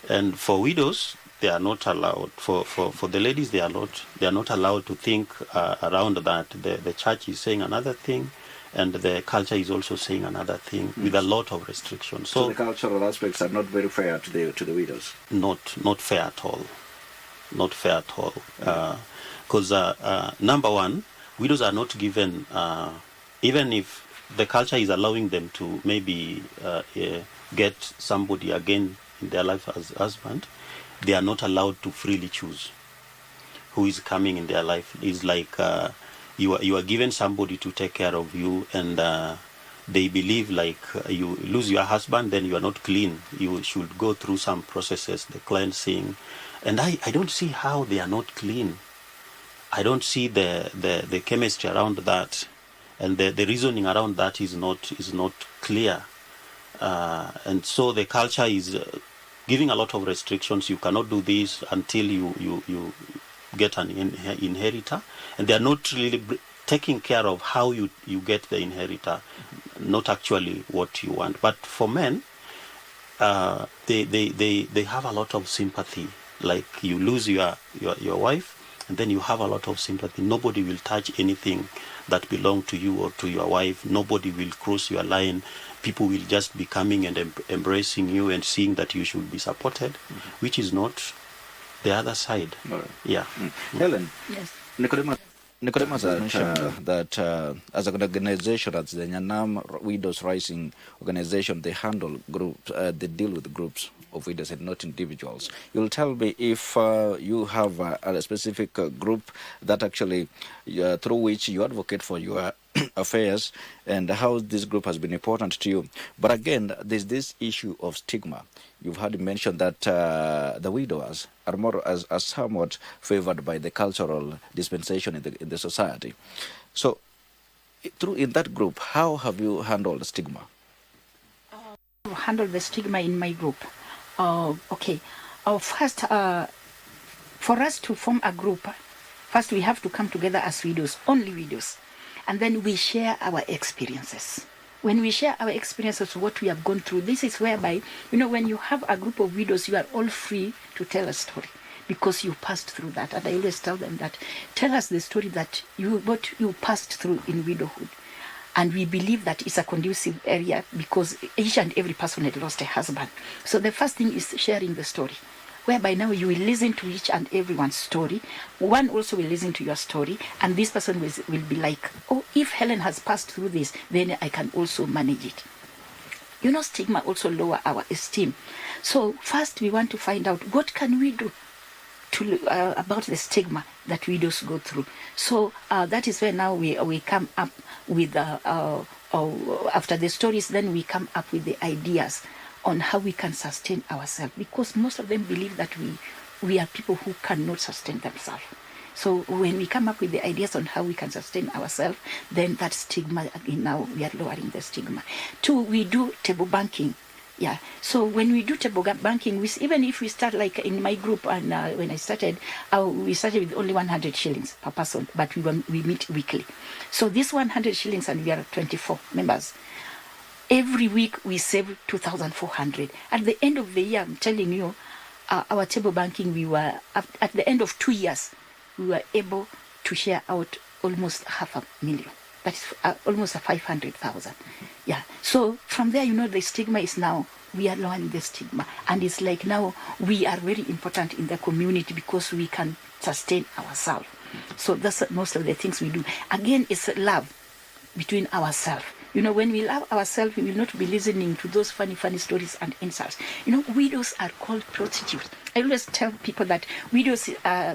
And for widows, they are not allowed. For the ladies, they are not allowed to think around that. The church is saying another thing, and the culture is also saying another thing, with a lot of restrictions. So the cultural aspects are not very fair to the widows. Not fair at all. Not fair at all. Because number one, widows are not given, even if the culture is allowing them to maybe get somebody again in their life as husband, they are not allowed to freely choose who is coming in their life. It's like you are given somebody to take care of you, and they believe like you lose your husband, then you are not clean. You should go through some processes, the cleansing. And I don't see how they are not clean. I don't see the chemistry around that, and the reasoning around that is not clear. And so the culture is giving a lot of restrictions. You cannot do this until you get an inheritor, and they are not really taking care of how you get the inheritor, not actually what you want. But for men, they have a lot of sympathy. Like you lose your wife, and then you have a lot of sympathy. Nobody will touch anything that belongs to you or to your wife. Nobody will cross your line. People will just be coming and embracing you and seeing that you should be supported, which is not the other side. Right. Yeah. Helen. Yes. Nicodemus has mentioned that as an organization, as the Nyanam Widows Rising organization, they handle groups, they deal with groups of widows and not individuals. You'll tell me if you have a specific group that actually, through which you advocate for your affairs, and how this group has been important to you. But again, there's this issue of stigma. You've heard mentioned that the widowers are more as somewhat favored by the cultural dispensation in the society. So, in that group, how have you handled stigma? Handle the stigma in my group. Okay. First, for us to form a group, first we have to come together as widows, only widows, and then we share our experiences. When we share our experiences, what we have gone through, this is whereby, when you have a group of widows, you are all free to tell a story. because you passed through that. And I always tell them that, tell us the story that what you passed through in widowhood. And we believe that it's a conducive area because each and every person had lost a husband. So the first thing is sharing the story, whereby now you will listen to each and everyone's story. One also will listen to your story, and this person will be like, oh, if Helen has passed through this, then I can also manage it. You know, stigma also lower our esteem. So first we want to find out what can we do to about the stigma that widows go through. So that is where now we come up with, after the stories, then we come up with the ideas on how we can sustain ourselves, because most of them believe that we are people who cannot sustain themselves. So when we come up with the ideas on how we can sustain ourselves, then that stigma, again, now we are lowering the stigma. 2, we do table banking. Yeah. So when we do table banking, even if we start like in my group, and when I started, we started with only 100 shillings per person, but we meet weekly. So this 100 shillings, and we are 24 members. Every week we save 2,400. At the end of the year, I'm telling you, our table banking, we were, at the end of 2 years, we were able to share out almost 500,000. That's almost 500,000. Yeah. So from there, you know, the stigma is now, we are lowering the stigma. And it's like now we are very important in the community because we can sustain ourselves. So that's most of the things we do. Again, it's love between ourselves. You know, when we love ourselves, we will not be listening to those funny stories and insults. You know, widows are called prostitutes. I always tell people that widows,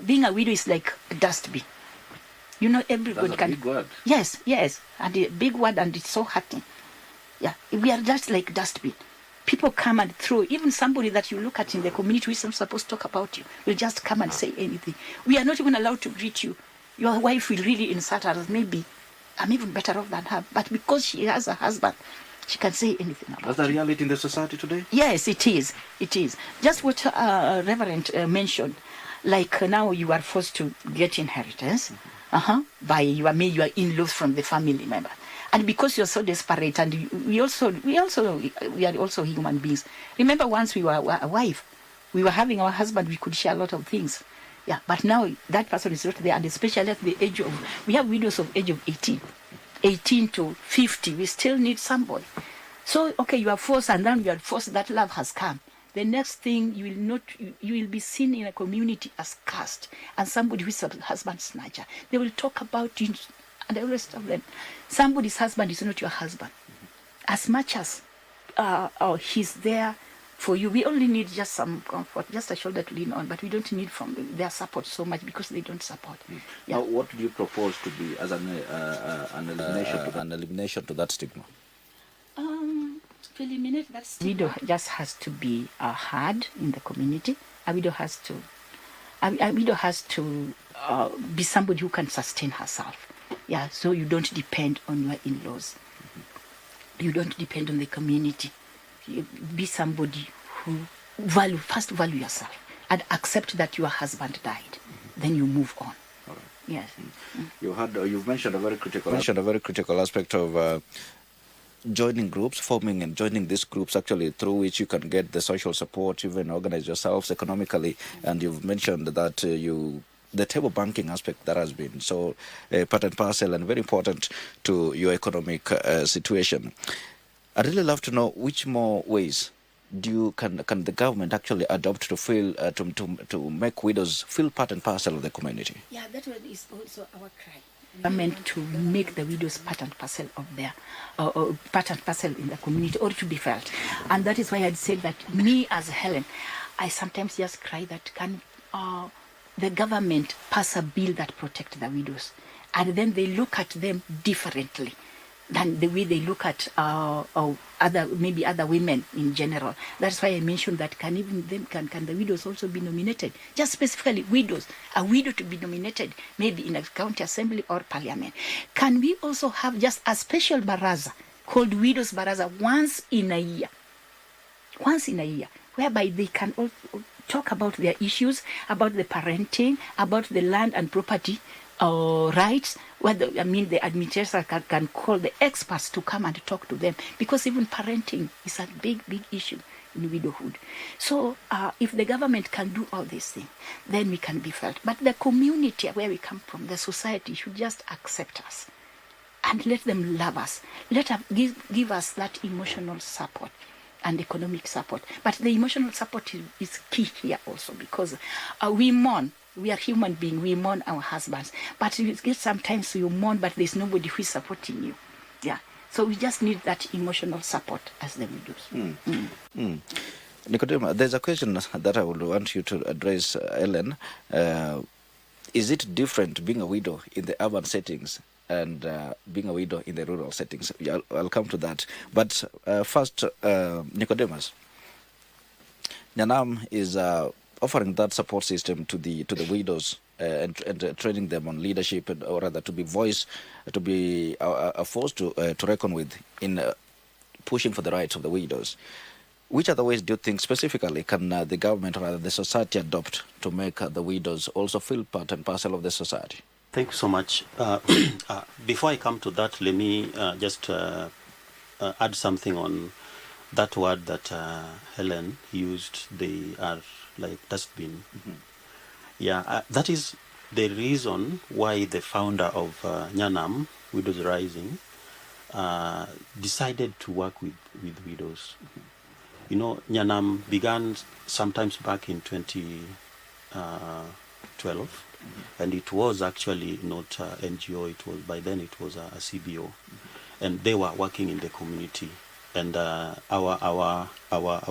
being a widow is like a dustbin. You know, everybody That's can. a big word. Yes, and a big word, and it's so hurting. Yeah, we are just like dustbin. People come and throw. Even somebody that you look at in the community who is not supposed to talk about you will just come and say anything. We are not even allowed to greet you. Your wife will really insult us. Maybe I'm even better off than her, but because she has a husband, she can say anything about it. That's the reality in the society today? Yes, it is. It is. Just what Reverend mentioned. Like now you are forced to get inheritance by your in-laws from the family member. And because you're so desperate, and we are also human beings. Remember, once we were a wife, we were having our husband, we could share a lot of things. Yeah, but now that person is not there, and especially at the age of, we have widows of age of 18 to 50, we still need somebody. So, okay, you are forced, and then you are forced, that love has come. The next thing, you will be seen in a community as cursed, and somebody who is a husband snatcher. They will talk about you, and I always tell them, somebody's husband is not your husband. As much as he's there for you, we only need just some comfort, just a shoulder to lean on, but we don't need from their support so much because they don't support. Yeah. Now, what do you propose to be as an elimination to that stigma? To eliminate that stigma, widow just has to be heard in the community. A widow has to be somebody who can sustain herself. Yeah, so you don't depend on your in-laws. You don't depend on the community. You be somebody who first value yourself and accept that your husband died. Then you move on. All right. Yes. You've mentioned a very critical aspect of joining groups, forming and joining these groups actually through which you can get the social support, even organize yourselves economically. And you've mentioned that the table banking aspect that has been so part and parcel and very important to your economic situation. I'd really love to know which more ways can the government actually adopt to feel to make widows feel part and parcel of the community? Yeah, that is also our cry. Government to make the widows part and parcel of their part and parcel in the community, or to be felt. And that is why I'd say that me as Helen, I sometimes just cry that can the government pass a bill that protect the widows, and then they look at them differently than the way they look at other women in general. That's why I mentioned that can the widows also be nominated? Just specifically widows, a widow to be nominated, maybe in a county assembly or parliament. Can we also have just a special baraza called Widows Baraza once in a year, whereby they can also talk about their issues, about the parenting, about the land and property rights, the administrator can call the experts to come and talk to them, because even parenting is a big issue. widowhood. So if the government can do all these things, then we can be felt. But the community where we come from, the society, should just accept us and let them love us. Let them give us that emotional support and economic support. But the emotional support is key here also, because we mourn. We are human beings. We mourn our husbands. But sometimes you mourn, but there's nobody who is supporting you. Yeah. So we just need that emotional support as the widows. Nicodemus, there's a question that I would want you to address, Ellen. Is it different being a widow in the urban settings and being a widow in the rural settings? I'll come to that. But first, Nicodemus, Nyanam is offering that support system to the widows and training them on leadership, or rather to be a force to reckon with in pushing for the rights of the widows. Which other ways do you think specifically can the government or rather the society adopt to make the widows also feel part and parcel of the society? Thank you so much. Before I come to that, let me just add something on that word that Helen used. They are like dustbin. Yeah, that is the reason why the founder of Nyanam, Widows Rising, decided to work with widows. You know, Nyanam began sometimes back in 2012, and it was actually not NGO. It was by then it was a CBO, and they were working in the community. And our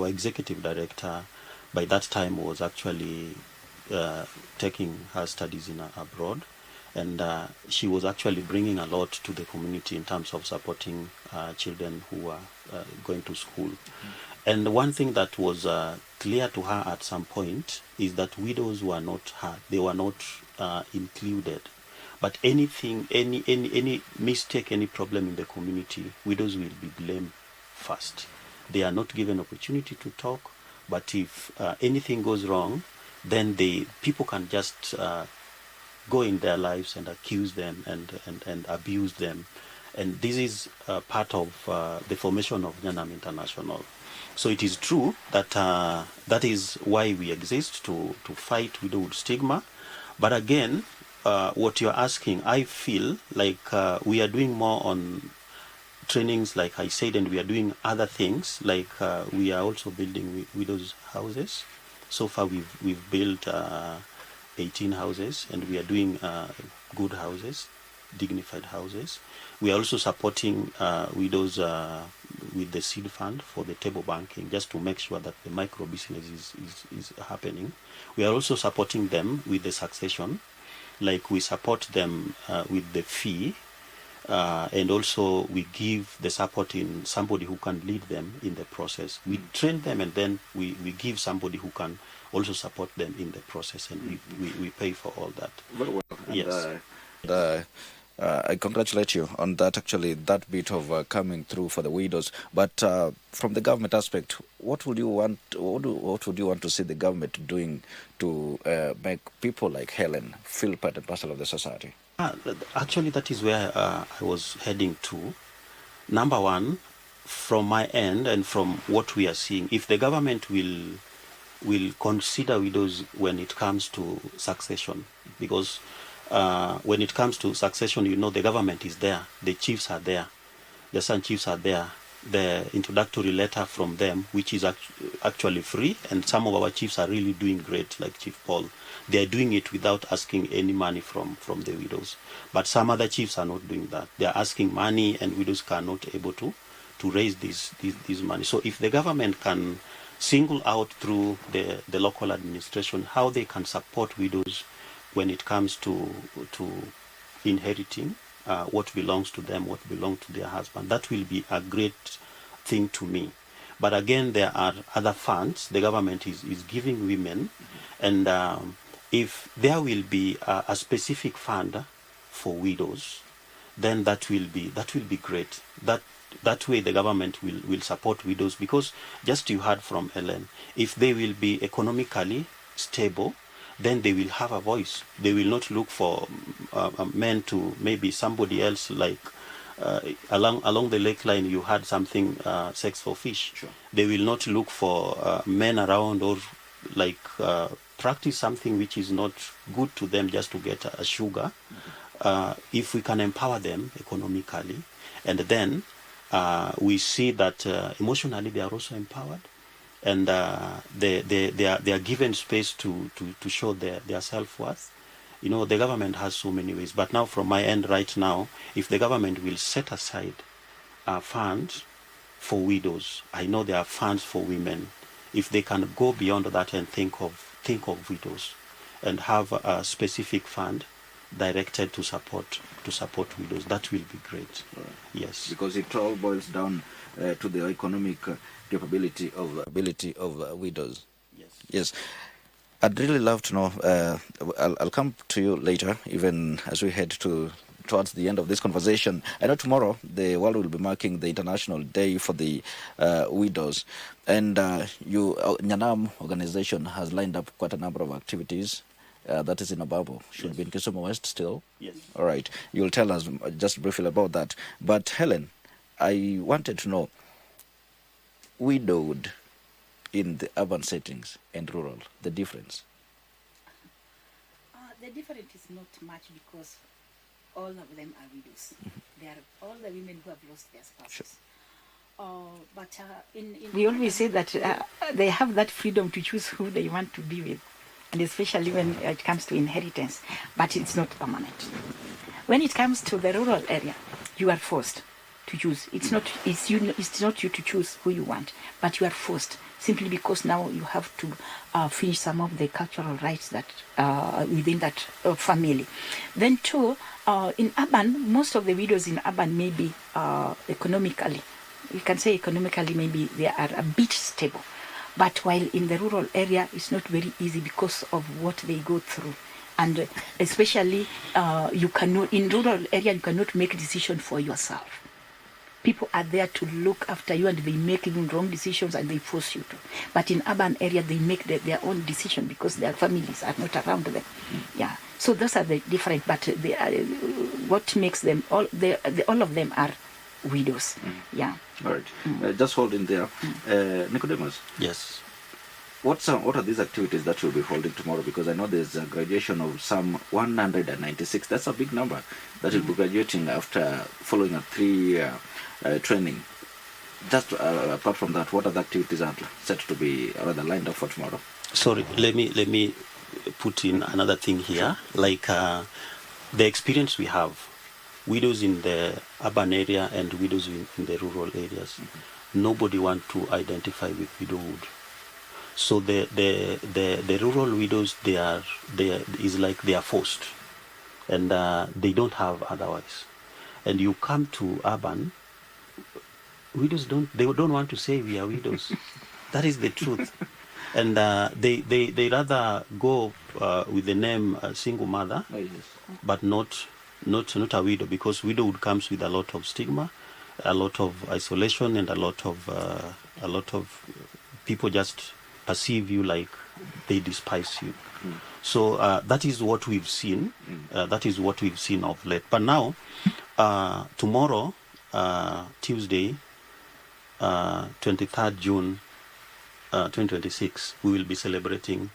executive director by that time was actually taking her studies in abroad, and she was actually bringing a lot to the community in terms of supporting children who are going to school. And one thing that was clear to her at some point is that widows were not heard; they were not included. But anything, any mistake, any problem in the community, widows will be blamed first. They are not given opportunity to talk. But if anything goes wrong, then people can just go in their lives and accuse them and abuse them. And this is part of the formation of Nyanam International. So it is true that that is why we exist, to fight widowhood stigma. But again, what you're asking, I feel like we are doing more on trainings, like I said, and we are doing other things, like we are also building widows' houses. So far we've built 18 houses, and we are doing good houses, dignified houses. We are also supporting widows with the seed fund for the table banking, just to make sure that the micro business is happening. We are also supporting them with the succession, like we support them with the fee, and also we give the support in somebody who can lead them in the process. We train them, and then we give somebody who can also support them in the process, and we pay for all that. Very well. Yes. I congratulate you on that, actually, that bit of coming through for the widows. But from the government aspect, what would you want to see the government doing to make people like Helen feel part and parcel of the society? Actually, that is where I was heading to. Number one, from my end and from what we are seeing, if the government will consider widows when it comes to succession, because when it comes to succession, you know, the government is there, the chiefs are there, the Sun Chiefs are there, the introductory letter from them, which is actually free, and some of our chiefs are really doing great, like Chief Paul. They are doing it without asking any money from the widows. But some other chiefs are not doing that. They are asking money, and widows are not able to raise this money. So if the government can single out through the local administration how they can support widows when it comes to inheriting what belongs to them, what belongs to their husband, that will be a great thing to me. But again, there are other funds the government is giving women, and if there will be a specific fund for widows, then that will be great. That way the government will support widows, because just you heard from Ellen, if they will be economically stable, then they will have a voice. They will not look for men to maybe somebody else, like along the lake line, you had something, sex for fish. Sure. They will not look for men around or like practice something which is not good to them just to get a sugar. If we can empower them economically, and then we see that emotionally they are also empowered, and they are given space to show their self-worth. You know, the government has so many ways, but now from my end right now, if the government will set aside funds for widows, I know there are funds for women. If they can go beyond that and think of widows, and have a specific fund directed to support widows, that will be great. Right. Yes, because it all boils down to the economic capability of widows. Yes. I'd really love to know. I'll come to you later, even as we head towards the end of this conversation. I know tomorrow the world will be marking the International Day for the Widows, and Nyanam organization has lined up quite a number of activities. That is in Ababo, should be in Kisumu West still. Yes. All right. You'll tell us just briefly about that. But Helen, I wanted to know, widowed in the urban settings and rural, the difference. The difference is not much because all of them are widows. They are all the women who have lost their spouses. But we always say that they have that freedom to choose who they want to be with, and especially when it comes to inheritance. But it's not permanent. When it comes to the rural area, you are forced to choose. It's not you to choose who you want, but you are forced simply because now you have to finish some of the cultural rights that within that family. Then too, in urban, most of the widows in urban may be economically, you can say economically maybe they are a bit stable, but while in the rural area it's not very easy because of what they go through. And especially in rural area you cannot make decision for yourself. People are there to look after you, and they make even wrong decisions and they force you to. But in urban area, they make their own decision because their families are not around them. Yeah. So those are the different. But they are, what makes them all of them are widows. Yeah. All right. Just hold in there, Nicodemus. Yes. What are these activities that you'll be holding tomorrow? Because I know there's a graduation of some 196. That's a big number that will be graduating after following a 3-year training. Just apart from that, what other activities are set to be rather lined up for tomorrow? Sorry, let me put in another thing here. Like the experience we have, widows in the urban area and widows in the rural areas, nobody want to identify with widowhood. So the rural widows, they are forced, and they don't have otherwise. And you come to urban, widows don't want to say we are widows. That is the truth. And they rather go with the name single mother, but not a widow, because widowhood comes with a lot of stigma, a lot of isolation, and a lot of people just perceive you like they despise you. So that is what we've seen. That is what we've seen of late. But now, tomorrow, Tuesday, 23rd June 2026, we will be celebrating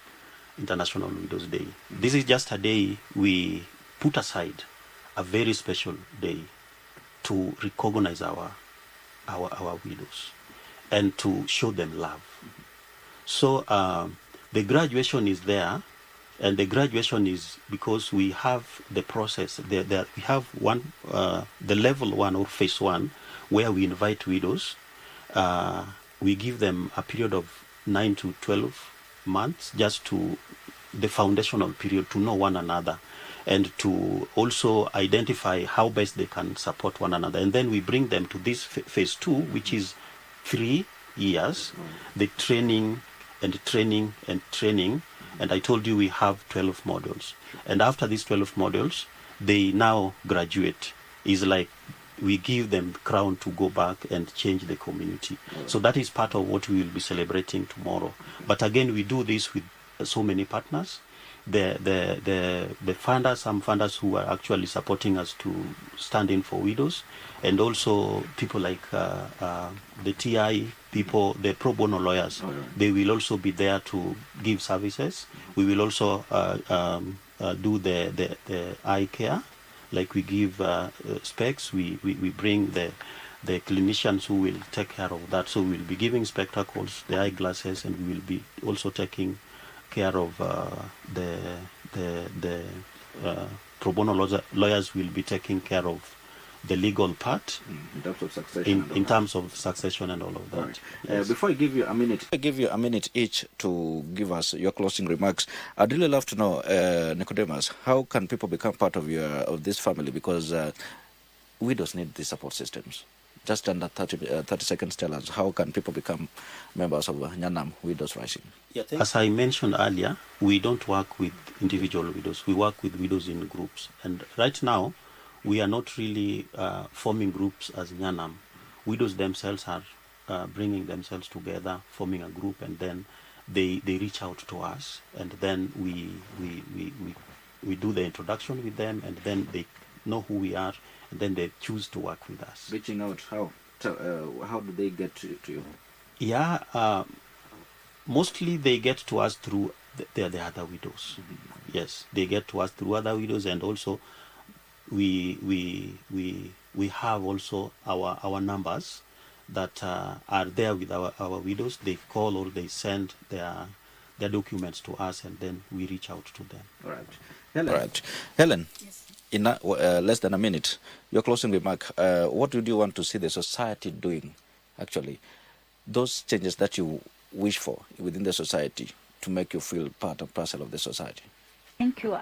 International Widows Day. This is just a day we put aside, a very special day to recognize our widows and to show them love. So the graduation is there, and the graduation is because we have the process. We have the level 1 or phase 1, where we invite widows. We give them a period of 9 to 12 months, just to the foundational period, to know one another and to also identify how best they can support one another. And then we bring them to this phase 2, which is 3 years, the training. And I told you we have 12 modules. And after these 12 modules, they now graduate. It's like we give them the crown to go back and change the community. So that is part of what we will be celebrating tomorrow. But again, we do this with so many partners. the funders, some funders who are actually supporting us to stand in for widows, and also people like the TI people, the pro bono lawyers. They will also be there to give services. We will also do the eye care, like we give specs. We bring the clinicians who will take care of that. So we'll be giving spectacles, the eyeglasses, and we will be also taking care of the pro bono lawyers will be taking care of the legal part in terms of succession. In terms of succession and all of that. Right. Yes. Before I give you a minute each to give us your closing remarks, I'd really love to know, Nicodemus, how can people become part of this family? Because widows need the support systems. Just under 30 seconds, tell us, how can people become members of Nyanam Widows Rising? As I mentioned earlier, we don't work with individual widows. We work with widows in groups. And right now, we are not really forming groups as Nyanam. Widows themselves are bringing themselves together, forming a group, and then they reach out to us. And then we do the introduction with them, and then they know who we are, and then they choose to work with us. Reaching out, how do they get to you? Yeah, mostly they get to us through the other widows. Mm-hmm. Yes, they get to us through other widows, and also we have also our numbers that are there with our widows. They call or they send their documents to us, and then we reach out to them. All right, Helen. All right, Helen. Yes. In less than a minute, your closing remark. What would you want to see the society doing, actually? Those changes that you wish for within the society to make you feel part and parcel of the society. Thank you.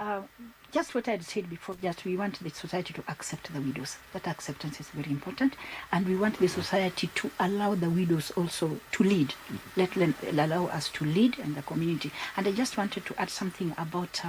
Just what I said before, just we want the society to accept the widows. That acceptance is very important. And we want the society to allow the widows also to lead. Let them allow us to lead in the community. And I just wanted to add something about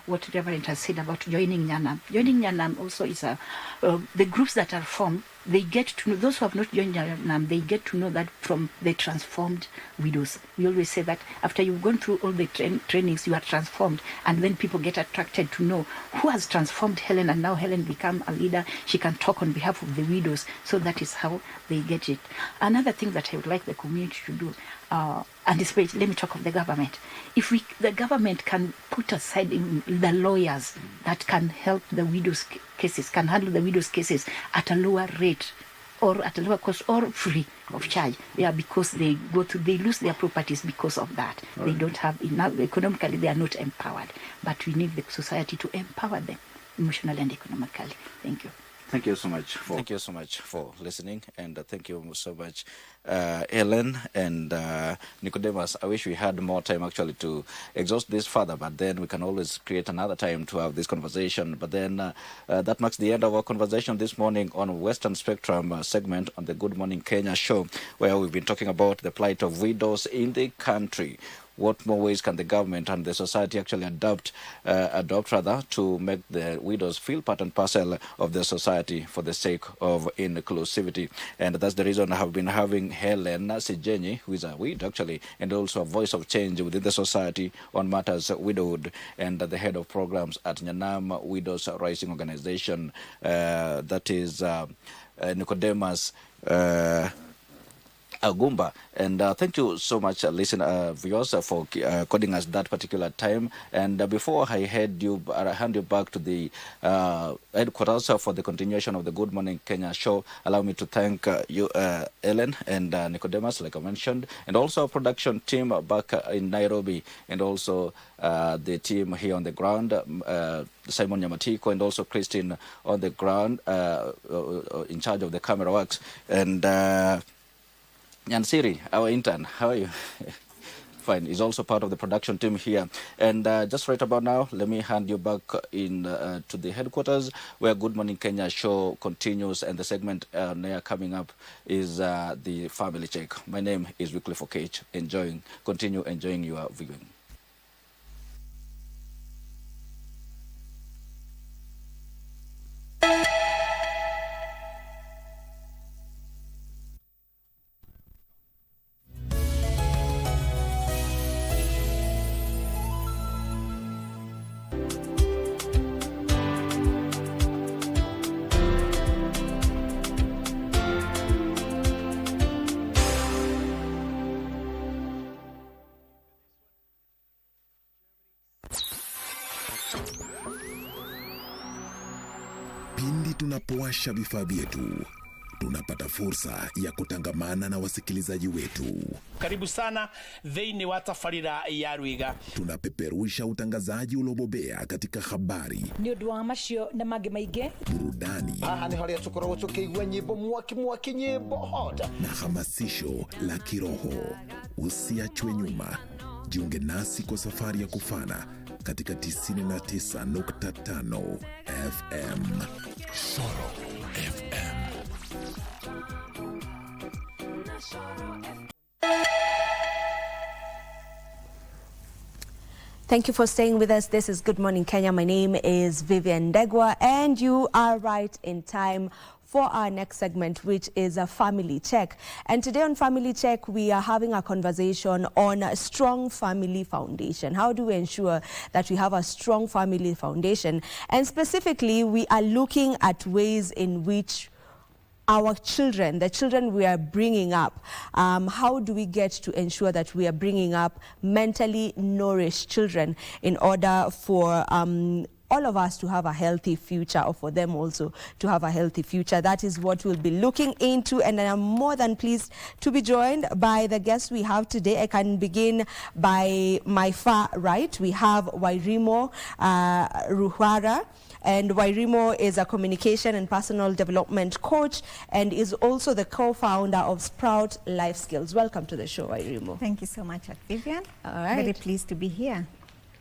what the Reverend has said about joining Nyanam. Joining Nyanam also is the groups that are formed. They get to know, those who have not joined Nyanam, they get to know that from the transformed widows. We always say that after you've gone through all the trainings, you are transformed, and then people get attracted to know who has transformed Helen, and now Helen become a leader. She can talk on behalf of the widows, so that is how they get it. Another thing that I would like the community to do, and especially, let me talk of the government. If the government can put aside the lawyers that can help the widows' cases, can handle the widows' cases at a lower rate, or at a lower cost, or free of charge, because they lose their properties because of that. Right. They don't have enough, economically they are not empowered. But we need the society to empower them emotionally and economically. Thank you. Thank you so much for listening, and thank you so much, Ellen and Nicodemus. I wish we had more time actually to exhaust this further, but then we can always create another time to have this conversation. But then that marks the end of our conversation this morning on Western Spectrum segment on the Good Morning Kenya show, where we've been talking about the plight of widows in the country. What more ways can the government and the society actually adopt to make the widows feel part and parcel of the society for the sake of inclusivity? And that's the reason I have been having Helen Sijenyi, who is a widow actually, and also a voice of change within the society on matters widowhood, and the head of programs at Nyanam Widows Rising Organization, that is Nicodemus Agumba. And thank you so much, viewers, for coding us that particular time. And before I hand you back to the headquarters for the continuation of the Good Morning Kenya show, allow me to thank you, Ellen and Nicodemus, like I mentioned, and also our production team back in Nairobi, and also the team here on the ground, Simon Nyamatiko, and also Christine on the ground, in charge of the camera works, and Nyansiri, our intern, how are you? Fine, he's also part of the production team here. And just right about now, let me hand you back in to the headquarters, where Good Morning Kenya show continues, and the segment coming up is the Family Check. My name is Wycliffe Okech. Continue enjoying your viewing. Pindi tunapowasha vifaa vyetu, tunapata fursa ya kutangamana na wasikilizaji wetu. Karibu sana thĩinĩ wa tabarĩra ya Rwiga. Tunapeperusha utangazaji uliobobea katika habari, nĩ ũndũ wa macio na mangĩ maingĩ, burudani, haha nĩ harĩa tũkoragwo tũkĩigua nyĩmbo mwaki nyĩmbo hota, na hamasisho la kiroho. Usiachwe nyuma. Jiunge nasi kwa safari ya kufana katika 99.5 FM. Soro FM. Thank you for staying with us. This is Good Morning Kenya. My name is Vivian Degwa, and you are right in time for our next segment, which is a family check. And today on Family Check, we are having a conversation on a strong family foundation. How do we ensure that we have a strong family foundation? And specifically, we are looking at ways in which our children, the children we are bringing up, how do we get to ensure that we are bringing up mentally nourished children in order for all of us to have a healthy future, or for them also to have a healthy future? That is what we'll be looking into, and I'm more than pleased to be joined by the guests we have today. I can begin by my far right. We have Wairimo Ruhara. And Wairimo is a communication and personal development coach and is also the co-founder of Sprout Life Skills. Welcome to the show, Wairimo. Thank you so much, Vivian. All right. Very pleased to be here.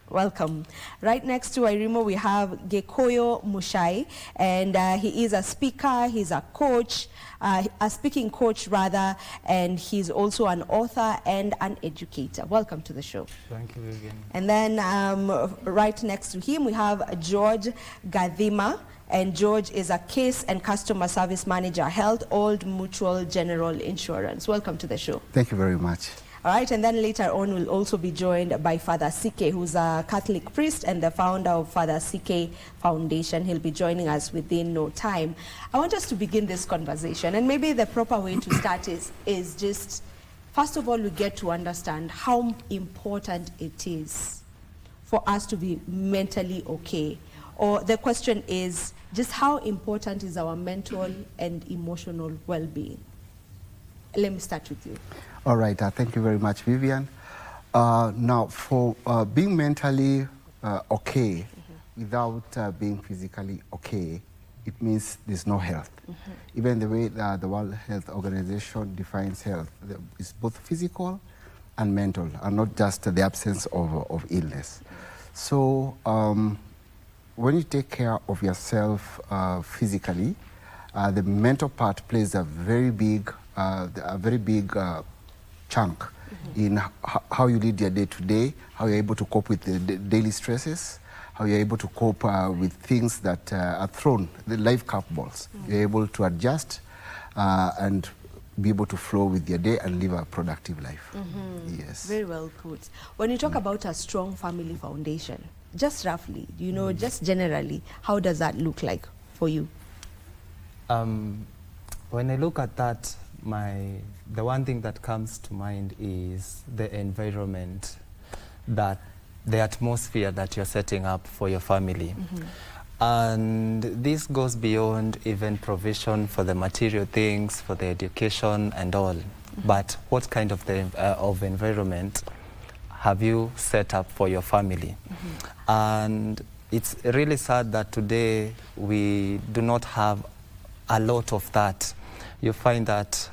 Welcome. Right next to Wairimo, we have Gekoyo Mushai, and he is a speaker, he's a coach, a speaking coach rather, and he's also an author and an educator. Welcome to the show. Thank you, Vivian. And then right next to him, we have George Gadhima, and George is a case and customer service manager, Health Old Mutual General Insurance. Welcome to the show. Thank you very much. All right, and then later on we'll also be joined by Father CK, who's a Catholic priest and the founder of Father CK Foundation. He'll be joining us within no time. I want us to begin this conversation, and maybe the proper way to start is just, first of all, we get to understand how important it is for us to be mentally okay. Or the question is just how important is our mental and emotional well-being? Let me start with you. All right, thank you very much, Vivian. Now, for being mentally okay without being physically okay, it means there's no health. Even the way the World Health Organization defines health is both physical and mental, and not just the absence of illness. So when you take care of yourself physically, the mental part plays a very big chunk in how you lead your day-to-day, how you're able to cope with the daily stresses, how you're able to cope with things that are thrown, the life curveballs. You're able to adjust and be able to flow with your day and live a productive life. Yes. Very well put. When you talk about a strong family foundation, just roughly, you know, just generally, how does that look like for you? When I look at that, the one thing that comes to mind is the environment, that the atmosphere that you're setting up for your family. And this goes beyond even provision for the material things, for the education and all. But what kind of environment have you set up for your family? And it's really sad that today we do not have a lot of that. You find that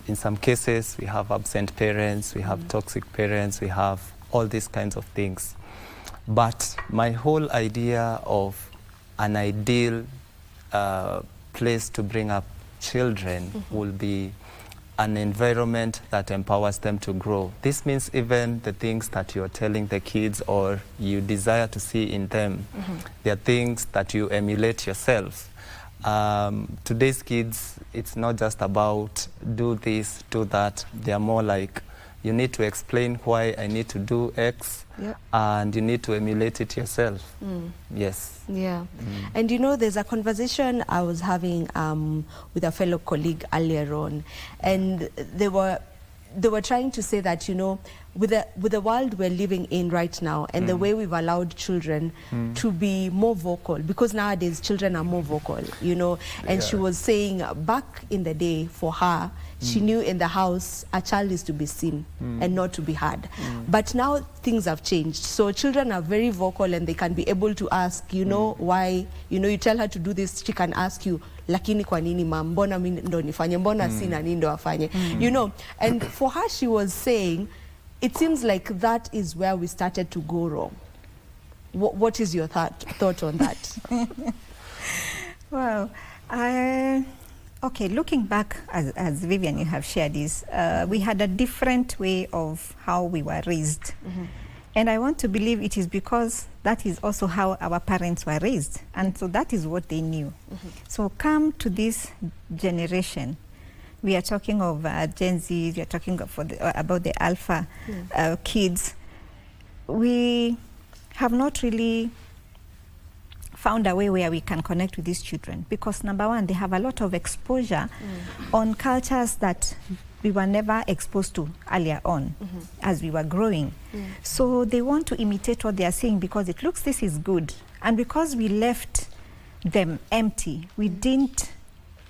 in some cases we have absent parents, we have toxic parents, we have all these kinds of things. But my whole idea of an ideal place to bring up children will be an environment that empowers them to grow. This means even the things that you're telling the kids or you desire to see in them, they're things that you emulate yourself. Today's kids, it's not just about do this, do that. They're more like, you need to explain why I need to do X, and you need to emulate it yourself. Yes. Yeah. And you know, there's a conversation I was having with a fellow colleague earlier on, and they were trying to say that, you know, with the world we're living in right now and the way we've allowed children to be more vocal, because nowadays children are more vocal, you know, and she was saying back in the day for her, she knew in the house a child is to be seen and not to be heard. But now things have changed. So children are very vocal and they can be able to ask, you know, why, you know, you tell her to do this, she can ask you, lakini kwa nini ma, mbona mimi ndo nifanye, mbona si nani ndo afanye, you know. And for her, she was saying, it seems like that is where we started to go wrong. What is your thought on that? Well, okay, looking back, as Vivian, you have shared this, we had a different way of how we were raised. And I want to believe it is because that is also how our parents were raised. And so that is what they knew. So come to this generation, we are talking of Gen Z, we are talking about the alpha kids. We have not really found a way where we can connect with these children, because number one, they have a lot of exposure on cultures that we were never exposed to earlier on as we were growing. So they want to imitate what they are seeing because it looks this is good. And because we left them empty, we didn't,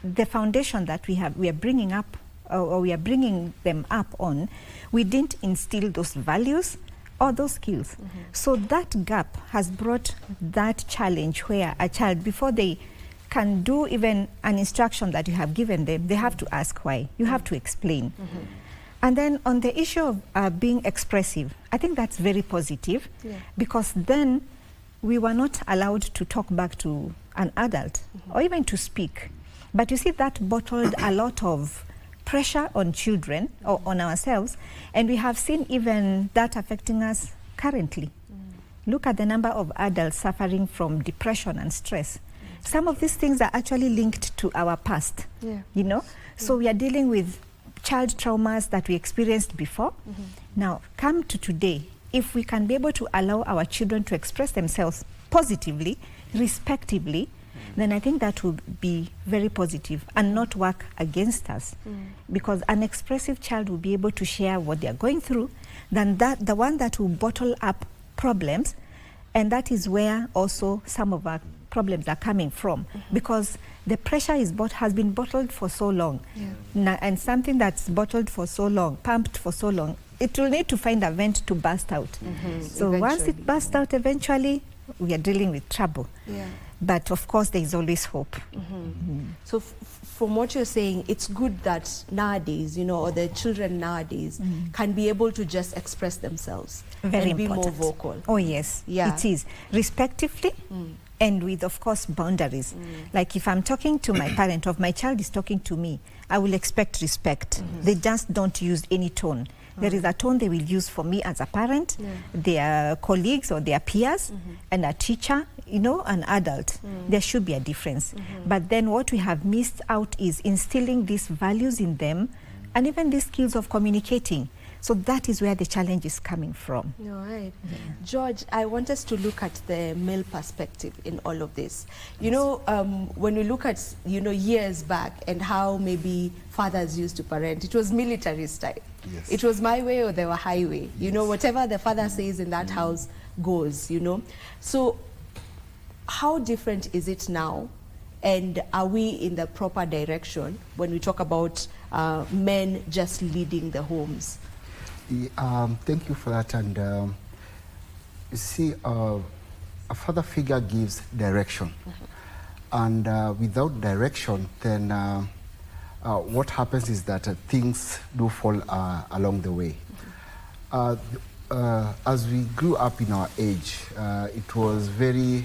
the foundation that we are bringing up, or we are bringing them up on, we didn't instill those values or those skills. So that gap has brought that challenge where a child, before they can do even an instruction that you have given them, they have to ask why. You have to explain. And then on the issue of being expressive, I think that's very positive, because then we were not allowed to talk back to an adult or even to speak. But you see, that bottled a lot of pressure on children or on ourselves, and we have seen even that affecting us currently. Look at the number of adults suffering from depression and stress. Some of these things are actually linked to our past, you know? So we are dealing with child traumas that we experienced before. Now, come to today, if we can be able to allow our children to express themselves positively, respectively, then I think that will be very positive and not work against us. Because an expressive child will be able to share what they are going through than the one that will bottle up problems. And that is where also some of our problems are coming from, because the pressure has been bottled for so long. And something that's bottled for so long, pumped for so long, it will need to find a vent to burst out. So once it bursts out eventually, we are dealing with trouble. But of course, there is always hope. So from what you're saying, it's good that nowadays, you know, or the children nowadays can be able to just express themselves Very and important. be more vocal. Oh yes, it is. Respectively, and with, of course, boundaries. Like if I'm talking to my parent, or if my child is talking to me, I will expect respect. They just don't use any tone. There is a tone they will use for me as a parent, their colleagues or their peers, and a teacher, you know, an adult. There should be a difference. But then what we have missed out is instilling these values in them, and even these skills of communicating. So that is where the challenge is coming from. All right. George, I want us to look at the male perspective in all of this. You know, when we look at, you know, years back and how maybe fathers used to parent, it was military style. It was my way or the highway. You know, whatever the father says in that house goes, you know. So how different is it now? And are we in the proper direction when we talk about men just leading the homes? Thank you for that. And you see, a father figure gives direction. And without direction, then what happens is that things do fall along the way. As we grew up in our age, it was very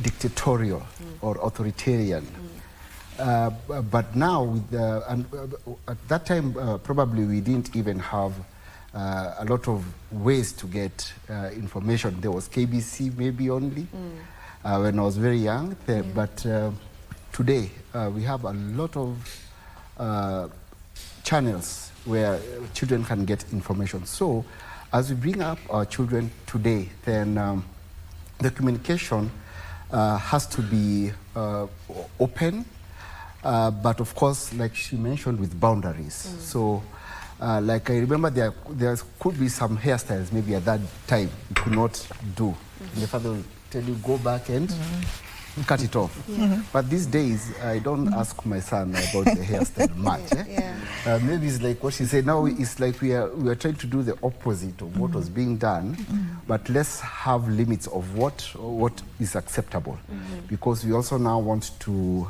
dictatorial or authoritarian. But now, with at that time, probably we didn't even have a lot of ways to get information. There was KBC maybe only when I was very young. But today, we have a lot of channels where children can get information. So as we bring up our children today, then the communication has to be open, but of course, like she mentioned, with boundaries. So Like I remember there could be some hairstyles maybe at that time you could not do. The father will tell you, go back and cut it off. But these days, I don't ask my son about the hairstyle much. Maybe it's like what she said, now it's like we are trying to do the opposite of what was being done, but let's have limits of what is acceptable. Because we also now want to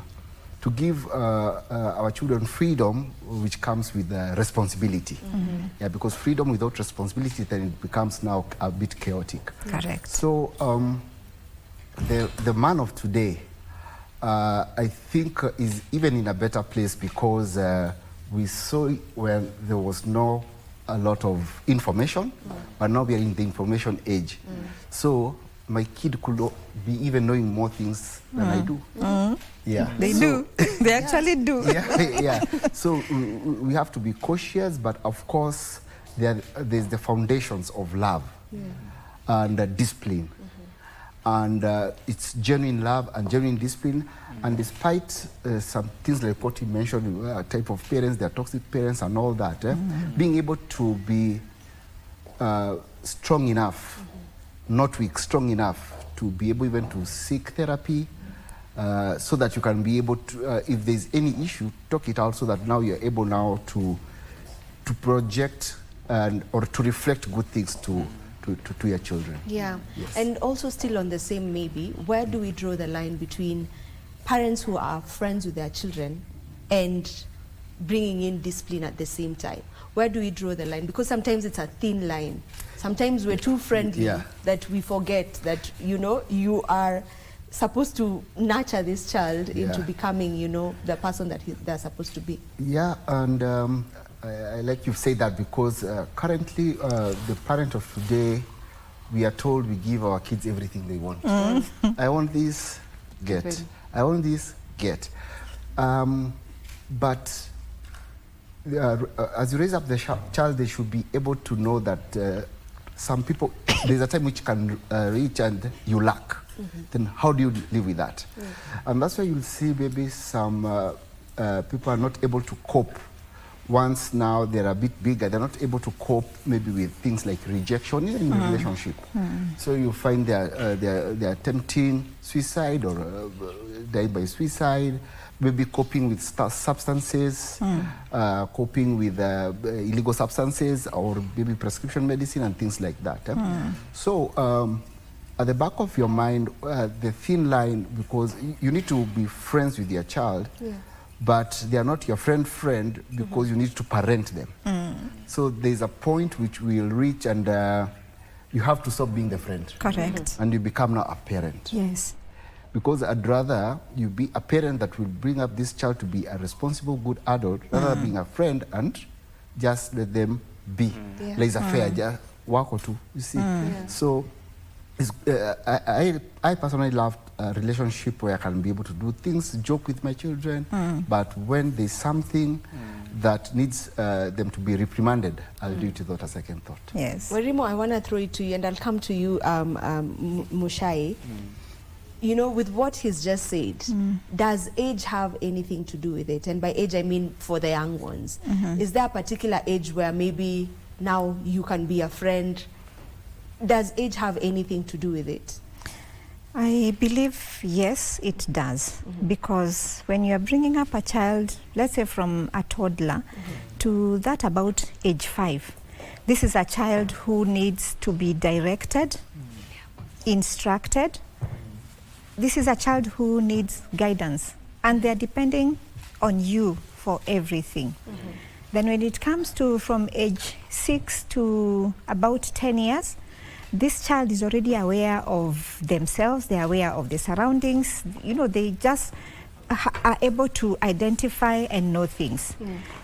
give our children freedom, which comes with responsibility. Yeah, because freedom without responsibility, then it becomes now a bit chaotic. Correct. So the man of today, I think, is even in a better place because we saw when there was no a lot of information, but now we are in the information age. So my kid could be even knowing more things than I do. Yeah, they do. They actually do. Yeah. So we have to be cautious, but of course there's the foundations of love and discipline. And it's genuine love and genuine discipline. And despite some things like what you mentioned, type of parents, they're toxic parents and all that, being able to be strong enough, not weak, strong enough to be able even to seek therapy so that you can be able to, if there's any issue, talk it out so that now you're able now to project or to reflect good things to your children. Yeah. Yes. And also still on the same maybe, where do we draw the line between parents who are friends with their children and bringing in discipline at the same time? Where do we draw the line? Because sometimes it's a thin line. Sometimes we're too friendly that we forget that, you are supposed to nurture this child into becoming, the person that they're supposed to be. Yeah, and I like you say that because currently the parent of today, we are told we give our kids everything they want. I want this, get. I want this, get. But as you raise up the child, they should be able to know that some people, there's a time which can reach and you lack. Then how do you live with that? And that's why you'll see maybe some people are not able to cope. Once now they're a bit bigger, they're not able to cope maybe with things like rejection in a relationship. So you find they're attempting suicide or dying by suicide, maybe coping with substances, coping with illegal substances or maybe prescription medicine and things like that. So at the back of your mind, the thin line, because you need to be friends with your child, but they are not your friend because you need to parent them. So there's a point which we'll reach and you have to stop being the friend. Correct. And you become now a parent. Yes. Because I'd rather you be a parent that will bring up this child to be a responsible, good adult, rather than being a friend and just let them be. Laissez-faire, just work or two, you see. So I personally love a relationship where I can be able to do things, joke with my children, but when there's something that needs them to be reprimanded, I'll do it without a second thought. Yes. Well, Rimo, I want to throw it to you, and I'll come to you, Mushai. With what he's just said, does age have anything to do with it? And by age, I mean for the young ones. Is there a particular age where maybe now you can be a friend? Does age have anything to do with it? I believe, yes, it does. Because when you are bringing up a child, let's say from a toddler to that about age 5, this is a child who needs to be directed, instructed. This is a child who needs guidance, and they're depending on you for everything. Then when it comes to from age 6 to about 10 years, this child is already aware of themselves, they're aware of the surroundings, they just are able to identify and know things.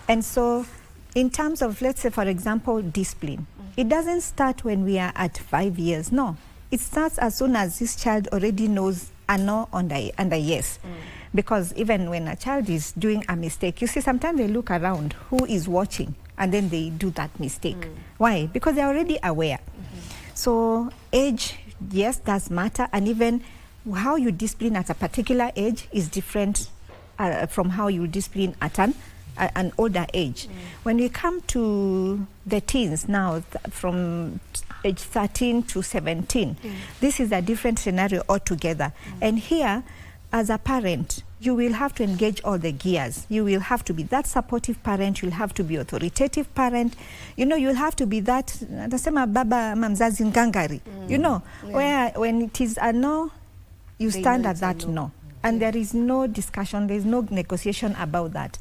And so in terms of, let's say, for example, discipline, it doesn't start when we are at 5 years, no. It starts as soon as this child already knows a no and a yes. Because even when a child is doing a mistake, you see, sometimes they look around who is watching and then they do that mistake. Why? Because they're already aware. So age, yes, does matter, and even how you discipline at a particular age is different from how you discipline at an an older age. When we come to the teens now, from age 13 to 17, this is a different scenario altogether. And here, as a parent, you will have to engage all the gears. You will have to be that supportive parent. You'll have to be authoritative parent. You know, you'll have to be that, nasema baba mamzazi ngangari. You know, where when it is a no, you stand at that no. And there is no discussion, there is no negotiation about that.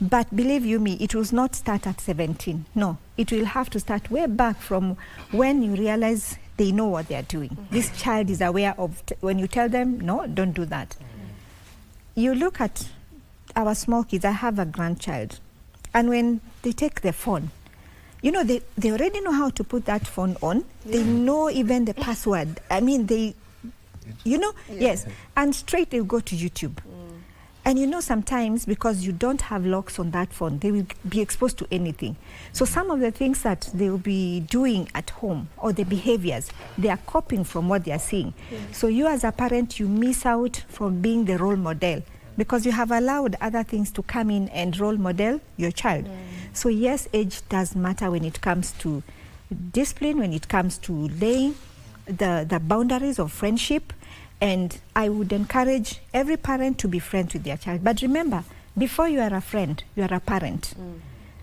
But believe you me, it will not start at 17. No, it will have to start way back from when you realize they know what they are doing. This child is aware of, when you tell them, no, don't do that. You look at our small kids. I have a grandchild. And when they take the phone, you know, they already know how to put that phone on. They know even the password. I mean, they, you know, yes. And straight they'll go to YouTube. And you know, sometimes because you don't have locks on that phone, they will be exposed to anything. So some of the things that they will be doing at home, or the behaviors, they are copying from what they are seeing. So you as a parent, you miss out from being the role model, because you have allowed other things to come in and role model your child. So yes, age does matter when it comes to discipline, when it comes to laying the boundaries of friendship. And I would encourage every parent to be friends with their child. But remember, before you are a friend, you are a parent.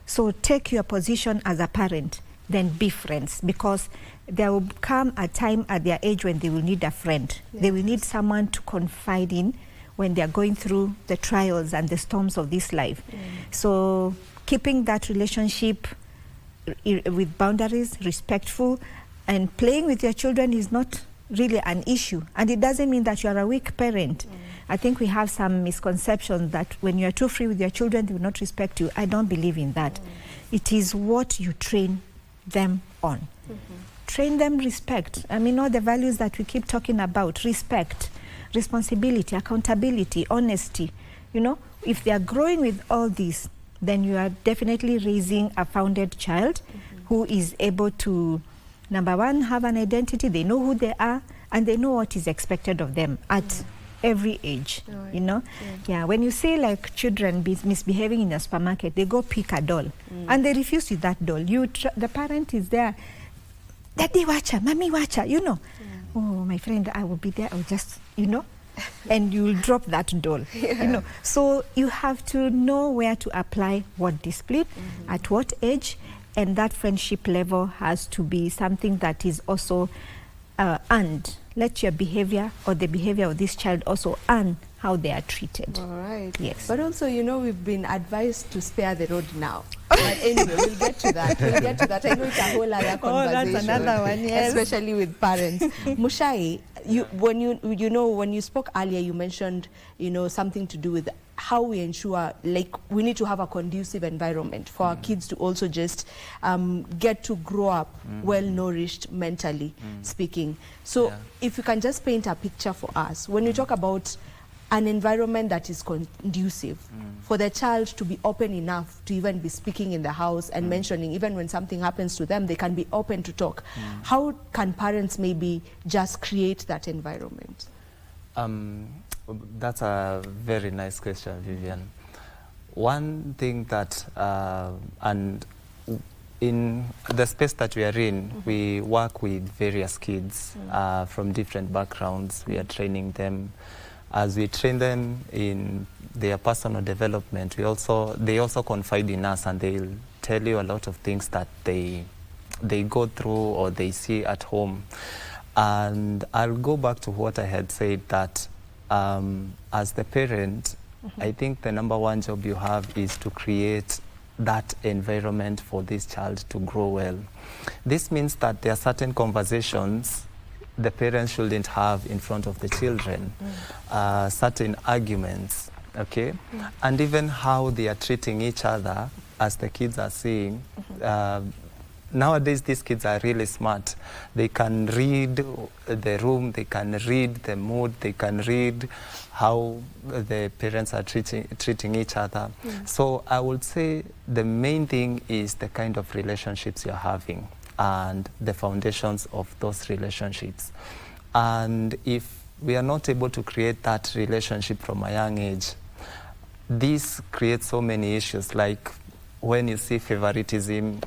So take your position as a parent, then be friends, because there will come a time at their age when they will need a friend. They will need someone to confide in when they are going through the trials and the storms of this life. So keeping that relationship with boundaries, respectful, and playing with your children is not really an issue. And it doesn't mean that you are a weak parent. I think we have some misconceptions that when you are too free with your children, they will not respect you. I don't believe in that. It is what you train them on. Train them respect. I mean, all the values that we keep talking about: respect, responsibility, accountability, honesty. You know, if they are growing with all these, then you are definitely raising a founded child who is able to, number one, have an identity. They know who they are, and they know what is expected of them at every age. You know, when you see like children misbehaving in a supermarket, they go pick a doll and they refuse with that doll. The parent is there, daddy watcha, mommy watcha, you know. Oh, my friend, I will be there. I will just, you know, and you will drop that doll. You know, so you have to know where to apply what discipline, at what age. And that friendship level has to be something that is also earned. Let your behavior or the behavior of this child also earn how they are treated. All right. Yes. But also, you know, we've been advised to spare the road now. But anyway, we'll get to that. We'll get to that. I know it's a whole other conversation. That's another one, yes. Especially with parents. Mushai, when you spoke earlier, you mentioned, you know, something to do with how we ensure, like, we need to have a conducive environment for our kids to also just get to grow up well-nourished, mentally speaking. So if you can just paint a picture for us, when you talk about an environment that is conducive for the child to be open enough to even be speaking in the house and mentioning, even when something happens to them, they can be open to talk. How can parents maybe just create that environment? That's a very nice question, Vivian. One thing that, and in the space that we are in, we work with various kids from different backgrounds. We are training them. As we train them in their personal development, they also confide in us, and they'll tell you a lot of things that they go through or they see at home. And I'll go back to what I had said, that as the parent, I think the number one job you have is to create that environment for this child to grow well. This means that there are certain conversations the parents shouldn't have in front of the children, certain arguments, okay? And even how they are treating each other, as the kids are seeing. Nowadays, these kids are really smart. They can read the room, they can read the mood, they can read how the parents are treating each other. So I would say the main thing is the kind of relationships you're having and the foundations of those relationships. And if we are not able to create that relationship from a young age, this creates so many issues, like when you see favoritism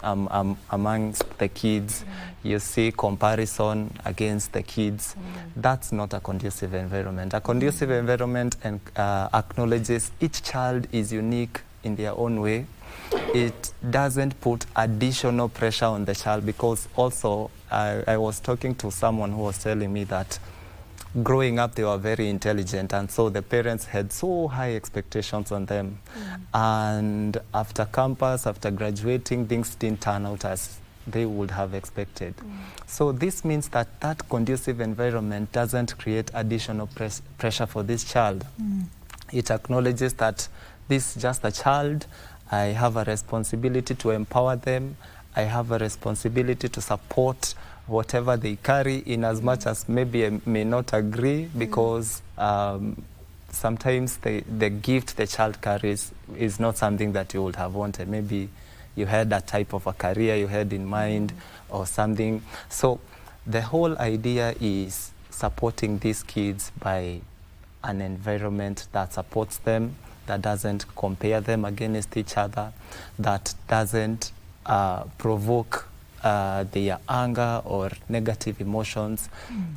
amongst the kids, you see comparison against the kids. That's not a conducive environment. A conducive environment acknowledges each child is unique in their own way. It doesn't put additional pressure on the child, because also I was talking to someone who was telling me that growing up they were very intelligent, and so the parents had so high expectations on them. And after campus, after graduating, things didn't turn out as they would have expected. So this means that that conducive environment doesn't create additional pressure for this child. It acknowledges that this is just a child. I have a responsibility to empower them. I have a responsibility to support whatever they carry, in as much as maybe I may not agree, because sometimes the gift the child carries is not something that you would have wanted. Maybe you had a type of a career you had in mind or something. So the whole idea is supporting these kids by an environment that supports them, that doesn't compare them against each other, that doesn't provoke their anger or negative emotions.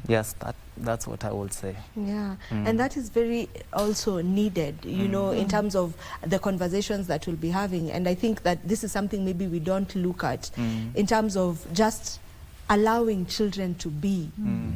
Yes, that's what I would say. Yeah, and that is very also needed, you know, in terms of the conversations that we'll be having. And I think that this is something maybe we don't look at in terms of just allowing children to be,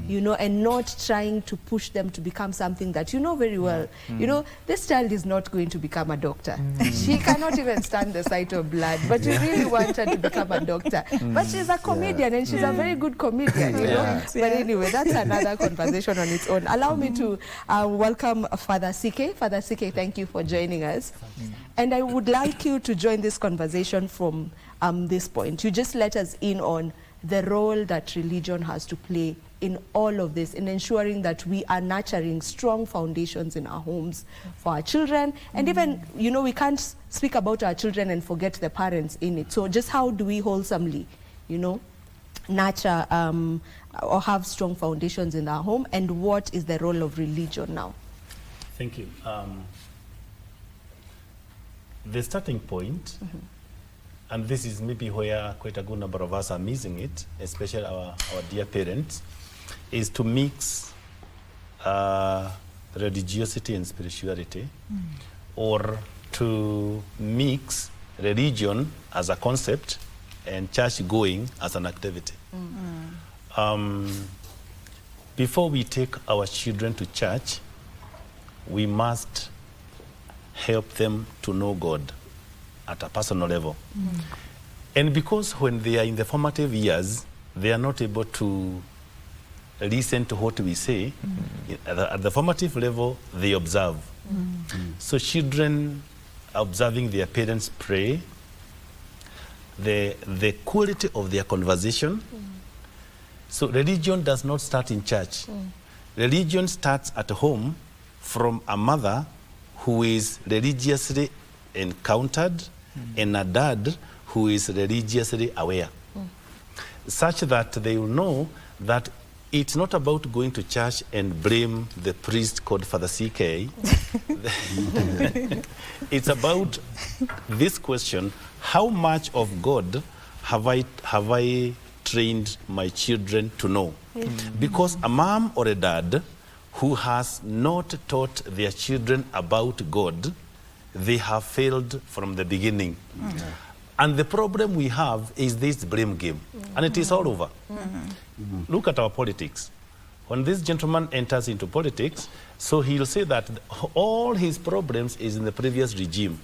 you know, and not trying to push them to become something that you know very well. You know, this child is not going to become a doctor. She cannot even stand the sight of blood, but you really want her to become a doctor. But she's a comedian, and she's a very good comedian, you know. But anyway, that's another conversation on its own. Allow me to welcome Father CK. Father CK, thank you for joining us. And I would like you to join this conversation from this point. You just let us in on the role that religion has to play in all of this, in ensuring that we are nurturing strong foundations in our homes for our children. And even, you know, we can't speak about our children and forget the parents in it. So just how do we wholesomely, you know, nurture or have strong foundations in our home, and what is the role of religion now? Thank you. The starting point, and this is maybe where quite a good number of us are missing it, especially our dear parents, is to mix religiosity and spirituality, or to mix religion as a concept and church going as an activity. Before we take our children to church, we must help them to know God at a personal level. And because when they are in the formative years, they are not able to listen to what we say, at the formative level, they observe. So children observing their parents pray, the quality of their conversation. So religion does not start in church. Religion starts at home from a mother who is religiously encountered and a dad who is religiously aware, such that they will know that it's not about going to church and blame the priest called Father CK. It's about this question: how much of God have I trained my children to know? Because a mom or a dad who has not taught their children about God, they have failed from the beginning. And the problem we have is this blame game, and it is all over. Look at our politics. When this gentleman enters into politics, so he'll say that all his problems is in the previous regime.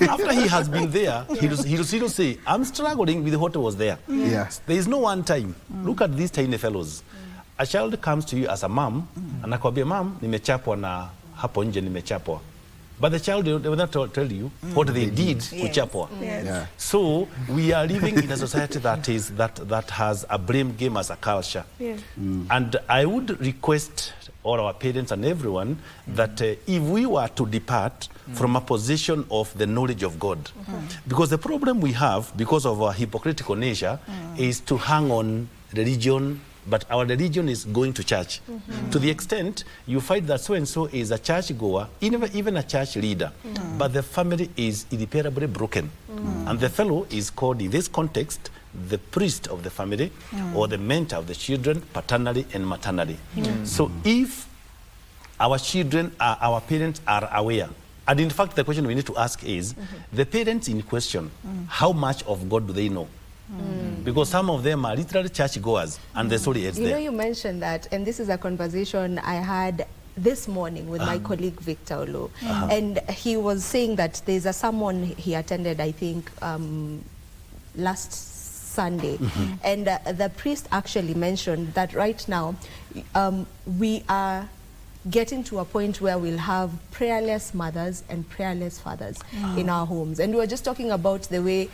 After he has been there, he'll still say, I'm struggling with what was there. Yes. There is no one time. Look at these tiny fellows. A child comes to you as a mom, and anakwambia, mom, nimechapwa na hapo nje nimechapwa. But the child, they will not tell you what they did kuchapwa. So we are living in a society that has a blame game as a culture. And I would request all our parents and everyone that if we were to depart from a position of the knowledge of God, because the problem we have, because of our hypocritical nature, is to hang on religion but our religion is going to church. To the extent you find that so-and-so is a church goer, even a church leader, but the family is irreparably broken. And the fellow is called, in this context, the priest of the family or the mentor of the children, paternally and maternally. So if our children, our parents are aware, and in fact the question we need to ask is, the parents in question, how much of God do they know? Because some of them are literally church goers and the story is there. You know, you mentioned that, and this is a conversation I had this morning with my colleague Victor Olo, and he was saying that there's a sermon he attended, I think, last Sunday, and the priest actually mentioned that right now we are getting to a point where we'll have prayerless mothers and prayerless fathers in our homes. And we were just talking about the way,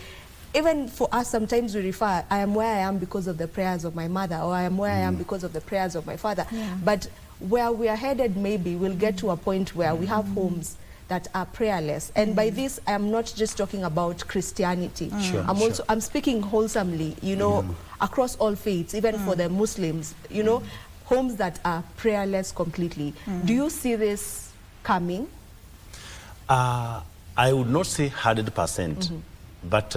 even for us, sometimes we refer, I am where I am because of the prayers of my mother, or I am where I am because of the prayers of my father. But where we are headed, maybe we'll get to a point where we have homes that are prayerless. And by this, I am not just talking about Christianity. I'm speaking wholesomely, you know, across all faiths, even for the Muslims, you know, homes that are prayerless completely. Do you see this coming? I would not say 100%, but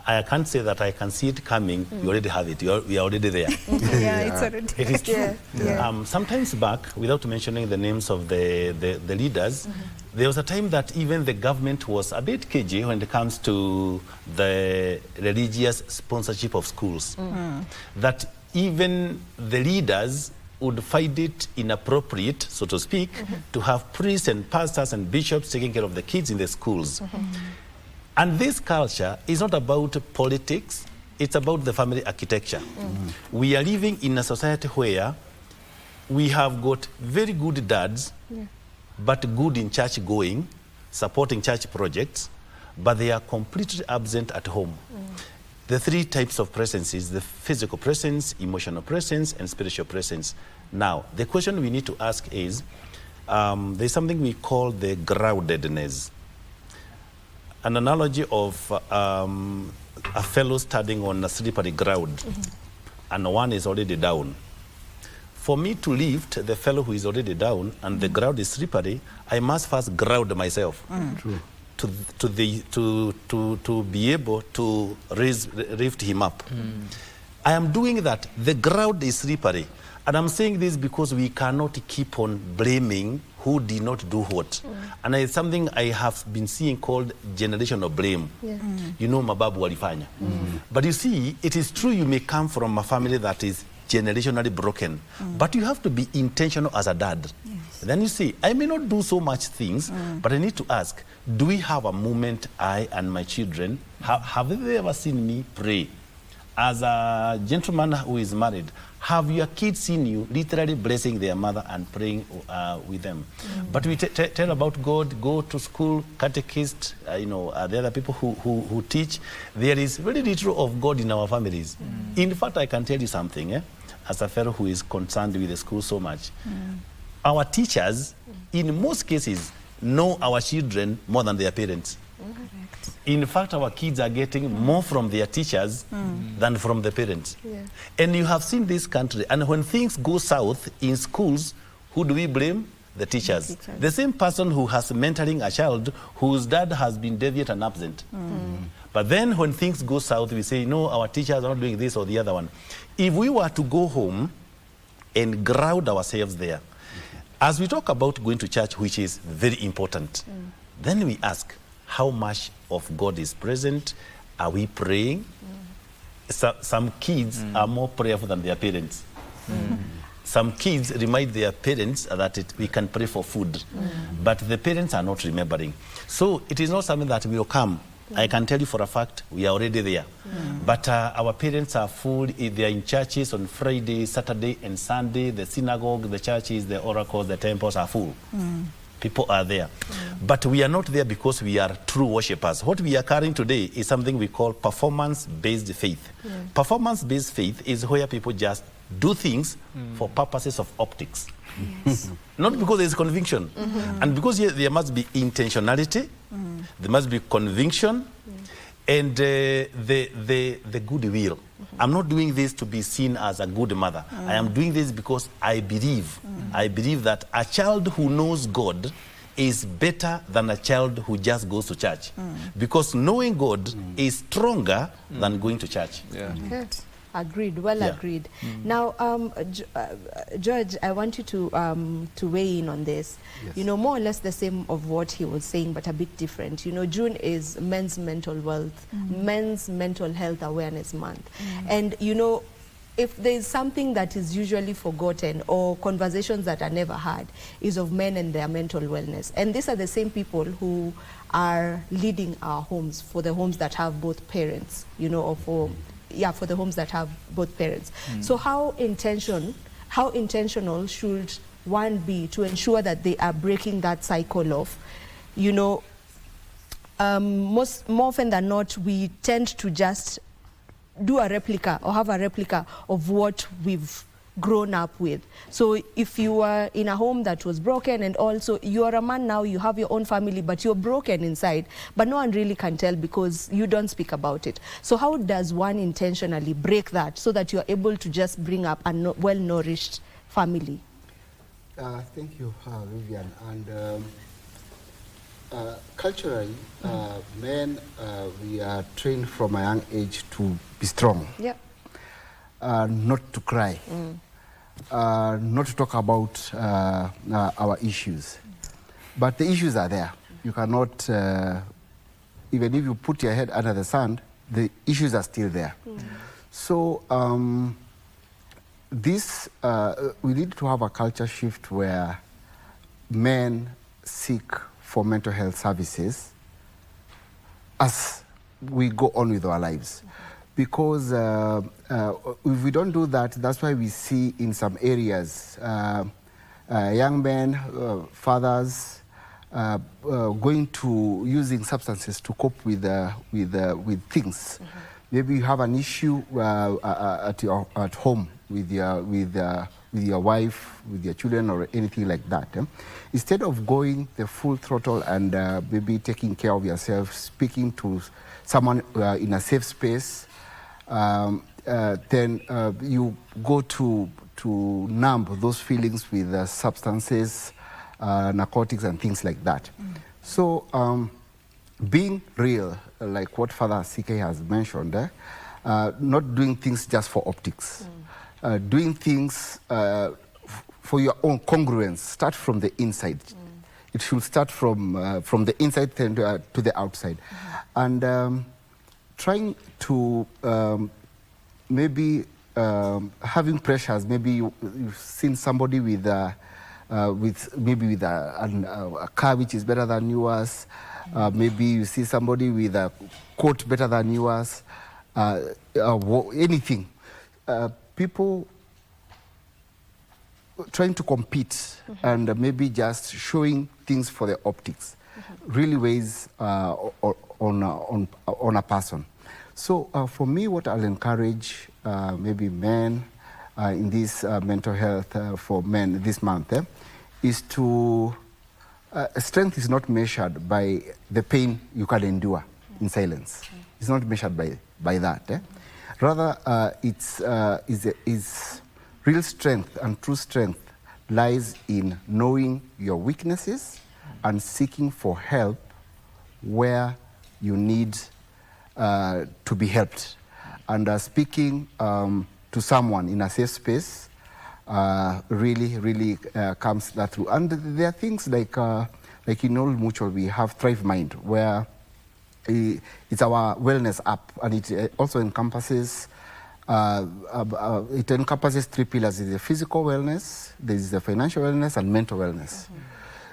I can't say that I can see it coming. We already have it. We are already there. It's already It is true. Sometimes back, without mentioning the names of the leaders, there was a time that even the government was a bit cagey when it comes to the religious sponsorship of schools. That even the leaders would find it inappropriate, so to speak, to have priests and pastors and bishops taking care of the kids in the schools. And this culture is not about politics, it's about the family architecture. We are living in a society where we have got very good dads, but good in church going, supporting church projects, but they are completely absent at home. The three types of presences, the physical presence, emotional presence, and spiritual presence. Now, the question we need to ask is, there's something we call the groundedness. An analogy of a fellow standing on a slippery ground, and one is already down. For me to lift the fellow who is already down and the ground is slippery, I must first ground myself to be able to lift him up. I am doing that. The ground is slippery. And I'm saying this because we cannot keep on blaming who did not do what. And it's something I have been seeing called generational blame. You know, mababu walifanya. But you see, it is true you may come from a family that is generationally broken, but you have to be intentional as a dad. Then you see, I may not do so much things, but I need to ask, do we have a moment, I and my children, have they ever seen me pray? As a gentleman who is married, have your kids seen you literally blessing their mother and praying with them? But we tell about God, go to school, catechist, you know, the other people who teach. There is very little of God in our families. In fact, I can tell you something, as a fellow who is concerned with the school so much. Our teachers, in most cases, know our children more than their parents. In fact, our kids are getting more from their teachers than from the parents. And you have seen this country, and when things go south in schools, who do we blame? The teachers. The same person who has mentoring a child whose dad has been deviant and absent. But then when things go south, we say, no, our teachers are not doing this or the other one. If we were to go home and ground ourselves there, as we talk about going to church, which is very important, then we ask, how much of God is present? Are we praying? Some kids are more prayerful than their parents. Some kids remind their parents that we can pray for food, but the parents are not remembering. So it is not something that will come. I can tell you for a fact, we are already there. But our parents are full. They are in churches on Friday, Saturday, and Sunday. The synagogue, the churches, the oracles, the temples are full. People are there. But we are not there because we are true worshippers. What we are carrying today is something we call performance-based faith. Performance-based faith is where people just do things for purposes of optics. Not because there is conviction. And because there must be intentionality, there must be conviction, and the goodwill. I'm not doing this to be seen as a good mother. I am doing this because I believe that a child who knows God is better than a child who just goes to church. Because knowing God is stronger than going to church. Okay. Agreed, well agreed. Now, George, I want you to weigh in on this. Yes. You know, more or less the same of what he was saying, but a bit different. You know, June is Men's Mental Wealth, Men's Mental Health Awareness Month. And, you know, if there's something that is usually forgotten or conversations that are never had, is of men and their mental wellness. And these are the same people who are leading our homes, for the homes that have both parents, you know, or for the homes that have both parents. So how intentional should one be to ensure that they are breaking that cycle of, you know, more often than not, we tend to just do a replica or have a replica of what we've grown up with. So if you are in a home that was broken, and also you are a man now, you have your own family, but you're broken inside, but no one really can tell because you don't speak about it. So how does one intentionally break that so that you're able to just bring up a well-nourished family? Thank you, Vivian. And culturally, men, we are trained from a young age to be strong. Yeah. Not to cry, not to talk about our issues. But the issues are there. You cannot, even if you put your head under the sand, the issues are still there. So we need to have a culture shift where men seek for mental health services as we go on with our lives. Because if we don't do that, that's why we see in some areas young men, fathers, going to using substances to cope with things. Maybe you have an issue at home with your wife, with your children, or anything like that. Instead of going the full throttle and maybe taking care of yourself, speaking to someone in a safe space, then you go to numb those feelings with substances, narcotics, and things like that. So being real, like what Father CK has mentioned, not doing things just for optics, doing things for your own congruence. Start from the inside. It should start from the inside to the outside. And trying to maybe having pressures. Maybe you've seen somebody with a car which is better than yours. Maybe you see somebody with a coat better than yours. Anything. People trying to compete and maybe just showing things for the optics really weighs on a person. So for me, what I'll encourage maybe men in this mental health for men this month is to strength is not measured by the pain you can endure in silence. It's not measured by that. Rather, it's real strength and true strength lies in knowing your weaknesses and seeking for help where you need to be helped. And speaking to someone in a safe space really comes that through. And there are things like in Old Mutual, we have Thrive Mind, where it's our wellness app, and it also encompasses three pillars. There's the physical wellness, there's the financial wellness, and mental wellness.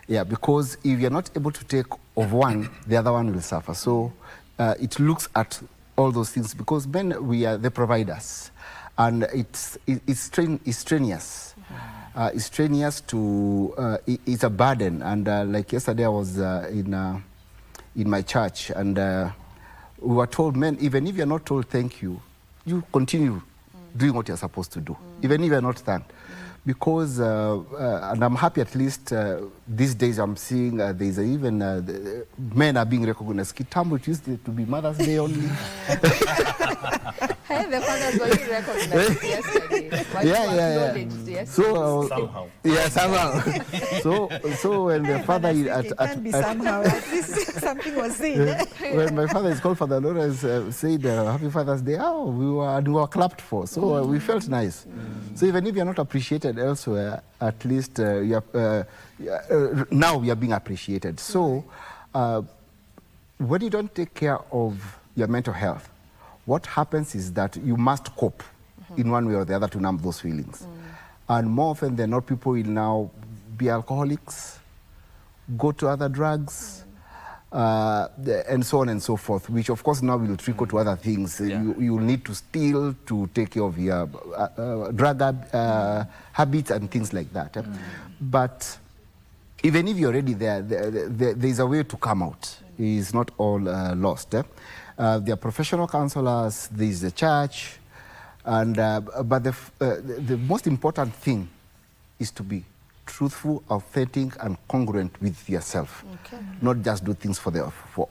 Yeah, because if you're not able to take of one, the other one will suffer. So it looks at all those things, because men, we are the providers, and it's strenuous. It's strenuous to, it's a burden. And like yesterday, I was in my church, and we were told, men, even if you're not told thank you, you continue doing what you're supposed to do. even if you're not thanked. Because, and I'm happy at least these days I'm seeing there's even men are being recognized. Kitambo, it used to be Mother's Day only. Hey, the fathers were recognized yesterday. Yeah. So somehow. Yeah, somehow. so when the father it can be somehow. At least something was said. When my father is called Father Lawrence said Happy Father's Day, we were clapped for. So we felt nice. So even if you're not appreciated elsewhere, at least now we are being appreciated. So when you don't take care of your mental health, what happens is that you must cope in one way or the other to numb those feelings. And more often than not, people will now be alcoholics, go to other drugs, and so on and so forth, which of course now will trickle to other things. You'll need to steal to take care of your drug habits and things like that. But even if you're already there, there's a way to come out. It's not all lost. There are professional counselors, there's the church, and but the most important thing is to be truthful, authentic, and congruent with yourself. Okay. Not just do things for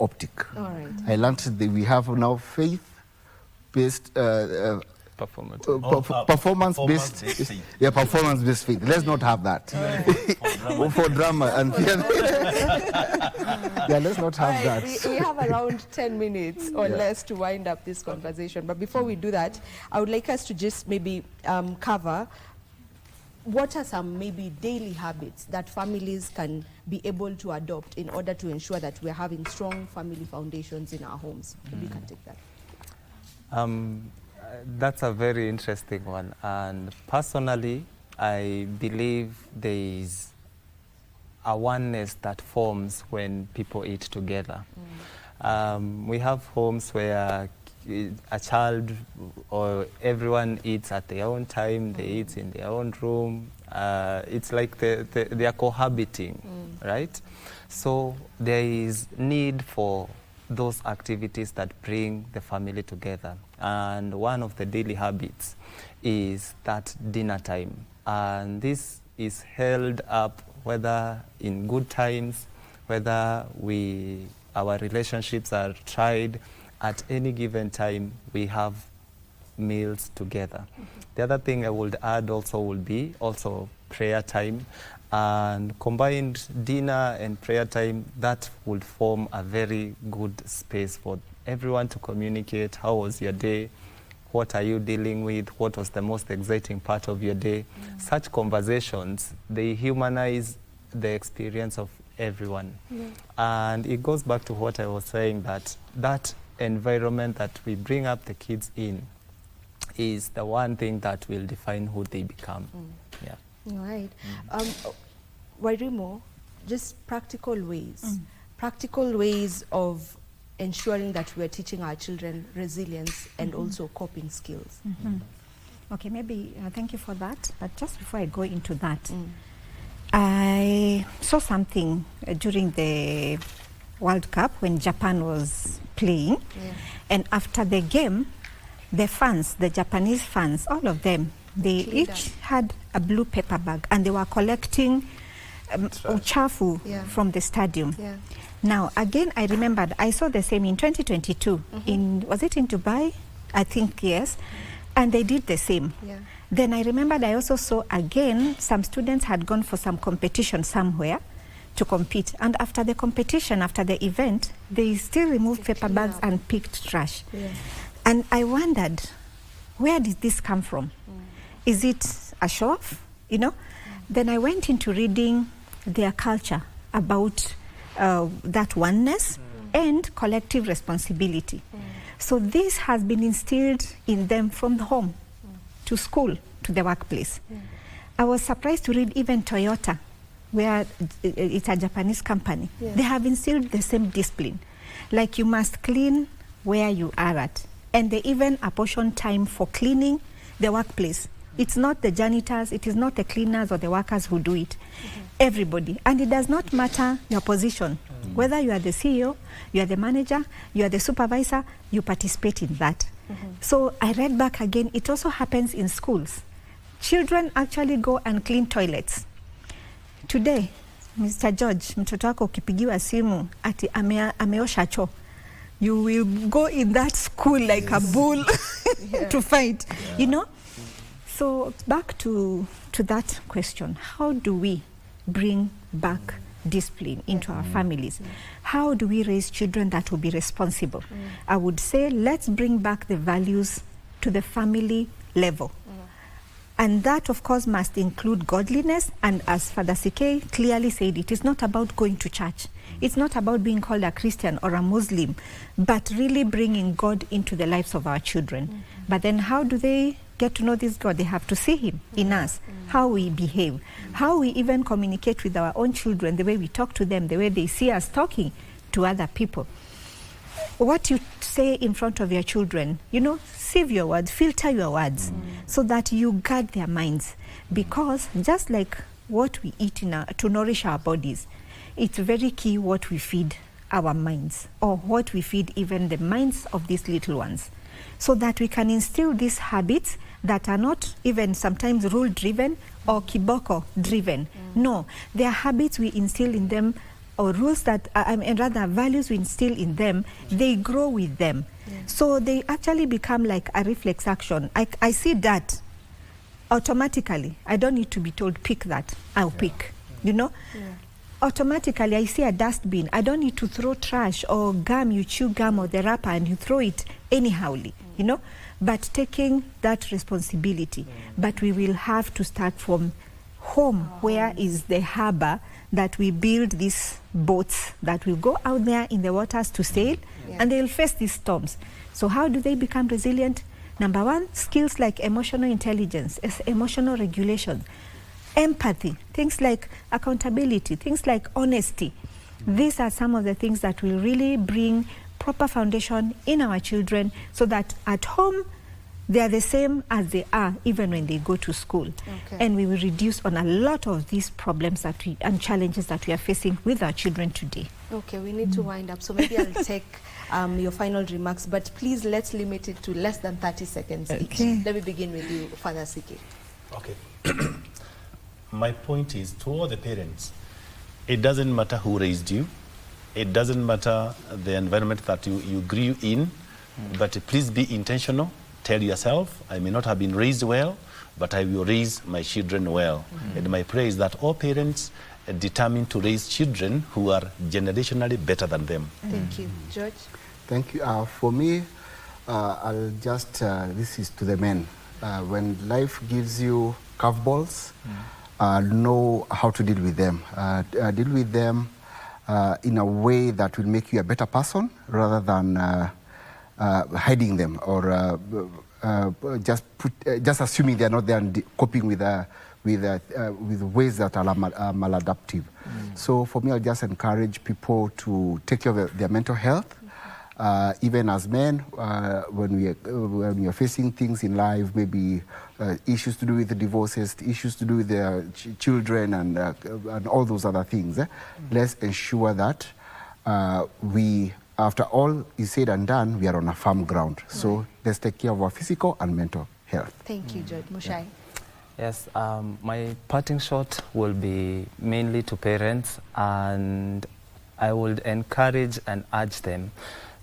optic. All right. I learned that we have now faith-based performance-based performance-based faith. Let's not have that. For drama and let's not have that. We have around 10 minutes or less to wind up this conversation. But before we do that, I would like us to just maybe cover what are some maybe daily habits that families can be able to adopt in order to ensure that we're having strong family foundations in our homes. Maybe you can take that. That's a very interesting one. And personally, I believe there is a oneness that forms when people eat together. We have homes where a child or everyone eats at their own time, they eat in their own room. It's like they are cohabiting, right? So there is need for those activities that bring the family together. And one of the daily habits is that dinner time. And this is held up whether in good times, whether our relationships are tried. At any given time, we have meals together. The other thing I would add also would be prayer time. And combined dinner and prayer time, that would form a very good space for everyone to communicate. How was your day? What are you dealing with? What was the most exciting part of your day? Such conversations, they humanize the experience of everyone. And it goes back to what I was saying, that environment that we bring up the kids in is the one thing that will define who they become. All right. Wairimo, just practical ways of ensuring that we are teaching our children resilience and also coping skills. Okay, maybe thank you for that. But just before I go into that, I saw something during the World Cup when Japan was playing, and after the game, the fans, the Japanese fans, all of them, they each had a blue paper bag and they were collecting uchafu from the stadium. Now, again, I remembered, I saw the same in 2022. Was it in Dubai? I think, yes. And they did the same. Then I remembered I also saw again, some students had gone for some competition somewhere to compete. And after the competition, after the event, they still removed paper bags and picked trash. And I wondered, where did this come from? Is it a show-off? Then I went into reading their culture about that oneness and collective responsibility. So this has been instilled in them from the home to school to the workplace. I was surprised to read even Toyota, where it's a Japanese company. They have instilled the same discipline. Like you must clean where you are at. And they even apportion time for cleaning the workplace. It's not the janitors, it is not the cleaners or the workers who do it. Everybody. And it does not matter your position. Whether you are the CEO, you are the manager, you are the supervisor, you participate in that. So I read back again, it also happens in schools. Children actually go and clean toilets. Today, Mr. George, mtoto wako ukipigiwa simu ati ameosha choo, you will go in that school like a bull to fight, you know? So back to that question, how do we bring back discipline into our families? How do we raise children that will be responsible? I would say let's bring back the values to the family level. And that, of course, must include godliness. And as Father CK clearly said, it is not about going to church. It's not about being called a Christian or a Muslim, but really bringing God into the lives of our children. But then how do they get to know this God? They have to see him in us, how we behave, how we even communicate with our own children, the way we talk to them, the way they see us talking to other people. What you say in front of your children, you know, sieve your words, filter your words, so that you guard their minds. Because just like what we eat to nourish our bodies, it's very key what we feed our minds, or what we feed even the minds of these little ones, so that we can instill these habits that are not even sometimes rule-driven or kiboko-driven. No, they are habits we instill in them, or rules that, and rather values we instill in them, they grow with them. So they actually become like a reflex action. I see that automatically. I don't need to be told, pick that, I'll pick, you know? Automatically, I see a dustbin. I don't need to throw trash or gum, you chew gum or the wrapper and you throw it anyhowly, you know? But taking that responsibility. But we will have to start from home, where is the harbor that we build these boats that will go out there in the waters to sail, and they'll face these storms. So how do they become resilient? Number one, skills like emotional intelligence, emotional regulation, empathy, things like accountability, things like honesty. These are some of the things that will really bring proper foundation in our children, so that at home they are the same as they are even when they go to school. And we will reduce on a lot of these problems that and challenges that we are facing with our children today. Okay, we need to wind up, so maybe I'll take your final remarks, but please let's limit it to less than 30 seconds each. Let me begin with you, Father CK. Okay. My point is, to all the parents, it doesn't matter who raised you, it doesn't matter the environment that you grew in, but please be intentional. Tell yourself, I may not have been raised well, but I will raise my children well. And my prayer is that all parents are determined to raise children who are generationally better than them. Thank you. George? Thank you. For me, I'll just, this is to the men. When life gives you curveballs, know how to deal with them. Deal with them in a way that will make you a better person, rather than hiding them, or just assuming they're not there and coping with ways that are maladaptive. So for me, I'll just encourage people to take care of their mental health. Even as men, when we are facing things in life, maybe issues to do with the divorces, issues to do with their children, and all those other things, let's ensure that we, after all is said and done, we are on a firm ground. So let's take care of our physical and mental health. Thank you, George. Mushai? Yes, my parting shot will be mainly to parents, and I would encourage and urge them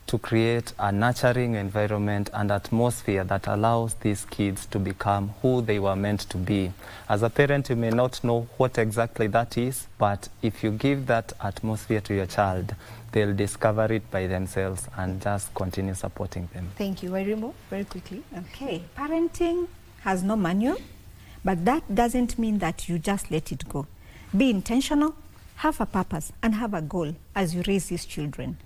to create a nurturing environment and atmosphere that allows these kids to become who they were meant to be. As a parent, you may not know what exactly that is, but if you give that atmosphere to your child, they'll discover it by themselves, and just continue supporting them. Thank you. Wairimu, very quickly. Okay, parenting has no manual, but that doesn't mean that you just let it go. Be intentional, have a purpose, and have a goal as you raise these children.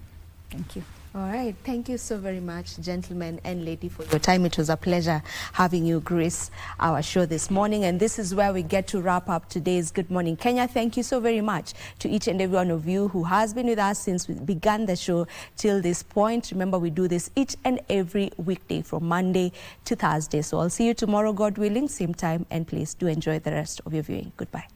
Thank you. All right. Thank you so very much, gentlemen and lady, for your time. It was a pleasure having you grace our show this morning. And this is where we get to wrap up today's Good Morning Kenya. Thank you so very much to each and every one of you who has been with us since we began the show till this point. Remember, we do this each and every weekday from Monday to Thursday. So I'll see you tomorrow, God willing, same time and place. Do enjoy the rest of your viewing. Goodbye.